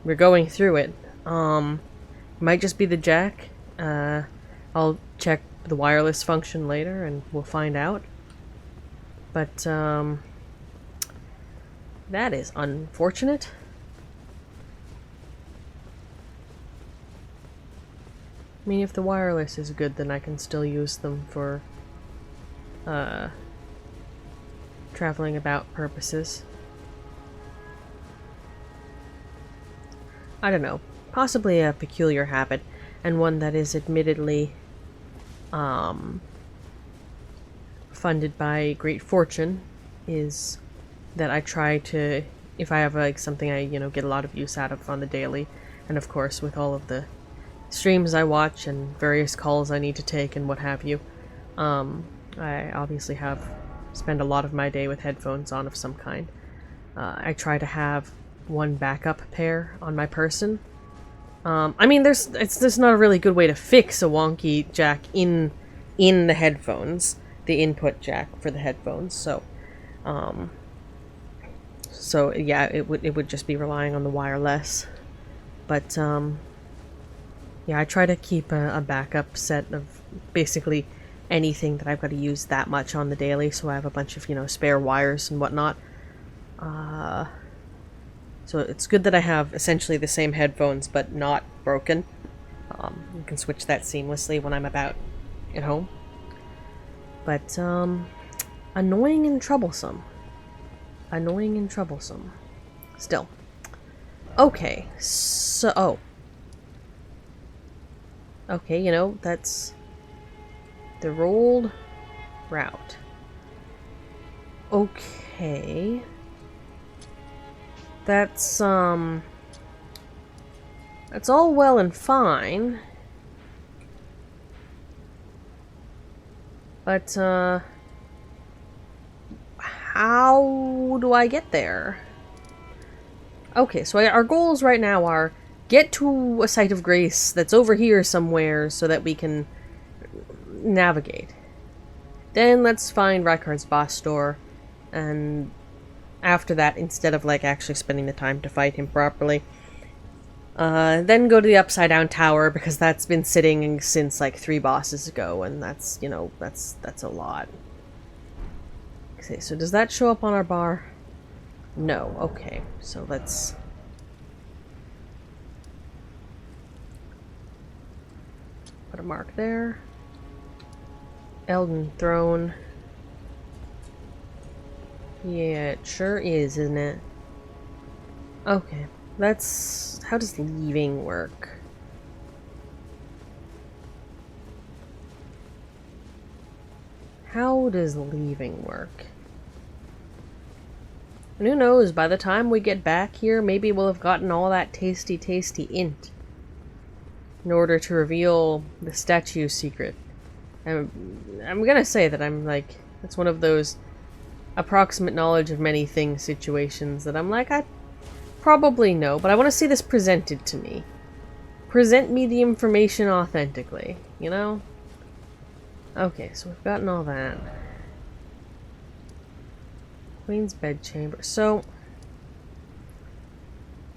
We're going through it. Might just be the jack. I'll check the wireless function later and we'll find out. But, that is unfortunate. I mean, if the wireless is good, then I can still use them for, traveling about purposes. I don't know. Possibly a peculiar habit, and one that is admittedly, funded by great fortune, is that I try to, if I have like something I, get a lot of use out of on the daily, and of course with all of the streams I watch and various calls I need to take and what have you, I obviously spend a lot of my day with headphones on of some kind. I try to have one backup pair on my person. I mean, there's not a really good way to fix a wonky jack in the headphones, the input jack for the headphones. So yeah, it would just be relying on the wireless. But yeah, I try to keep a backup set of basically anything that I've got to use that much on the daily, so I have a bunch of, spare wires and whatnot. So it's good that I have essentially the same headphones, but not broken. You can switch that seamlessly when I'm about at home. But, annoying and troublesome. Annoying and troublesome. Still. Okay, so... Oh. Okay, that's the rolled route. Okay. That's all well and fine. But, how do I get there? Okay, so our goals right now are get to a site of grace that's over here somewhere so that we can navigate. Then let's find Rykard's boss store, and after that, instead of actually spending the time to fight him properly, then go to the Upside Down Tower, because that's been sitting since 3 bosses ago, and that's, that's a lot. Okay, so does that show up on our bar? No. Okay, so let's... put a mark there. Elden Throne. Yeah, it sure is, isn't it? Okay, let's... How does leaving work? How does leaving work? And who knows, by the time we get back here, maybe we'll have gotten all that tasty int in order to reveal the statue secret. I'm gonna say that I'm it's one of those approximate knowledge of many things situations that I'm I probably know, but I want to see this presented to me. Present me the information authentically, Okay, so we've gotten all that. Queen's bedchamber. So,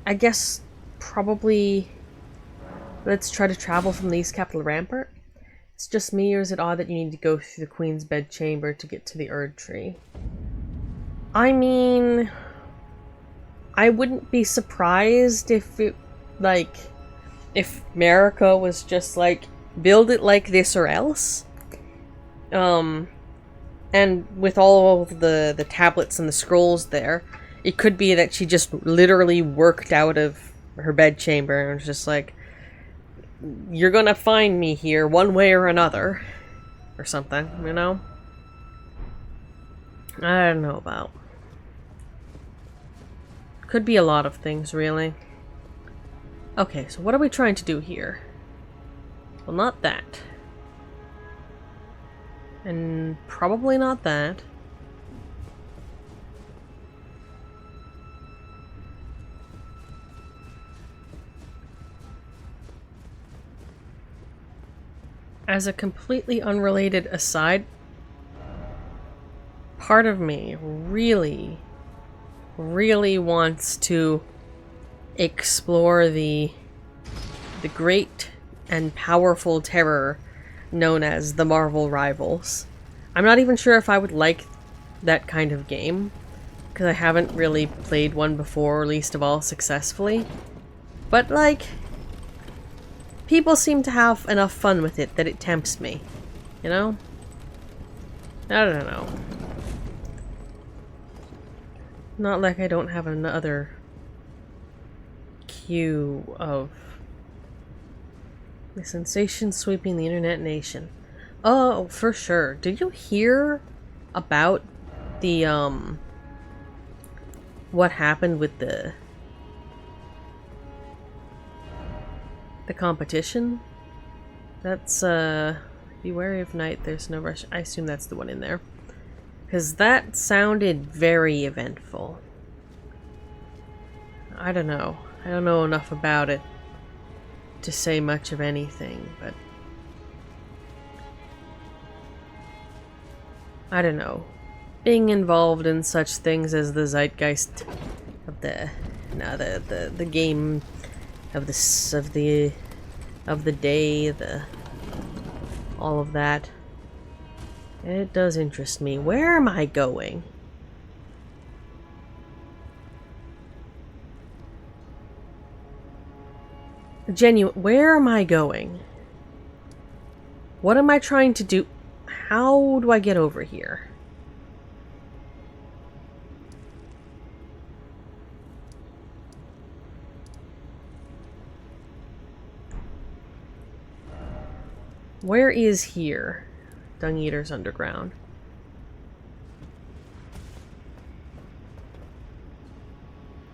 I guess probably let's try to travel from the East Capital Rampart. It's just me, or is it odd that you need to go through the Queen's bedchamber to get to the Erd Tree? I mean, I wouldn't be surprised if it, if Marika was just build it like this or else. And with all of the tablets and the scrolls there, it could be that she just literally worked out of her bedchamber and was just you're gonna find me here one way or another. Or something, I don't know about. Could be a lot of things, really. Okay, so what are we trying to do here? Well, not that. And probably not that. As a completely unrelated aside, part of me really, really wants to explore the great and powerful terror known as the Marvel Rivals. I'm not even sure if I would like that kind of game, because I haven't really played one before, least of all successfully. But, like, people seem to have enough fun with it that it tempts me, you know? I don't know. Not like I don't have another queue of the sensation sweeping the internet nation. Oh, for sure. Did you hear about the, what happened with the competition? That's, be wary of night, there's no rush. I assume that's the one in there. Because that sounded very eventful. I don't know. I don't know enough about it to say much of anything, but I don't know. Being involved in such things as the zeitgeist of the game of the day, all of that, it does interest me. Where am I going? Where am I going? What am I trying to do? How do I get over here? Where is here? Dung Eaters Underground.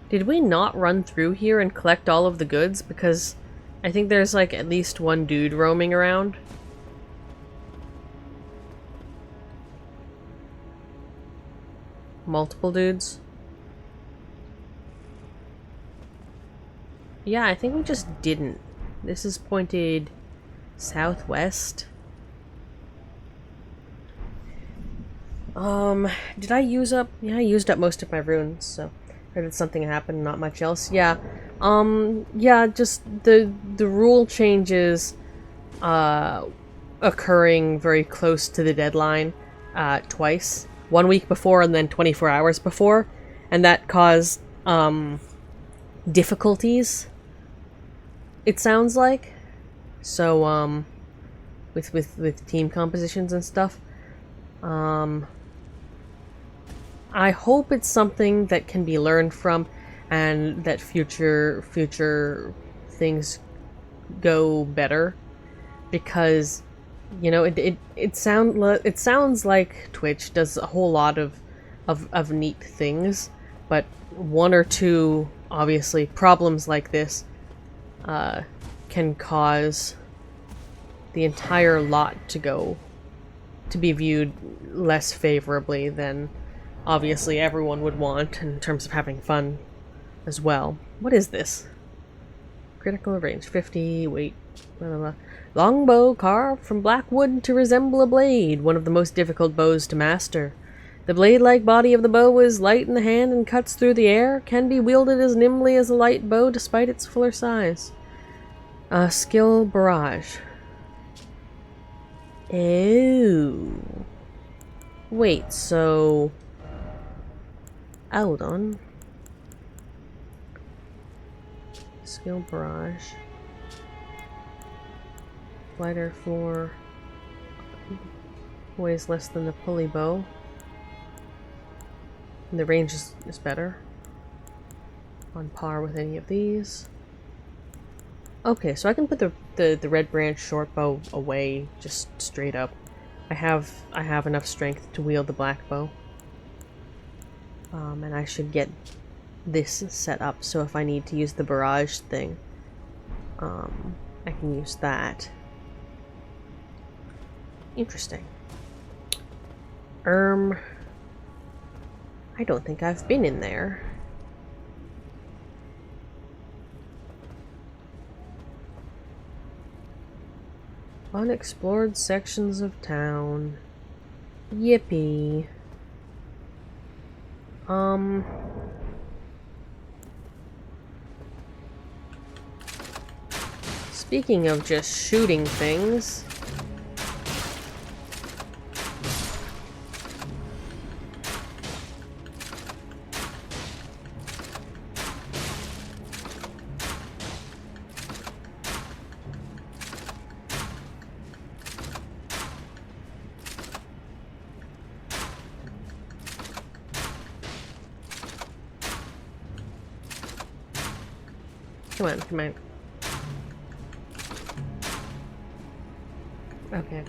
Did we not run through here and collect all of the goods? Because I think there's like at least one dude roaming around. Multiple dudes. Yeah, I think we just didn't. This is pointed southwest. Did I use up? Yeah, I used up most of my runes, so or did something happen? Not much else. Yeah. Yeah, just the rule changes occurring very close to the deadline twice. 1 week before and then 24 hours before, and that caused difficulties, it sounds like. So with team compositions and stuff. I hope it's something that can be learned from, and that future things go better, because you know it sounds like Twitch does a whole lot of neat things, but one or two obviously problems like this can cause the entire lot to be viewed less favorably than obviously everyone would want in terms of having fun as well. What is this? Critical range 50, weight, blah, blah, blah. Longbow carved from black wood to resemble a blade, one of the most difficult bows to master. The blade-like body of the bow is light in the hand and cuts through the air, can be wielded as nimbly as a light bow despite its fuller size. Skill barrage. Oh. Wait, so... Hold on. Skill barrage. Lighter floor. Weighs less than the pulley bow. And the range is better. On par with any of these. Okay, so I can put the red branch short bow away just straight up. I have enough strength to wield the black bow. And I should get this set up so if I need to use the barrage thing, I can use that. Interesting. I don't think I've been in there. Unexplored sections of town. Yippee. Speaking of just shooting things. Come on, come on. Okay.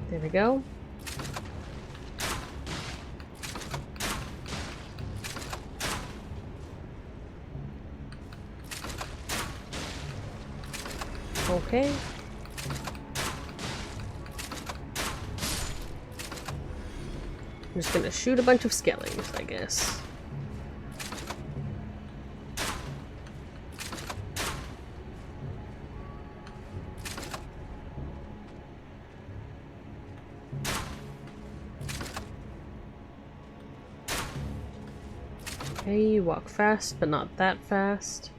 There we go. Okay. I'm just gonna shoot a bunch of skellies, I guess. Okay, you walk fast, but not that fast.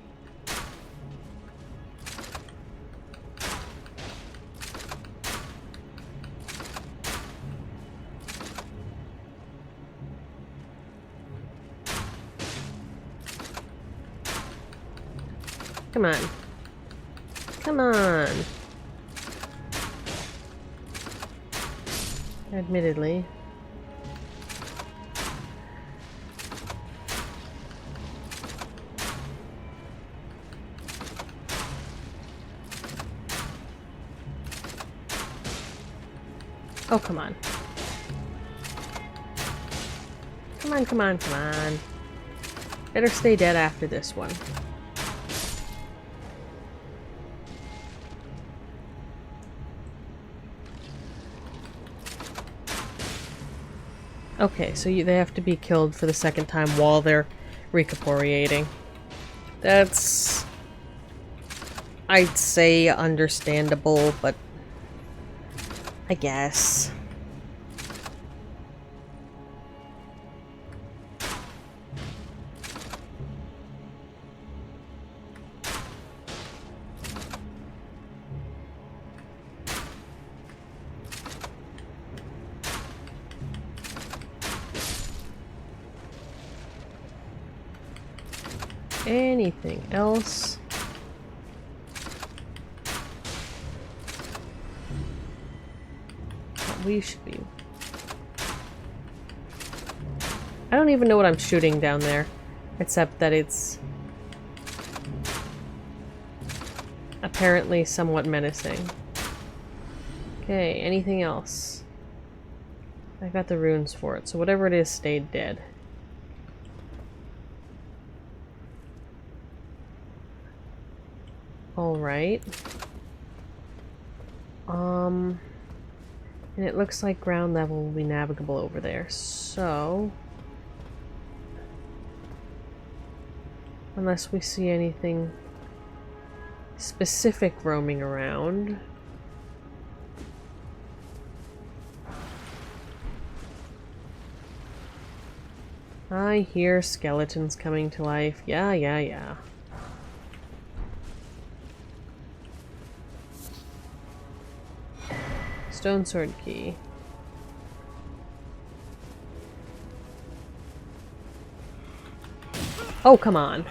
Come on. Come on. Admittedly. Oh, come on. Come on, come on, come on. Better stay dead after this one. Okay, so they have to be killed for the second time while they're recuperating. That's, I'd say, understandable, but I guess. Anything else? That we should be. I don't even know what I'm shooting down there, except that it's apparently somewhat menacing. Okay, anything else? I got the runes for it, so whatever it is stayed dead. Alright. And it looks like ground level will be navigable over there, so... Unless we see anything specific roaming around. I hear skeletons coming to life. Yeah, yeah, yeah. Stone sword key. Oh, come on.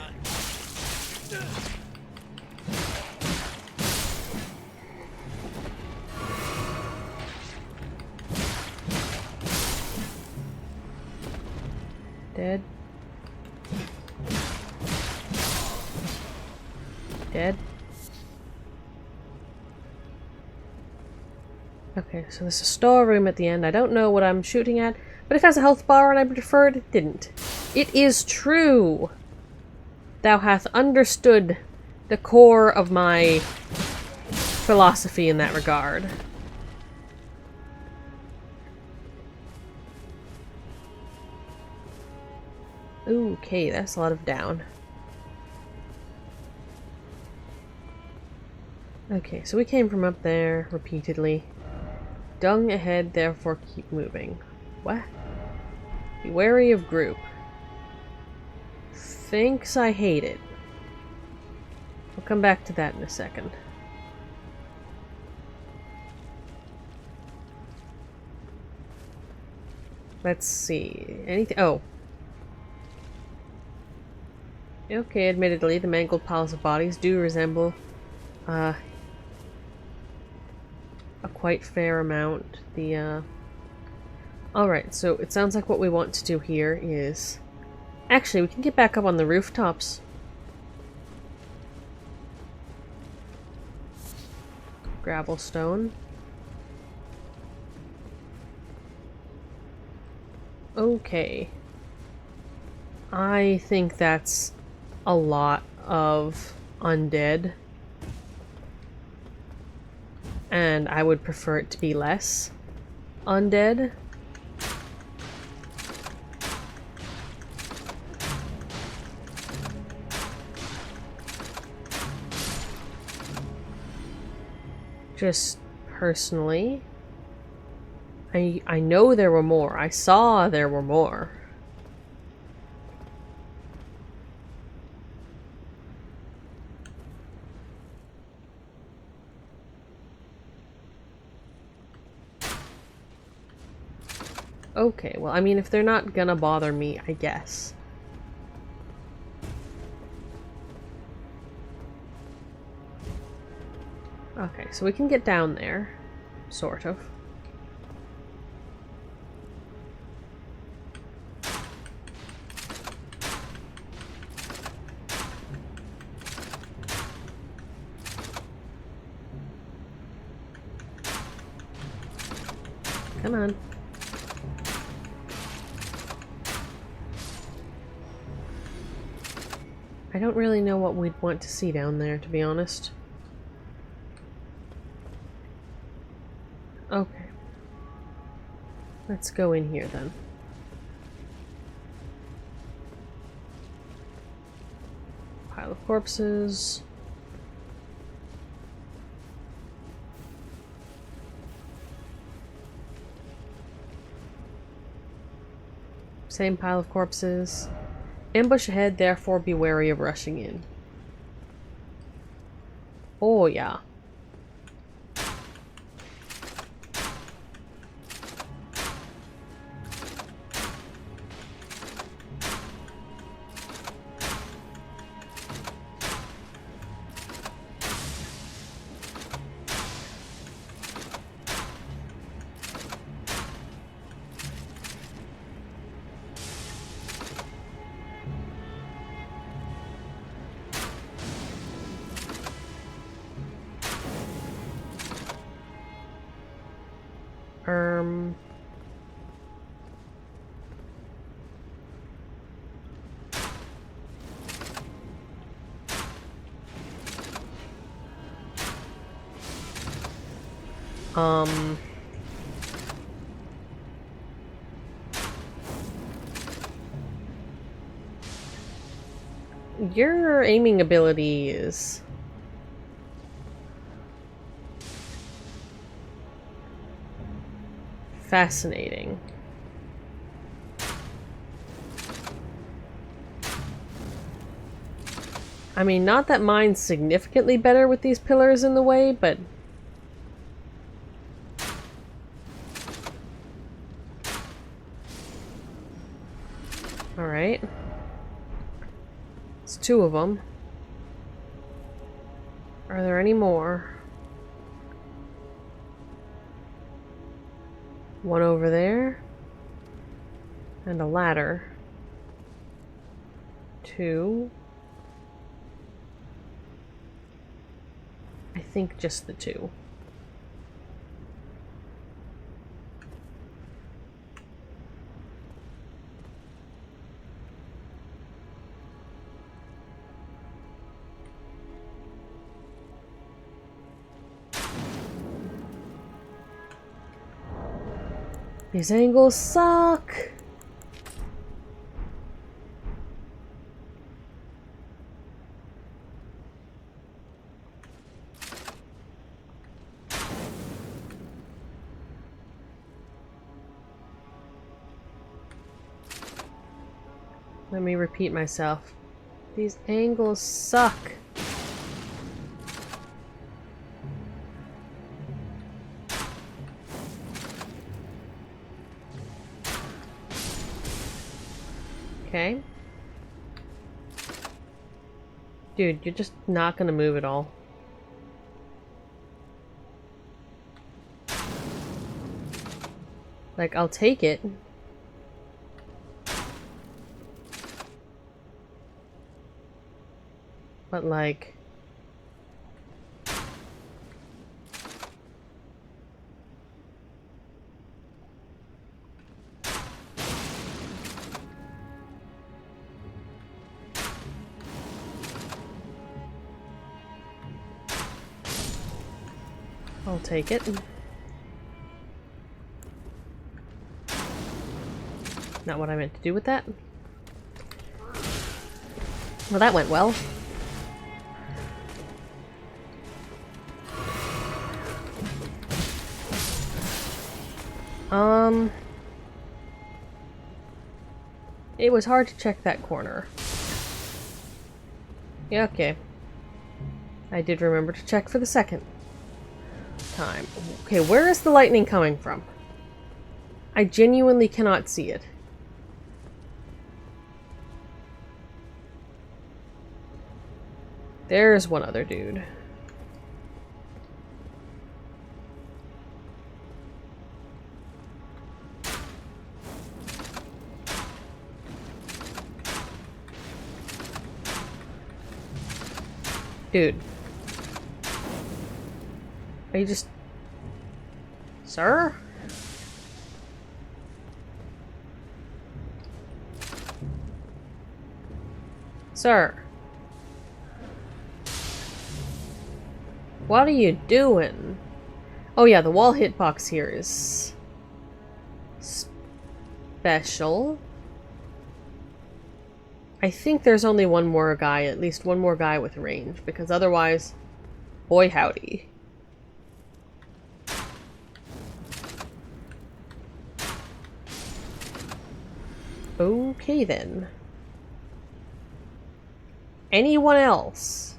Dead. Dead. Okay, so there's a storeroom at the end. I don't know what I'm shooting at, but if it has a health bar and I preferred, it didn't. It is true! Thou hath understood the core of my philosophy in that regard. Ooh, okay, that's a lot of down. Okay, so we came from up there repeatedly. Dung ahead, therefore keep moving. What? Be wary of group. Thinks I hate it. We'll come back to that in a second. Let's see. Anything? Oh. Okay, admittedly, the mangled piles of bodies do resemble a quite fair amount. Alright, so it sounds like what we want to do here is... Actually, we can get back up on the rooftops. Gravel stone. Okay. I think that's a lot of undead. And I would prefer it to be less undead. Just personally, I know there were more. I saw there were more. Okay, well, I mean, if they're not gonna bother me, I guess. Okay, so we can get down there. Sort of. Come on. I don't really know what we'd want to see down there, to be honest. Okay. Let's go in here then. Pile of corpses. Same pile of corpses. Ambush ahead, therefore be wary of rushing in. Oh yeah. Um... Your aiming ability is... fascinating. I mean, not that mine's significantly better with these pillars in the way, but... Alright. It's two of them. Are there any more? One over there. And a ladder. Two. I think just the two. These angles suck! Let me repeat myself. These angles suck. Okay. Dude, you're just not gonna move at all. Like, I'll take it. But like... I'll take it. Not what I meant to do with that. Well, that went well. It was hard to check that corner. Yeah, okay. I did remember to check for the second time. Okay, where is the lightning coming from? I genuinely cannot see it. There's one other dude. Dude. Are you just... Sir? Sir. What are you doing? Oh yeah, the wall hitbox here is... special. I think there's only one more guy, at least one more guy with range, because otherwise, boy howdy. Okay then. Anyone else?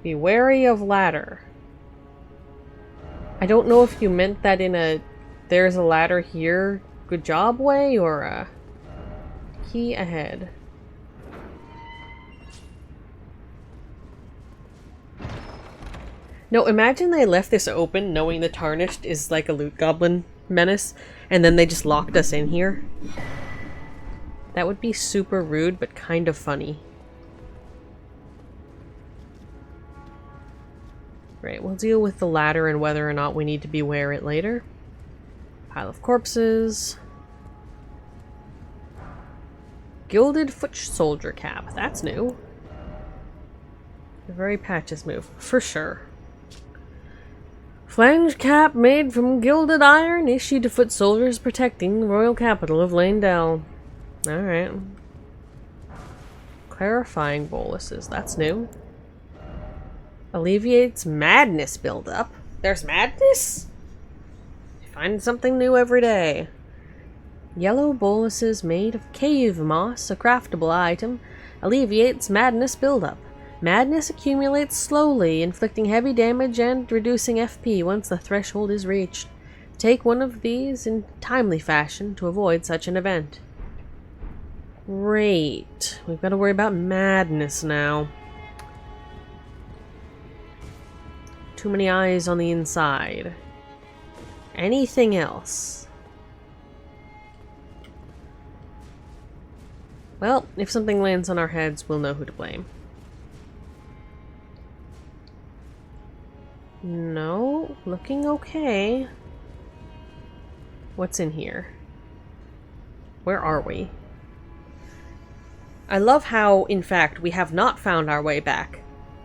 Be wary of ladder. I don't know if you meant that in a there's a ladder here, good job way, or a key ahead. No, imagine they left this open knowing the Tarnished is like a loot goblin menace, and then they just locked us in here. That would be super rude, but kind of funny. Right, we'll deal with the ladder and whether or not we need to beware it later. Pile of corpses. Gilded foot soldier cap. That's new. A very Patches move, for sure. Flange cap made from gilded iron, issued to foot soldiers protecting the royal capital of Leyndell. Alright. Clarifying boluses. That's new. Alleviates madness buildup. There's madness? Find something new every day. Yellow boluses made of cave moss, a craftable item, alleviates madness buildup. Madness accumulates slowly, inflicting heavy damage and reducing FP once the threshold is reached. Take one of these in timely fashion to avoid such an event. Great. We've got to worry about madness now. Too many eyes on the inside. Anything else? Well, if something lands on our heads, we'll know who to blame. No, looking okay. What's in here? Where are we? I love how, in fact, we have not found our way back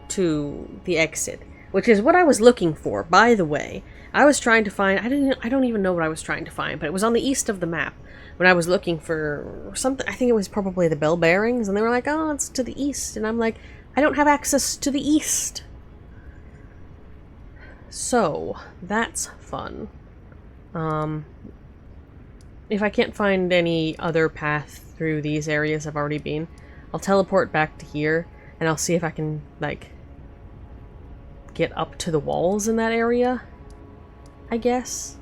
to the exit, which is what I was looking for, by the way. I was trying to find, I don't even know what I was trying to find, but it was on the east of the map when I was looking for something. I think it was probably the bell bearings, and they were like, oh, it's to the east, and I'm like, I don't have access to the east. So, that's fun. if I can't find any other path through these areas I've already been, I'll teleport back to here, and I'll see if I can, like, get up to the walls in that area, I guess.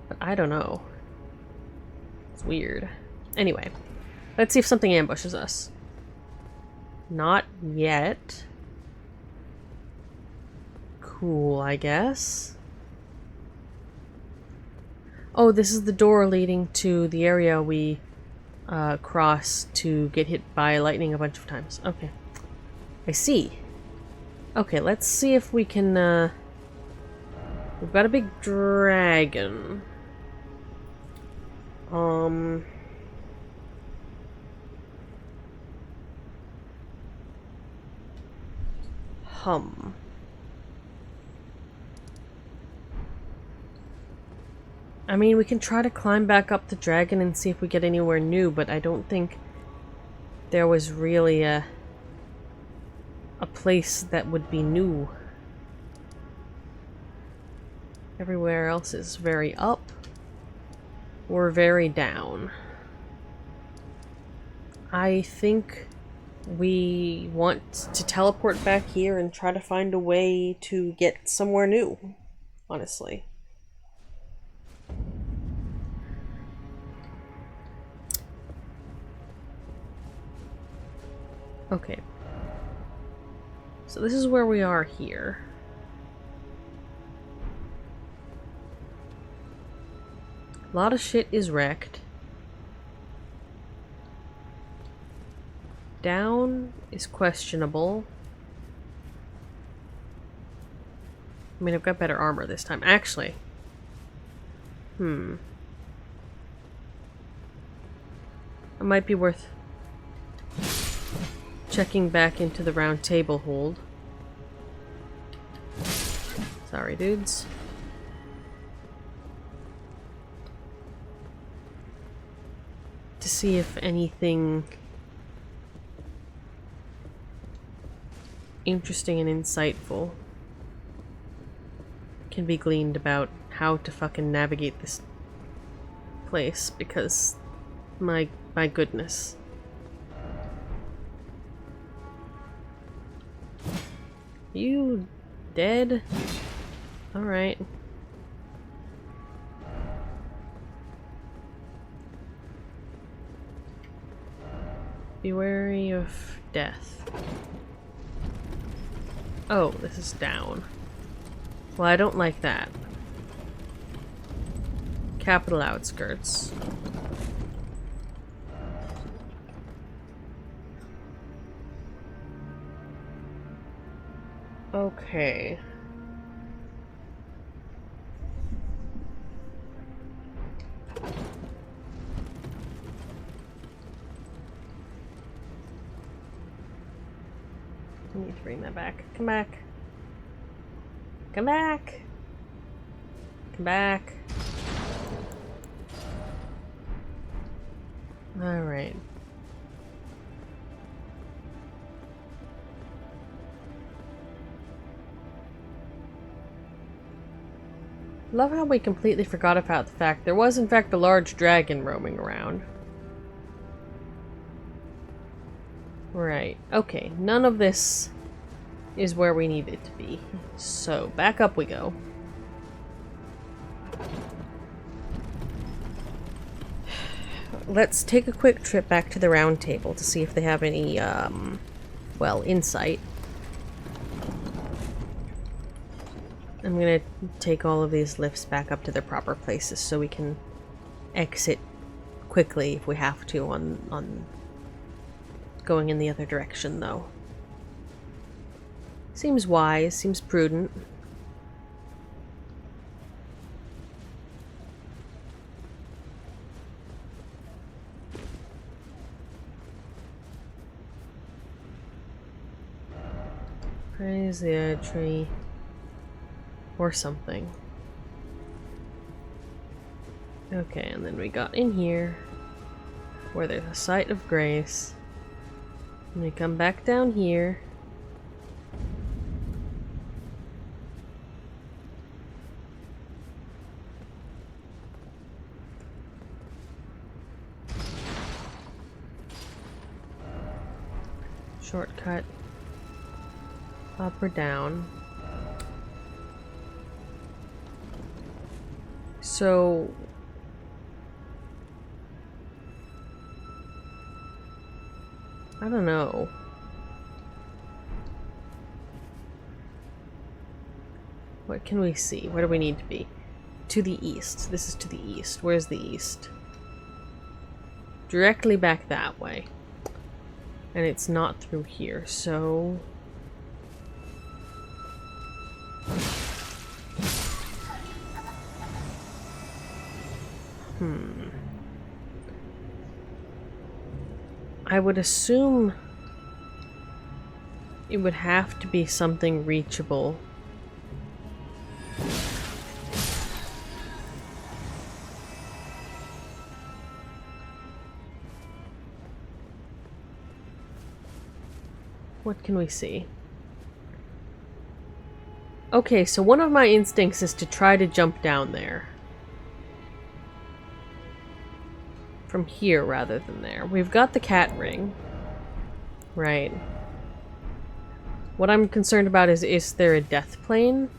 But I don't know. It's weird. Anyway, let's see if something ambushes us. Not yet. Cool, I guess. Oh, this is the door leading to the area we crossed to get hit by lightning a bunch of times. Okay. I see. Okay, let's see if we can, we've got a big dragon. I mean, we can try to climb back up the dragon and see if we get anywhere new, but I don't think there was really a place that would be new. Everywhere else is very up or very down. I think we want to teleport back here and try to find a way to get somewhere new, honestly. Okay. So this is where we are here. A lot of shit is wrecked. Down is questionable. I mean, I've got better armor this time. Actually. It might be worth checking back into the round table hold. Sorry, dudes. To see if anything interesting and insightful can be gleaned about how to fucking navigate this place, because my goodness. You dead? Alright. Be wary of death. Oh, this is down. Well, I don't like that. Capital outskirts. Okay. I need to bring that back. Come back. Come back. Come back. All right. Love how we completely forgot about the fact there was in fact a large dragon roaming around. Right. Okay. None of this is where we need it to be. So, back up we go. Let's take a quick trip back to the round table to see if they have any, well, insight. I'm gonna take all of these lifts back up to their proper places so we can exit quickly if we have to on going in the other direction, though. Seems wise, seems prudent. Praise the tree. Or something. Okay, and then we got in here where there's a site of grace. And we come back down here. Shortcut. Up or down. So... I don't know. What can we see? Where do we need to be? To the east. This is to the east. Where's the east? Directly back that way. And it's not through here, so... I would assume it would have to be something reachable. What can we see? Okay, so one of my instincts is to try to jump down there. From here rather than there. We've got the cat ring. Right. What I'm concerned about is there a death plane?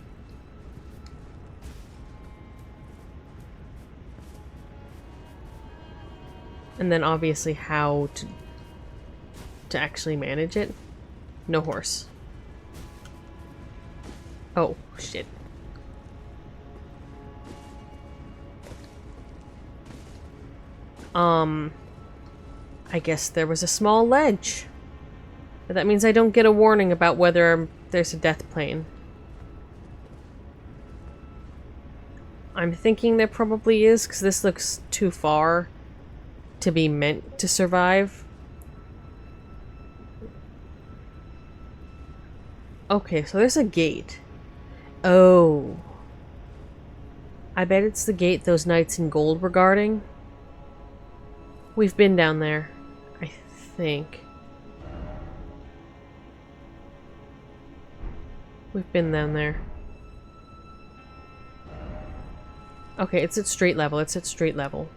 And then obviously how to actually manage it. No horse. Oh, shit. I guess there was a small ledge. But that means I don't get a warning about whether there's a death plane. I'm thinking there probably is, because this looks too far to be meant to survive. Okay, so there's a gate. Oh. I bet it's the gate those knights in gold were guarding. We've been down there, I think. We've been down there. Okay, it's at street level. It's at street level.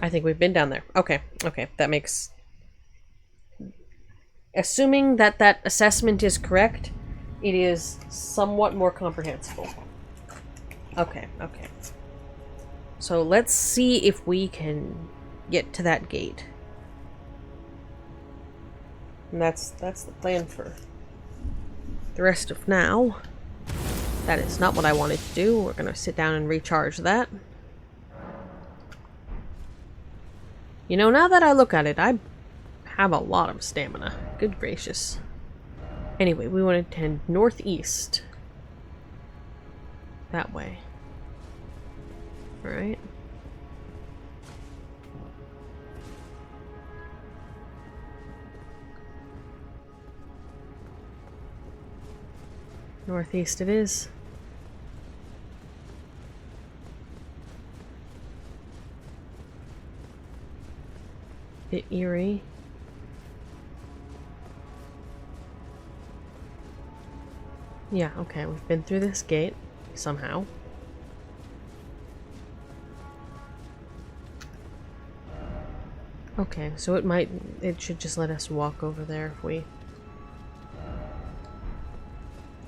I think we've been down there. Okay, okay, that makes... Assuming that that assessment is correct, it is somewhat more comprehensible. Okay, okay. So let's see if we can get to that gate. And that's the plan for the rest of now. That is not what I wanted to do. We're gonna sit down and recharge that. You know, now that I look at it, I have a lot of stamina. Good gracious. Anyway, we want to head northeast. That way. Alright. Northeast it is. Bit eerie. Yeah, okay, we've been through this gate somehow. Okay, so it should just let us walk over there if we...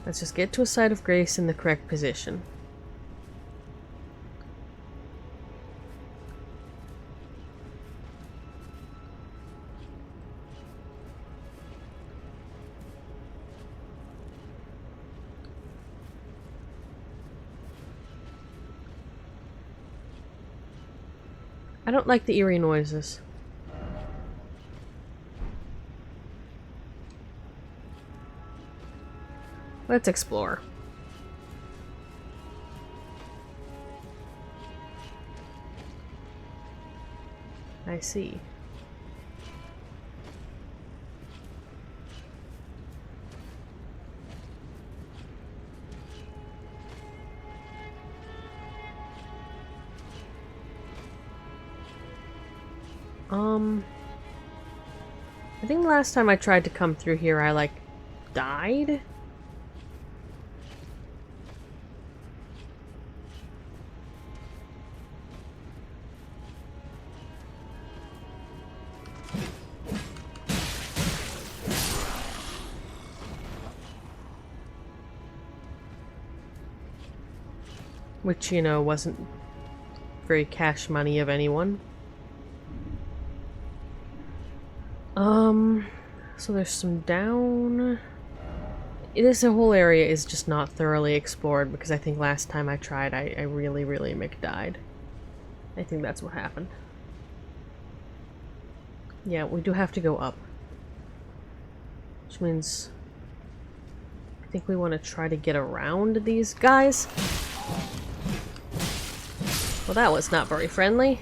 Let's just get to a site of grace in the correct position. I don't like the eerie noises. Let's explore. I see. I think the last time I tried to come through here, I, like, died? Which, you know, wasn't very cash money of anyone. So there's some down... This whole area is just not thoroughly explored because I think last time I tried I really McDied. I think that's what happened. Yeah, we do have to go up. Which means... I think we want to try to get around these guys. Well, that was not very friendly.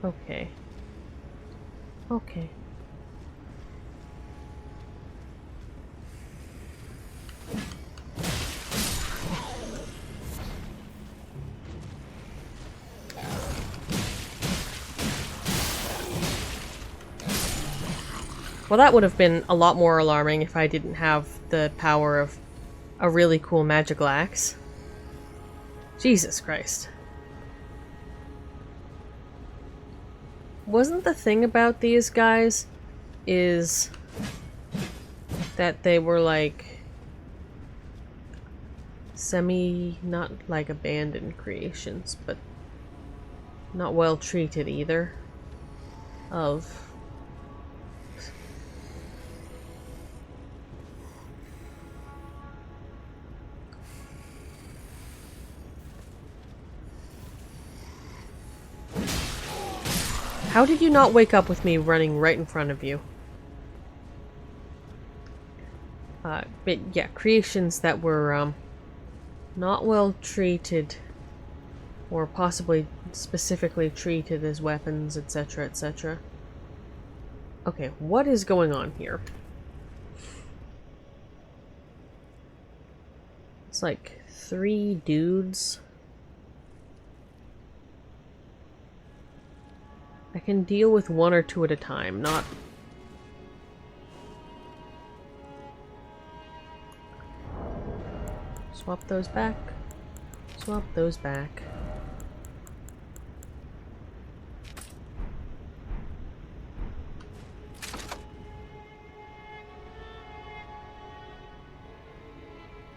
Okay. Okay. Well, that would have been a lot more alarming if I didn't have the power of a really cool magical axe. Jesus Christ. Wasn't the thing about these guys is that they were like not like abandoned creations, but not well treated either. How did you not wake up with me running right in front of you? But yeah, creations that were not well treated, or possibly specifically treated as weapons, etc., etc. Okay, what is going on here? It's like 3 dudes. I can deal with 1 or 2 at a time, not... Swap those back. Swap those back.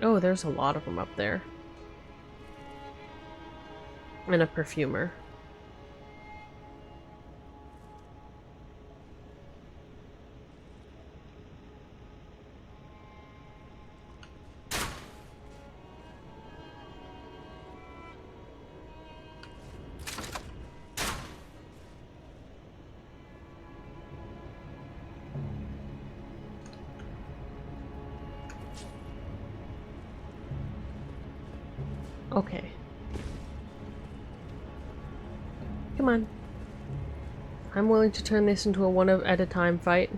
Oh, there's a lot of them up there. And a perfumer. Okay. Come on. I'm willing to turn this into a one-at-a-time fight.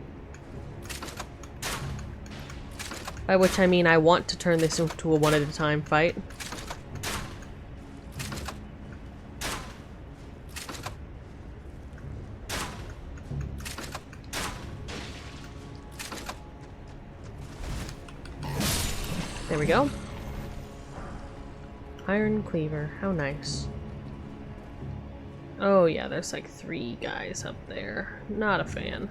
By which I mean I want to turn this into a one-at-a-time fight. There we go. Iron Cleaver, how nice. Oh yeah, there's like 3 guys up there. Not a fan.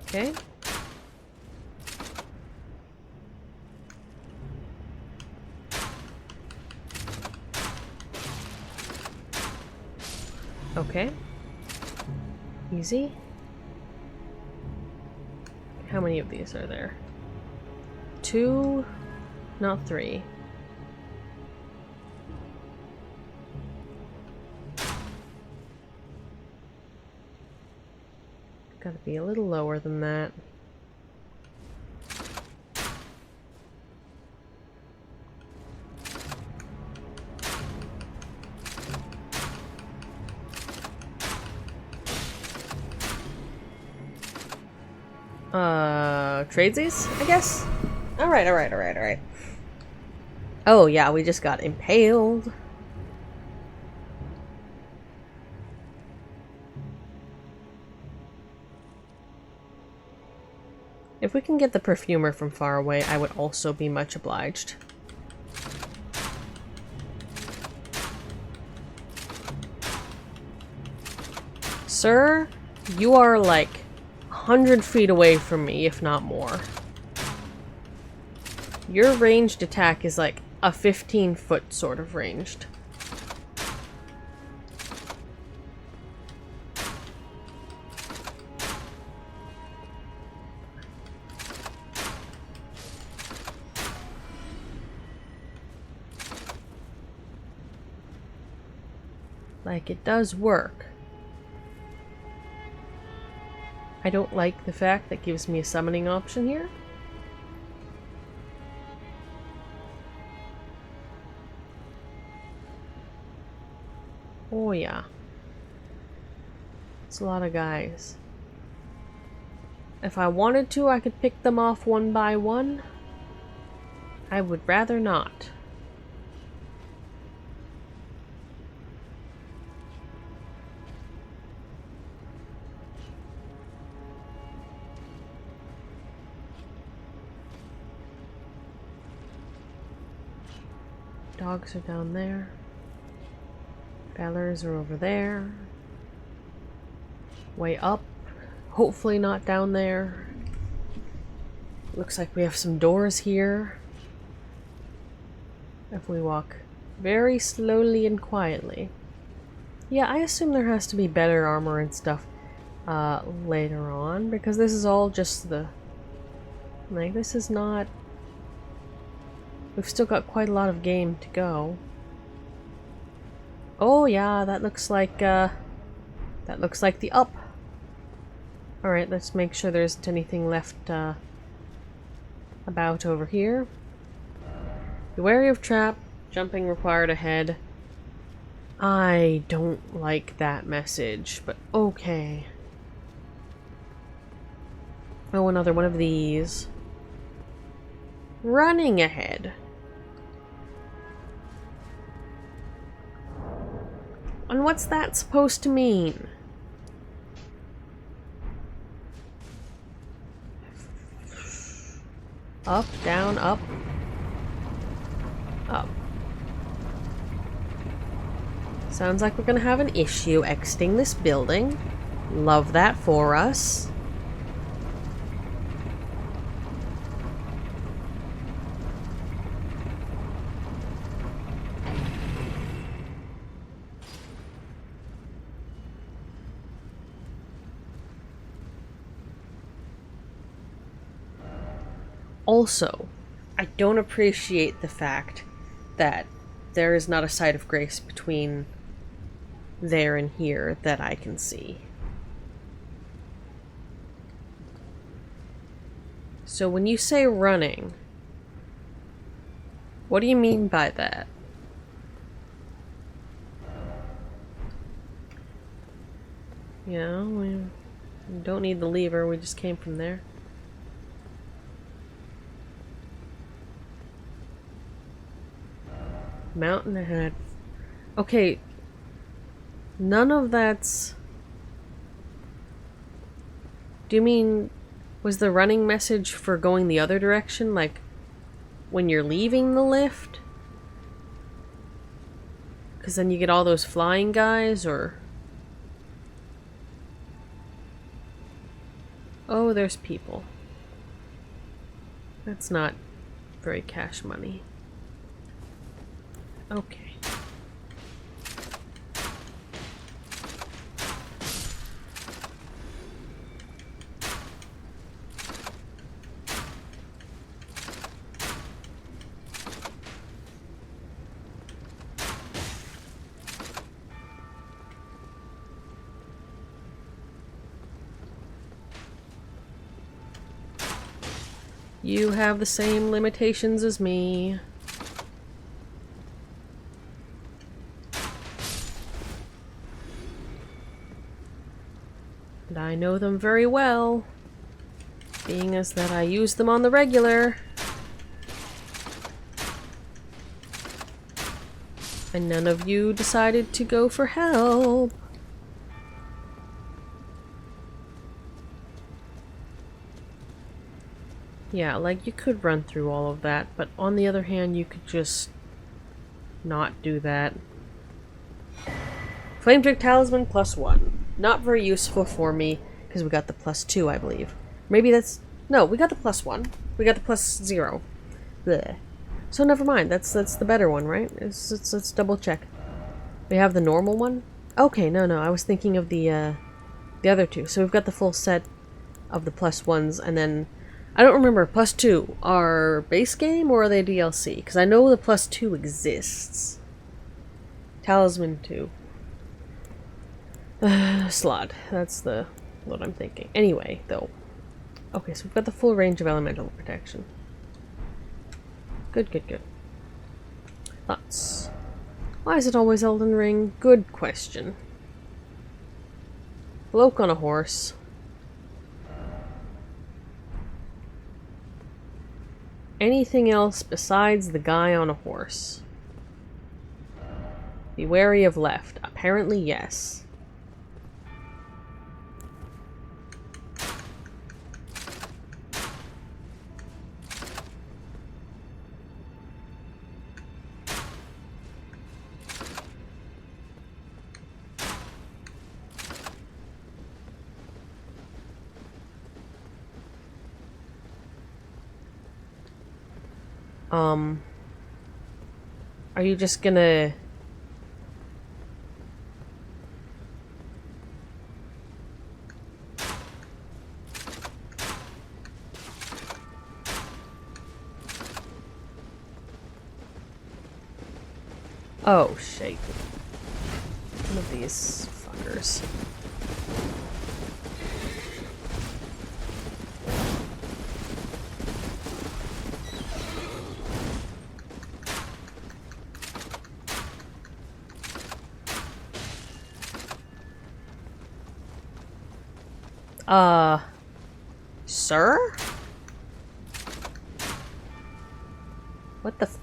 Okay. Okay. Easy. How many of these are there? 2, not 3. Gotta be a little lower than that. Tradesies, I guess? Alright. Oh yeah, we just got impaled. If we can get the perfumer from far away, I would also be much obliged. Sir, you are like 100 feet away from me, if not more. Your ranged attack is like a 15-foot sort of ranged. Like, it does work. I don't like the fact that gives me a summoning option here. Oh yeah. It's a lot of guys. If I wanted to, I could pick them off one by one. I would rather not. Dogs are down there. Bellers are over there. Way up. Hopefully not down there. Looks like we have some doors here. If we walk very slowly and quietly. Yeah, I assume there has to be better armor and stuff later on, because this is all just the... Like, this is not... We've still got quite a lot of game to go. Oh yeah, that looks like the up. Alright, let's make sure there isn't anything left about over here. Be wary of trap. Jumping required ahead. I don't like that message, but okay. Oh, another one of these. Running ahead. And what's that supposed to mean? Up, down, up. Up. Sounds like we're gonna have an issue exiting this building. Love that for us. Also, I don't appreciate the fact that there is not a site of grace between there and here that I can see. So when you say running, what do you mean by that? Yeah, we don't need the lever, we just came from there. Mountain ahead. Okay. None of that's... Do you mean... Was the running message for going the other direction? Like, when you're leaving the lift? Because then you get all those flying guys, or... Oh, there's people. That's not very cash money. Okay. You have the same limitations as me. And I know them very well, being as that I use them on the regular. And none of you decided to go for help. Yeah, like, you could run through all of that, but on the other hand, you could just not do that. Flame Drake Talisman +1. not very useful for me because we got the +2, I believe. Maybe that's... No, we got the +1. We got the +0. Bleh. So never mind. That's the better one, right? Let's double check. We have the normal one? Okay, no. I was thinking of the other two. So we've got the full set of the +1s, and then... I don't remember, +2 are base game or are they DLC? Because I know the +2 exists. Talisman 2. Slot. That's what I'm thinking. Anyway, though. Okay, so we've got the full range of elemental protection. Good. Thoughts? Why is it always Elden Ring? Good question. Bloke on a horse. Anything else besides the guy on a horse? Be wary of left. Apparently, yes. Are you just gonna... Oh, shit. One of these fuckers. Sir? What the f...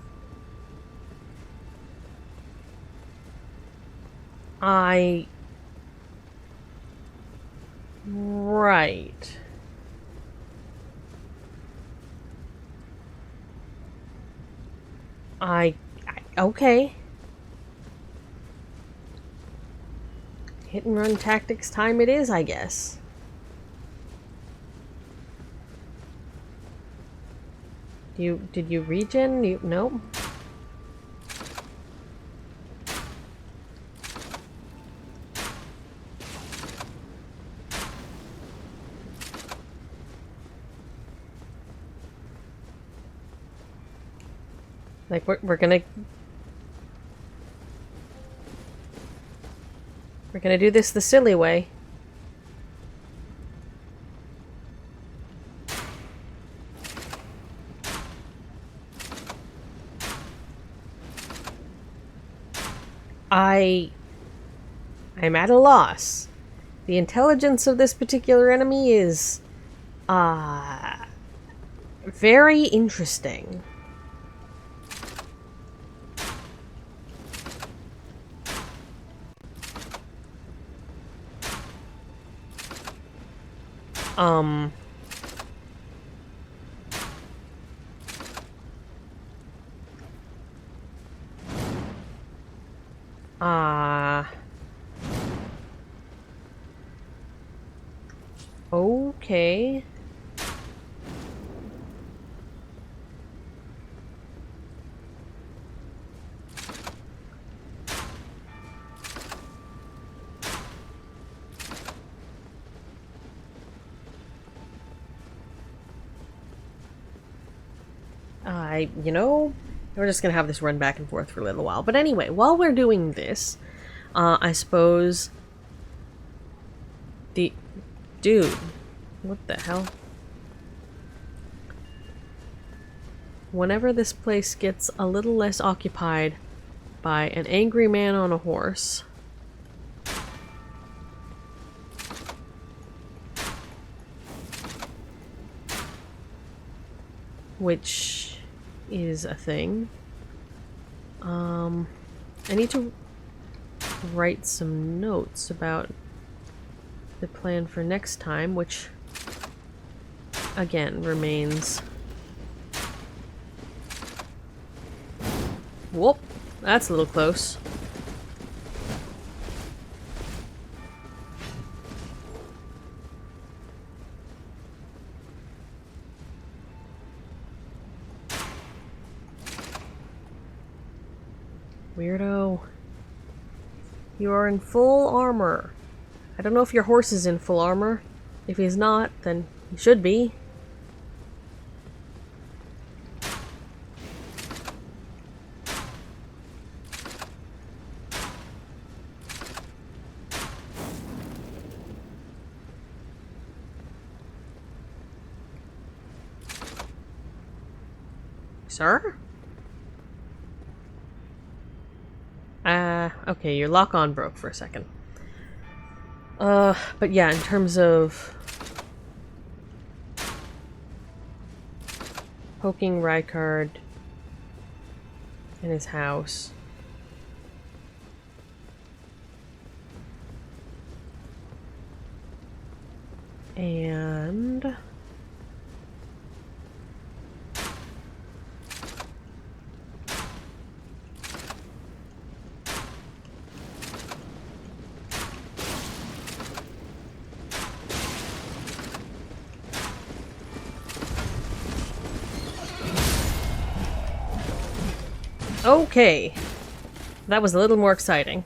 Right. Okay. Hit and run tactics time it is, I guess. Did you regen? Nope. Like, we're gonna do this the silly way. I'm at a loss. The intelligence of this particular enemy is very interesting. Okay. You know, we're just gonna have this run back and forth for a little while. But anyway, while we're doing this, I suppose the... Dude, what the hell? Whenever this place gets a little less occupied by an angry man on a horse... which is a thing. I need to write some notes about the plan for next time, which again remains... Whoop! That's a little close. Weirdo. You are in full armor. I don't know if your horse is in full armor. If he's not, then he should be. Sir? Okay, your lock-on broke for a second. But yeah, in terms of poking Rykard in his house. And okay. That was a little more exciting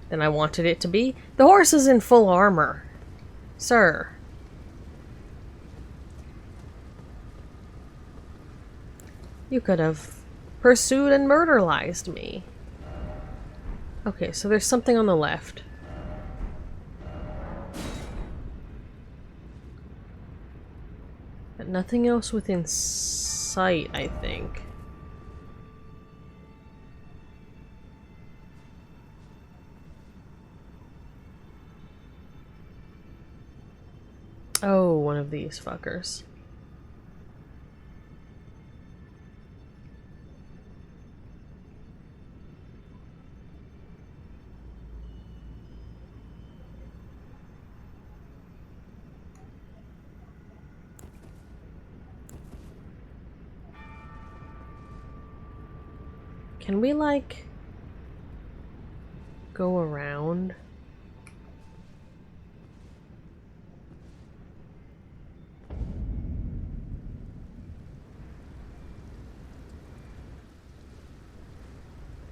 than I wanted it to be. The horse is in full armor. Sir. You could have pursued and murderized me. Okay, so there's something on the left. But nothing else within sight, I think. Oh, one of these fuckers. Can we, like, go around?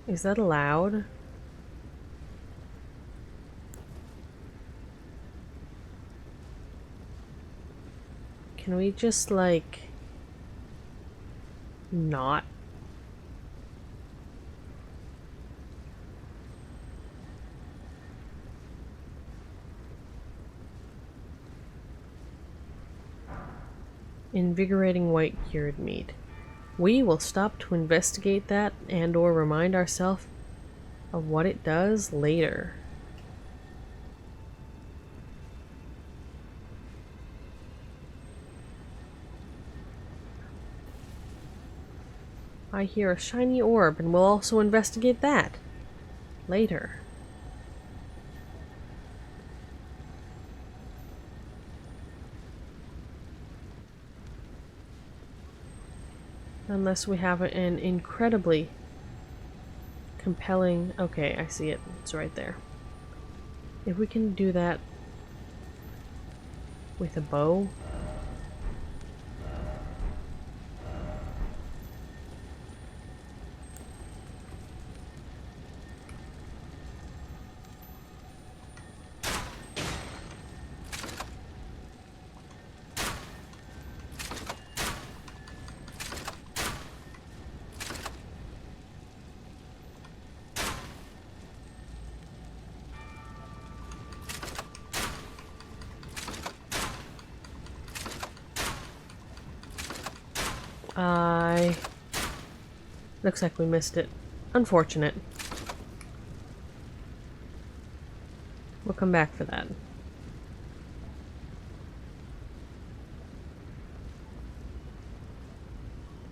Is that allowed? Can we just, like, not? Invigorating white cured meat. We will stop to investigate that and or remind ourselves of what it does later. I hear a shiny orb and we'll also investigate that later. Unless we have an incredibly compelling... Okay, I see it. It's right there. If we can do that with a bow... Looks like we missed it. Unfortunate. We'll come back for that.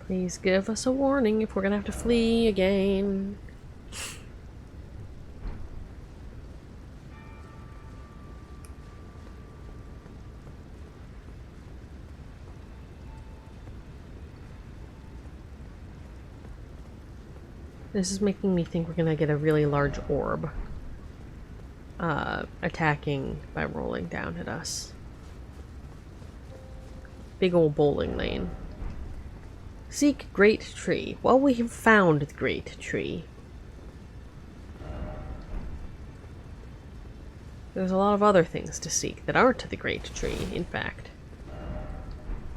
Please give us a warning if we're gonna have to flee again. This is making me think we're gonna get a really large orb attacking by rolling down at us. Big old bowling lane. Seek Great Tree. Well, we have found the Great Tree. There's a lot of other things to seek that aren't the Great Tree, in fact.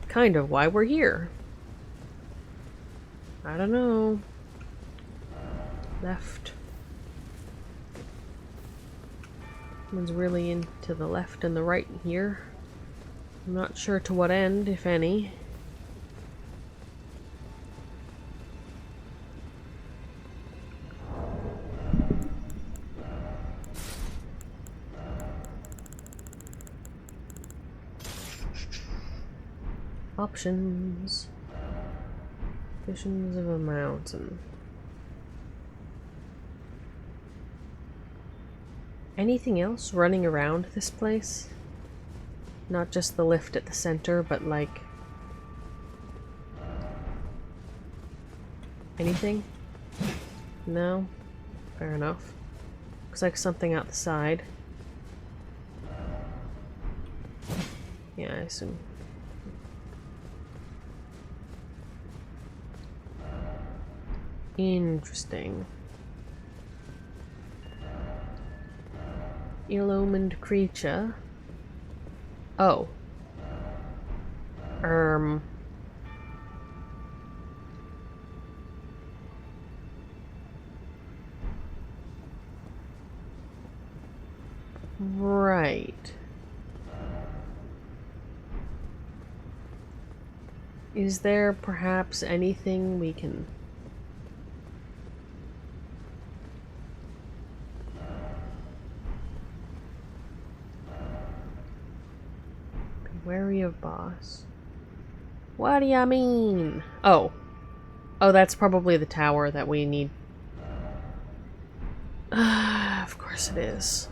Kind of why we're here. I don't know. Left. Someone's really into the left and the right here. I'm not sure to what end, if any. Options. Visions of a mountain. Anything else running around this place? Not just the lift at the center, but like... anything? No? Fair enough. Looks like something out the side. Yeah, I assume. Interesting. Ill-omened creature. Oh. Right. Is there perhaps anything we can... Wary of boss. What do you mean? Oh. Oh, that's probably the tower that we need. Of course it is.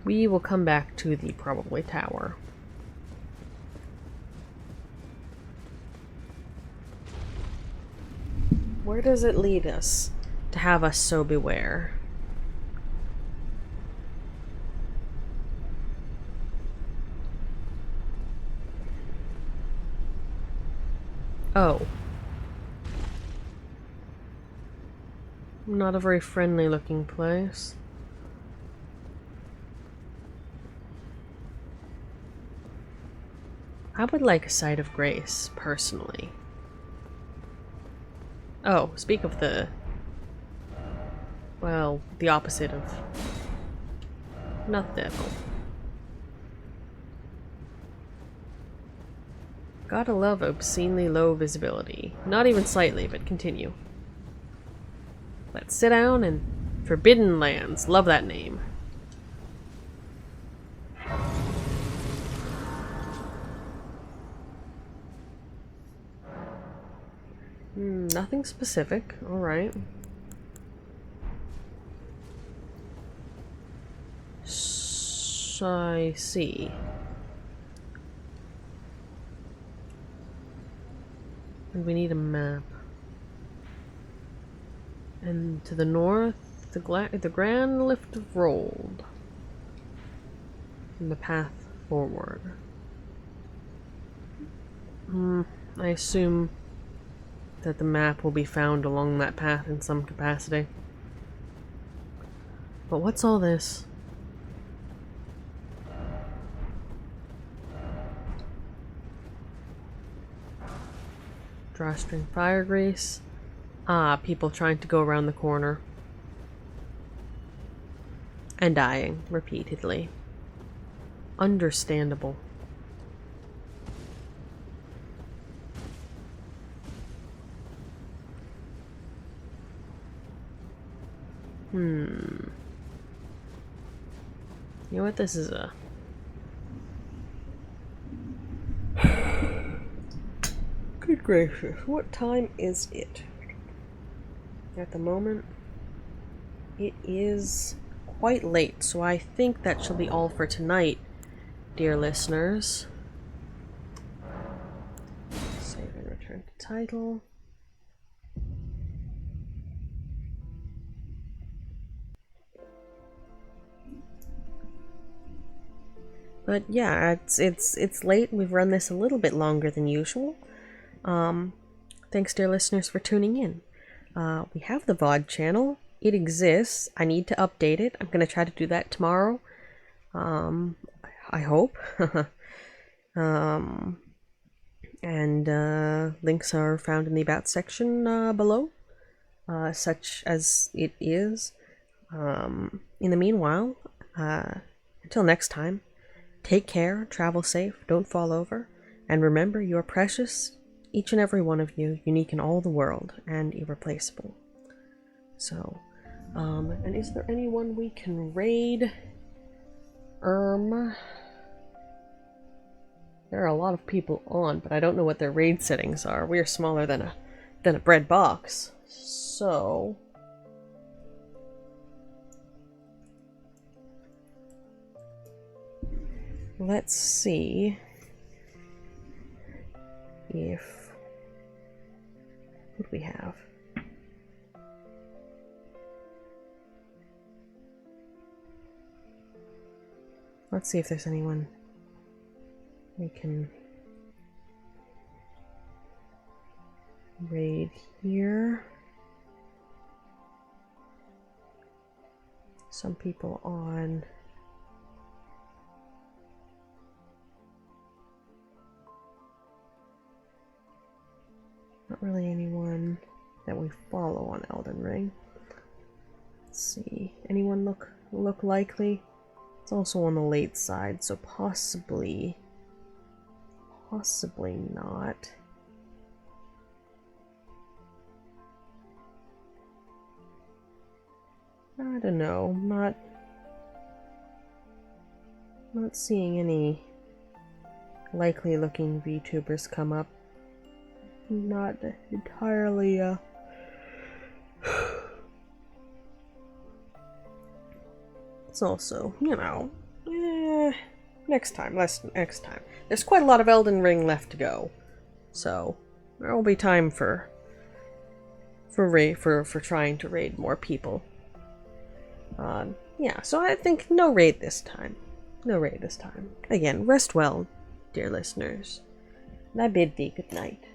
We will come back to the probably tower. Where does it lead us to have us so beware? Oh. Not a very friendly looking place. I would like a site of grace, personally. Oh, speak of the... well, the opposite of... not devil. Gotta love obscenely low visibility. Not even slightly, but continue. Let's sit down and... Forbidden Lands. Love that name. Nothing specific. Alright. I see. And we need a map. And to the north, the Grand Lift of Rold. And the path forward. I assume that the map will be found along that path in some capacity. But what's all this? Drawstring fire grease. Ah, people trying to go around the corner. And dying repeatedly. Understandable. You know what? This is a... Good gracious, what time is it? At the moment, it is quite late, so I think that shall be all for tonight, dear listeners. Save and return to title. But yeah, it's late. We've run this a little bit longer than usual. Thanks, dear listeners, for tuning in. We have the VOD channel. it exists. I need to update it. I'm going to try to do that tomorrow. I hope. And links are found in the About section below, such as it is. In the meanwhile, until next time, take care, travel safe, don't fall over, and remember you're precious, each and every one of you, unique in all the world, and irreplaceable. So, and is there anyone we can raid? There are a lot of people on, but I don't know what their raid settings are. We are smaller than a bread box. So let's see if what do we have? Let's see if there's anyone we can raid here. Some people on not really anyone that we follow on Elden Ring. Let's see. Anyone look likely? It's also on the late side, so possibly not. I don't know. Not seeing any likely looking VTubers come up. Not entirely It's also, you know, next time. There's quite a lot of Elden Ring left to go, so there will be time for trying to raid more people. Yeah, so I think no raid this time. Again, rest well, dear listeners, and I bid thee good night.